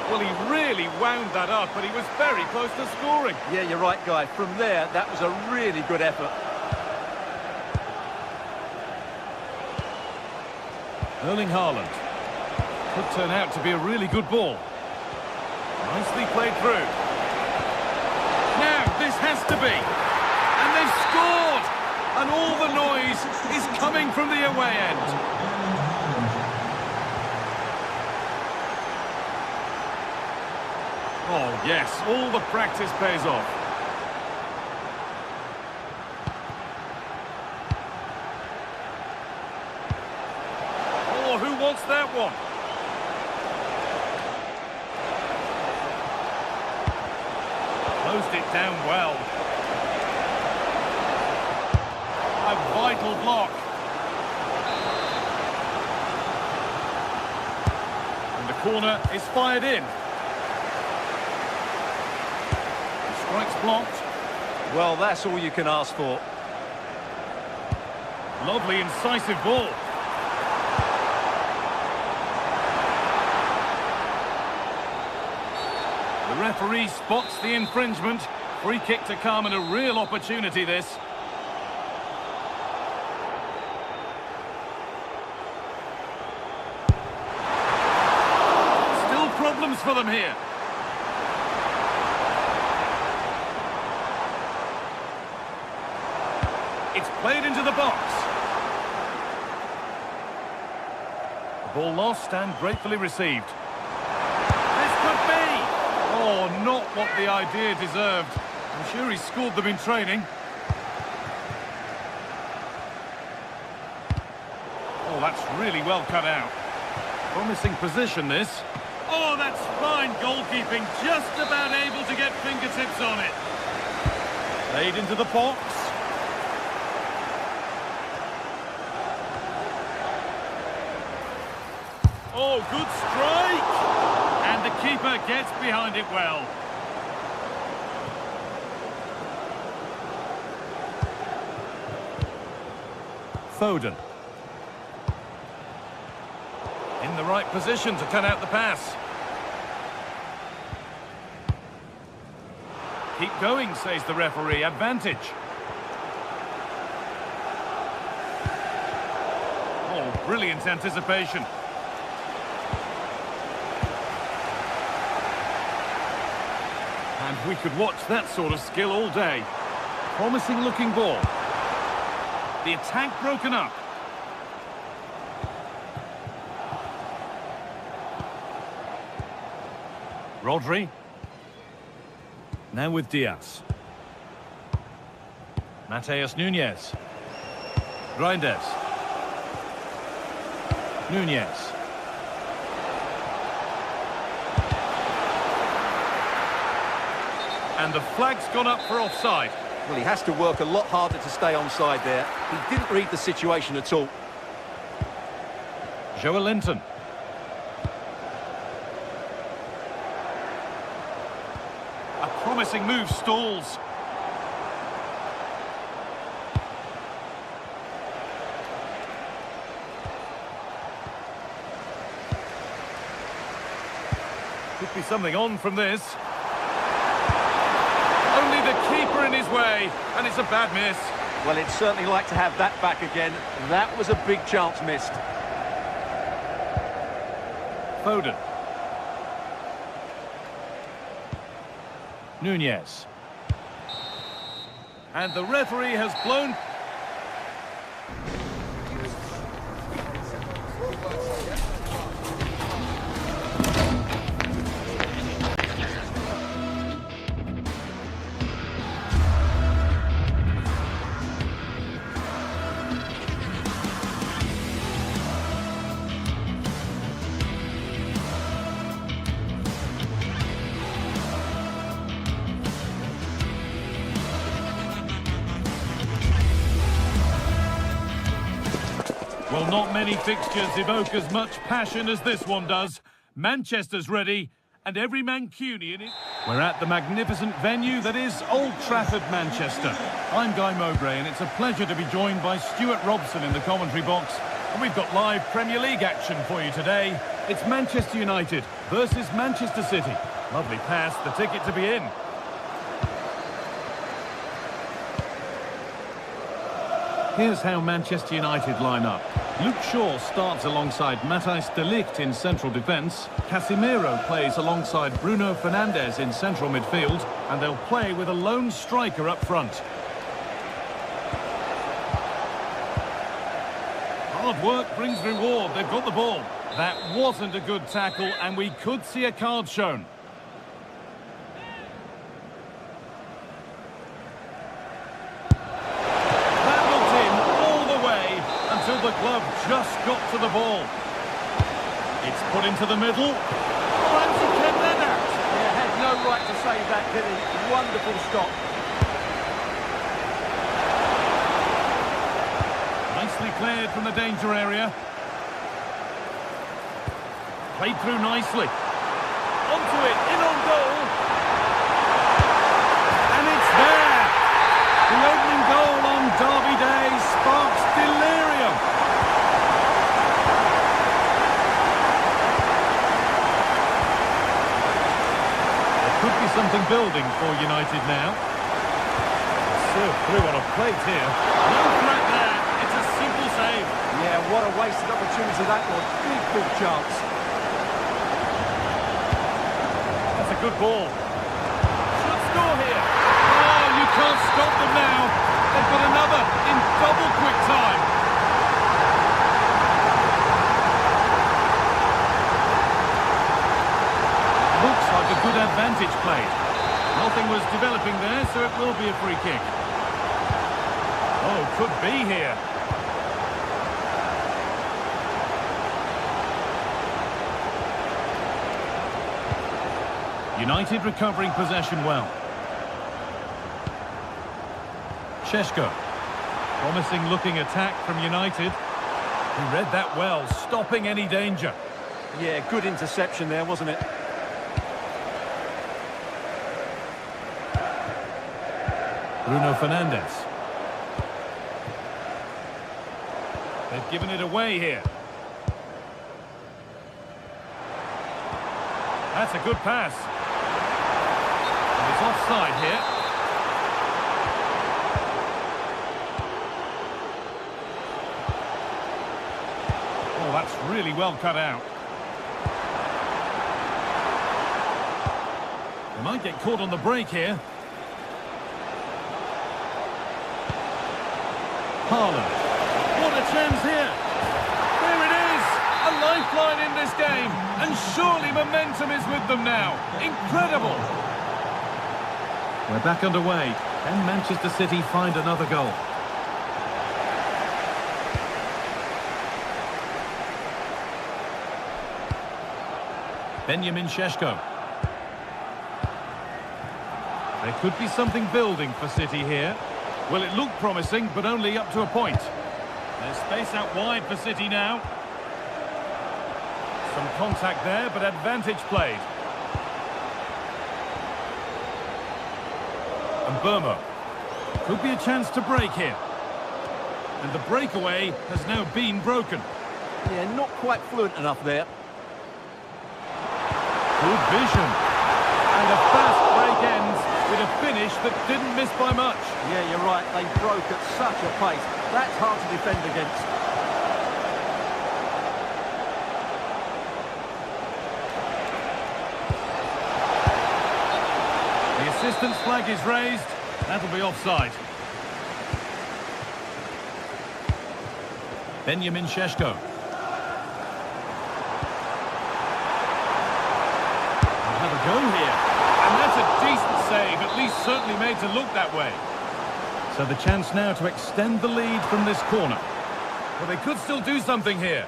S3: Well, he really wound that up, but he was very close to scoring.
S2: Yeah, you're right, Guy. From there, that was a really good effort.
S3: Erling Haaland. Could turn out to be a really good ball. Nicely played through. Now, this has to be. And they've scored! And all the noise is coming from the away end. Oh, yes, all the practice pays off. Oh, who wants that one? Closed it down well. A vital block. And the corner is fired in. Strike's blocked.
S2: Well, that's all you can ask for.
S3: Lovely, incisive ball. The referee spots the infringement. Free kick to come and a real opportunity, this. Still problems for them here. It's played into the box. The ball lost and gratefully received. This could be! Oh, not what the idea deserved. I'm sure he scored them in training. Oh, that's really well cut out. Promising position, this. Oh, that's fine goalkeeping. Just about able to get fingertips on it. Played into the box. Oh, good strike! And the keeper gets behind it well. Foden. In the right position to cut out the pass. Keep going, says the referee. Advantage. Oh, brilliant anticipation. And we could watch that sort of skill all day. Promising looking ball. The attack broken up. Rodri. Now with Diaz. Mateus Nunes. Reinders. Nunes. And the flag's gone up for offside.
S2: Well, he has to work a lot harder to stay onside there. He didn't read the situation at all.
S3: Joelinton. A promising move stalls. Could be something on from this. Only the keeper in his way, and it's a bad miss.
S2: Well, he'd certainly like to have that back again. That was a big chance missed.
S3: Foden. Nunes. And the referee has blown... not many fixtures evoke as much passion as this one does. Manchester's ready, and every Mancunian is... We're at the magnificent venue that is Old Trafford, Manchester. I'm Guy Mowbray, and it's a pleasure to be joined by Stuart Robson in the commentary box. And we've got live Premier League action for you today. It's Manchester United versus Manchester City. Lovely pass, the ticket to be in. Here's how Manchester United line up. Luke Shaw starts alongside Matthijs de Ligt in central defence. Casemiro plays alongside Bruno Fernandes in central midfield. And they'll play with a lone striker up front. Hard work brings reward. They've got the ball. That wasn't a good tackle, and we could see a card shown. Until the glove just got to the ball. It's put into the middle. Fancy kept that out.
S2: Yeah, had no right to save that, did he? Wonderful stop.
S3: Nicely cleared from the danger area. Played through nicely. Onto it, in on goal. And it's there. The opening goal on Derby Day sparks delirium. There could be something building for United now. Served through on a plate here. No threat there. It's a simple save.
S2: Yeah, what a wasted opportunity that was. Big chance.
S3: That's a good ball. Should score here. Oh, you can't stop them now. They've got another in double quick time. Looks like a good advantage played. Nothing was developing there, so it will be a free kick. Oh, could be here. United recovering possession well. Šeško. Promising looking attack from United. He read that well, stopping any danger.
S2: Yeah, good interception there, wasn't it?
S3: Bruno Fernandes. They've given it away here. That's a good pass. And it's offside here. Oh, that's really well cut out. They might get caught on the break here. Haaland. What a chance here. There it is. A lifeline in this game. And surely momentum is with them now. Incredible. We're back underway. Can Manchester City find another goal? Benjamin Šeško. There could be something building for City here. Well, it looked promising, but only up to a point. There's space out wide for City now. Some contact there, but advantage played. And Burma. Could be a chance to break here. And the breakaway has now been broken.
S2: Yeah, not quite fluent enough there.
S3: Good vision. And a fast break ends with a finish that didn't miss by much.
S2: Yeah, you're right. They broke at such a pace. That's hard to defend against.
S3: The assistant's flag is raised. That'll be offside. Benjamin Šeško. They'll have a go here. And that's a decent save, at least certainly made to look that way. So the chance now to extend the lead from this corner. Well, they could still do something here.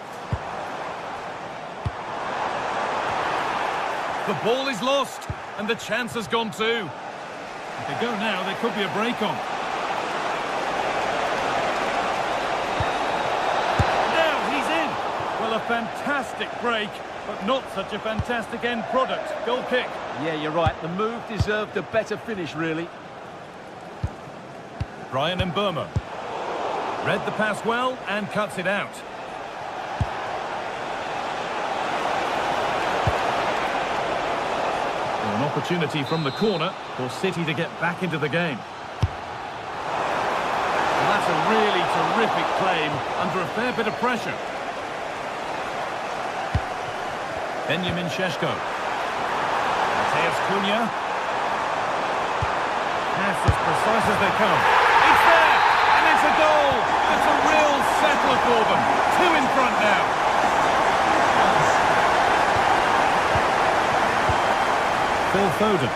S3: The ball is lost, and the chance has gone too. If they go now, there could be a break on. Now he's fantastic break, but not such a fantastic end product. Goal kick.
S2: Yeah, you're right. The move deserved a better finish, really.
S3: Brian Mbeumo. Read the pass well and cuts it out. An opportunity from the corner for City to get back into the game. And that's a really terrific claim under a fair bit of pressure. Benjamin Šeško. Mateus Cunha. Pass as precise as they come. It's there! And it's a goal! It's a real settler for them. 2 in front now. Phil Foden.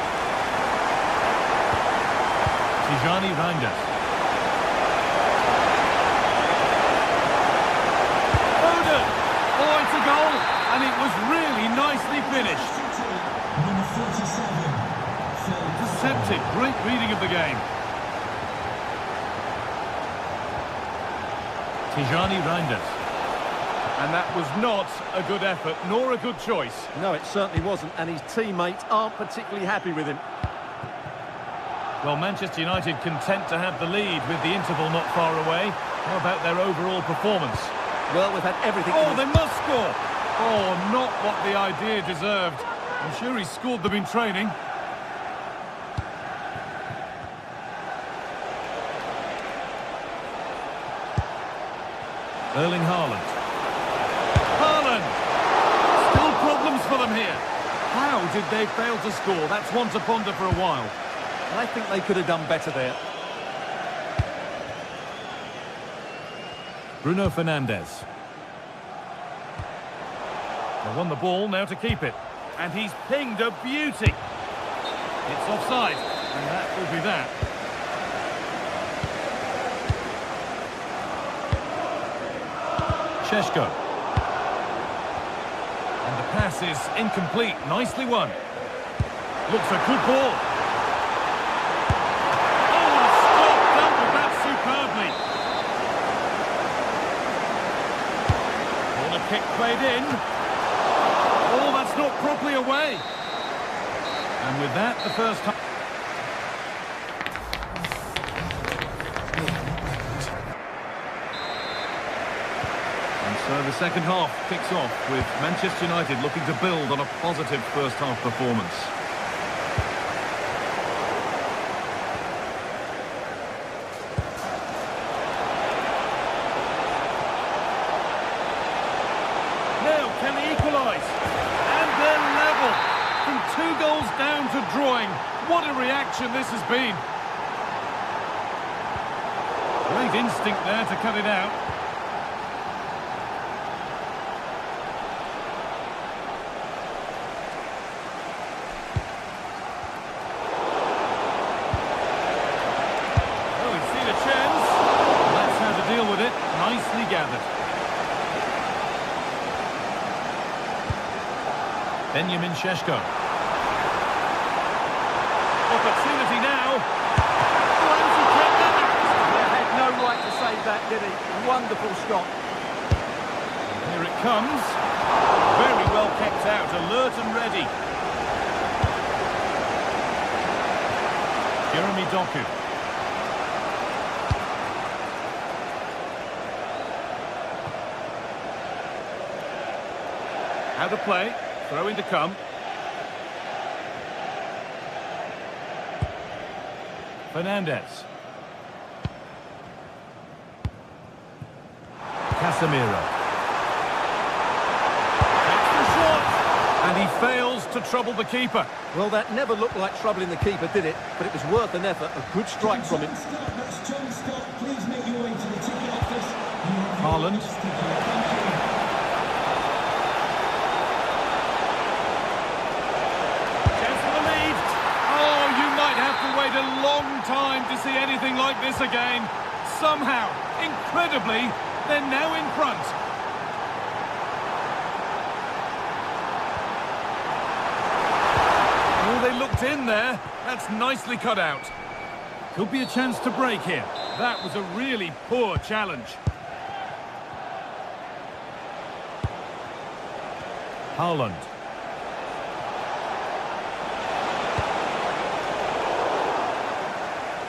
S3: Tijani Reinders. Foden! Oh, it's a goal! And it was really nicely finished.
S5: Number 47.
S3: Intercepted. Great reading of the game. Tijani Reinders. And that was not a good effort, nor a good choice.
S2: No, it certainly wasn't, and his teammates aren't particularly happy with him.
S3: Well, Manchester United content to have the lead with the interval not far away. How about their overall performance?
S2: Well, we've had everything...
S3: Oh, they must score! Oh, not what the idea deserved. I'm sure he scored them in training. Erling Haaland. Haaland! Still problems for them here. How did they fail to score? That's one to ponder for a while.
S2: I think they could have done better there.
S3: Bruno Fernandes. They won the ball, now to keep it. And he's pinged a beauty. It's offside, and that will be that. Šeško. And the pass is incomplete. Nicely won. Looks a good ball. Oh, stop! Dealt with that superbly. Corner kick played in. Oh, that's not properly away. And with that, the first time. So the second half kicks off with Manchester United looking to build on a positive first half performance. Now can they equalise? And they're level. From 2 goals down to drawing. What a reaction this has been. Great instinct there to cut it out. Nicely gathered. Benjamin Šeško. Opportunity now.
S2: Had no right to save that, did he? Wonderful shot.
S3: Here it comes. Very well kept out, alert and ready. Jeremy Doku. Out of play, throw in to come. Fernandes. Casemiro. Takes the shot, and he fails to trouble the keeper.
S2: Well, that never looked like troubling the keeper, did it? But it was worth an effort, a good strike from him.
S5: That's John Scott. Please make your way to the ticket office.
S3: Haaland. Wait a long time to see anything like this again. Somehow, incredibly, they're now in front. Oh, they looked in there. That's nicely cut out. Could be a chance to break here. That was a really poor challenge. Haaland.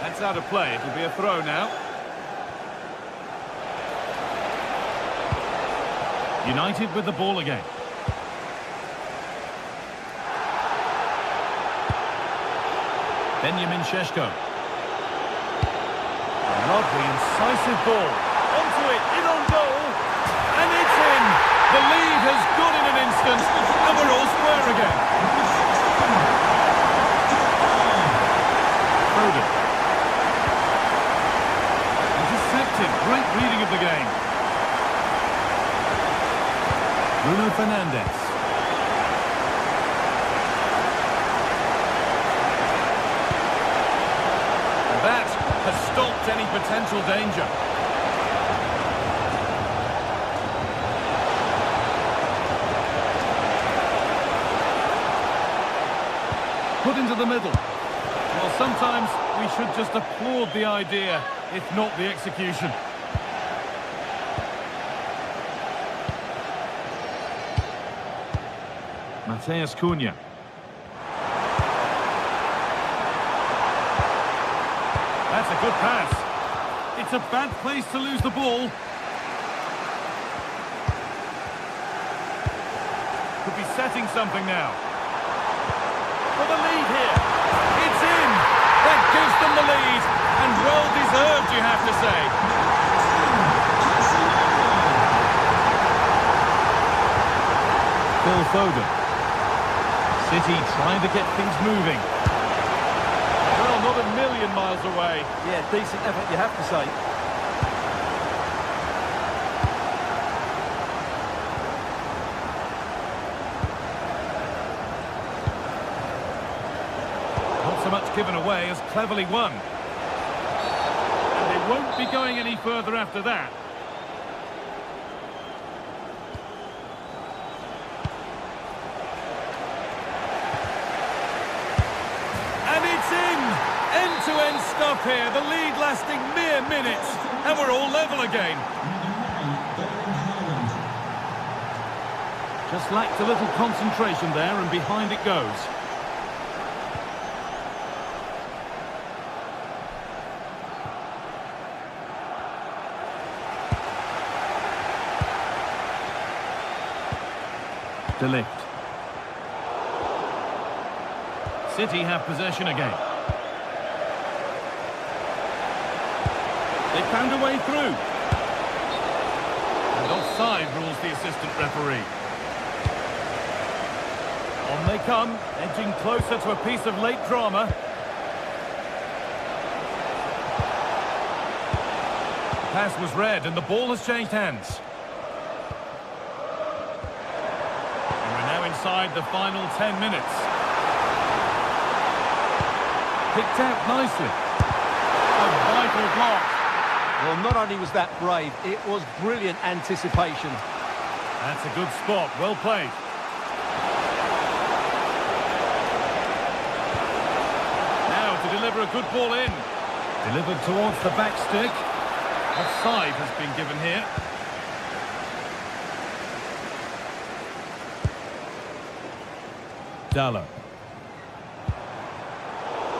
S3: That's out of play. It'll be a throw now. United with the ball again. Benjamin Šeško. A lovely, incisive ball. Onto it, in on goal. And it's in. The lead has gone in an instant. And we're all square again. Foden. Intercepted. Great reading of the game. Bruno Fernandes. That has stopped any potential danger. Put into the middle. Well, sometimes we should just applaud the idea, if not the execution. Matheus Cunha. That's a good pass. It's a bad place to lose the ball. Could be setting something now. For the lead here. It's in. That gives them the lead. And well deserved, you have to say. Phil Foden. City trying to get things moving. Not a million miles away.
S2: Yeah, decent effort, you have to say.
S3: Not so much given away as cleverly won. And they won't be going any further after that. End-to-end stuff here, the lead lasting mere minutes, and we're all level again. Just lacked a little concentration there, and behind it goes. De Ligt. City have possession again. They found a way through. And offside rules the assistant referee. On they come, edging closer to a piece of late drama. Pass was read and the ball has changed hands. And we're now inside the final 10 minutes. Picked out nicely. A vital block.
S2: Well, not only was that brave, it was brilliant anticipation.
S3: That's a good spot, well played. Now to deliver a good ball in. Delivered towards the back stick. Offside has been given here. Dallo.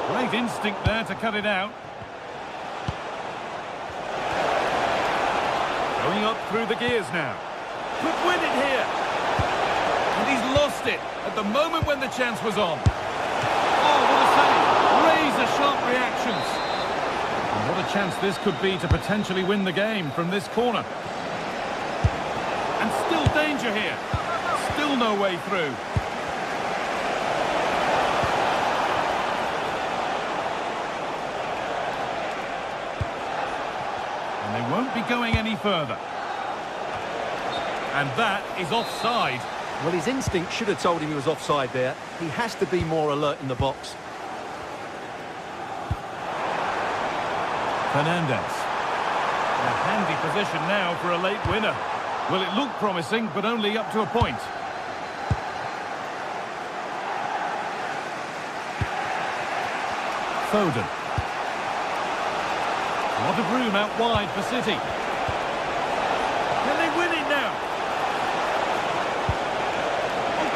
S3: Great instinct there to cut it out. Going up through the gears now. Could win it here. And he's lost it at the moment when the chance was on. Oh, what a save. Razor-sharp reactions. And what a chance this could be to potentially win the game from this corner. And still danger here. Still no way through. They won't be going any further. And that is offside.
S2: Well, his instinct should have told him he was offside there. He has to be more alert in the box.
S3: Fernandes. A handy position now for a late winner. Well, it looked promising, but only up to a point. Foden. A lot of room out wide for City. Can they win it now? Oh,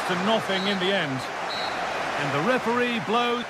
S3: to nothing in the end. And the referee blows...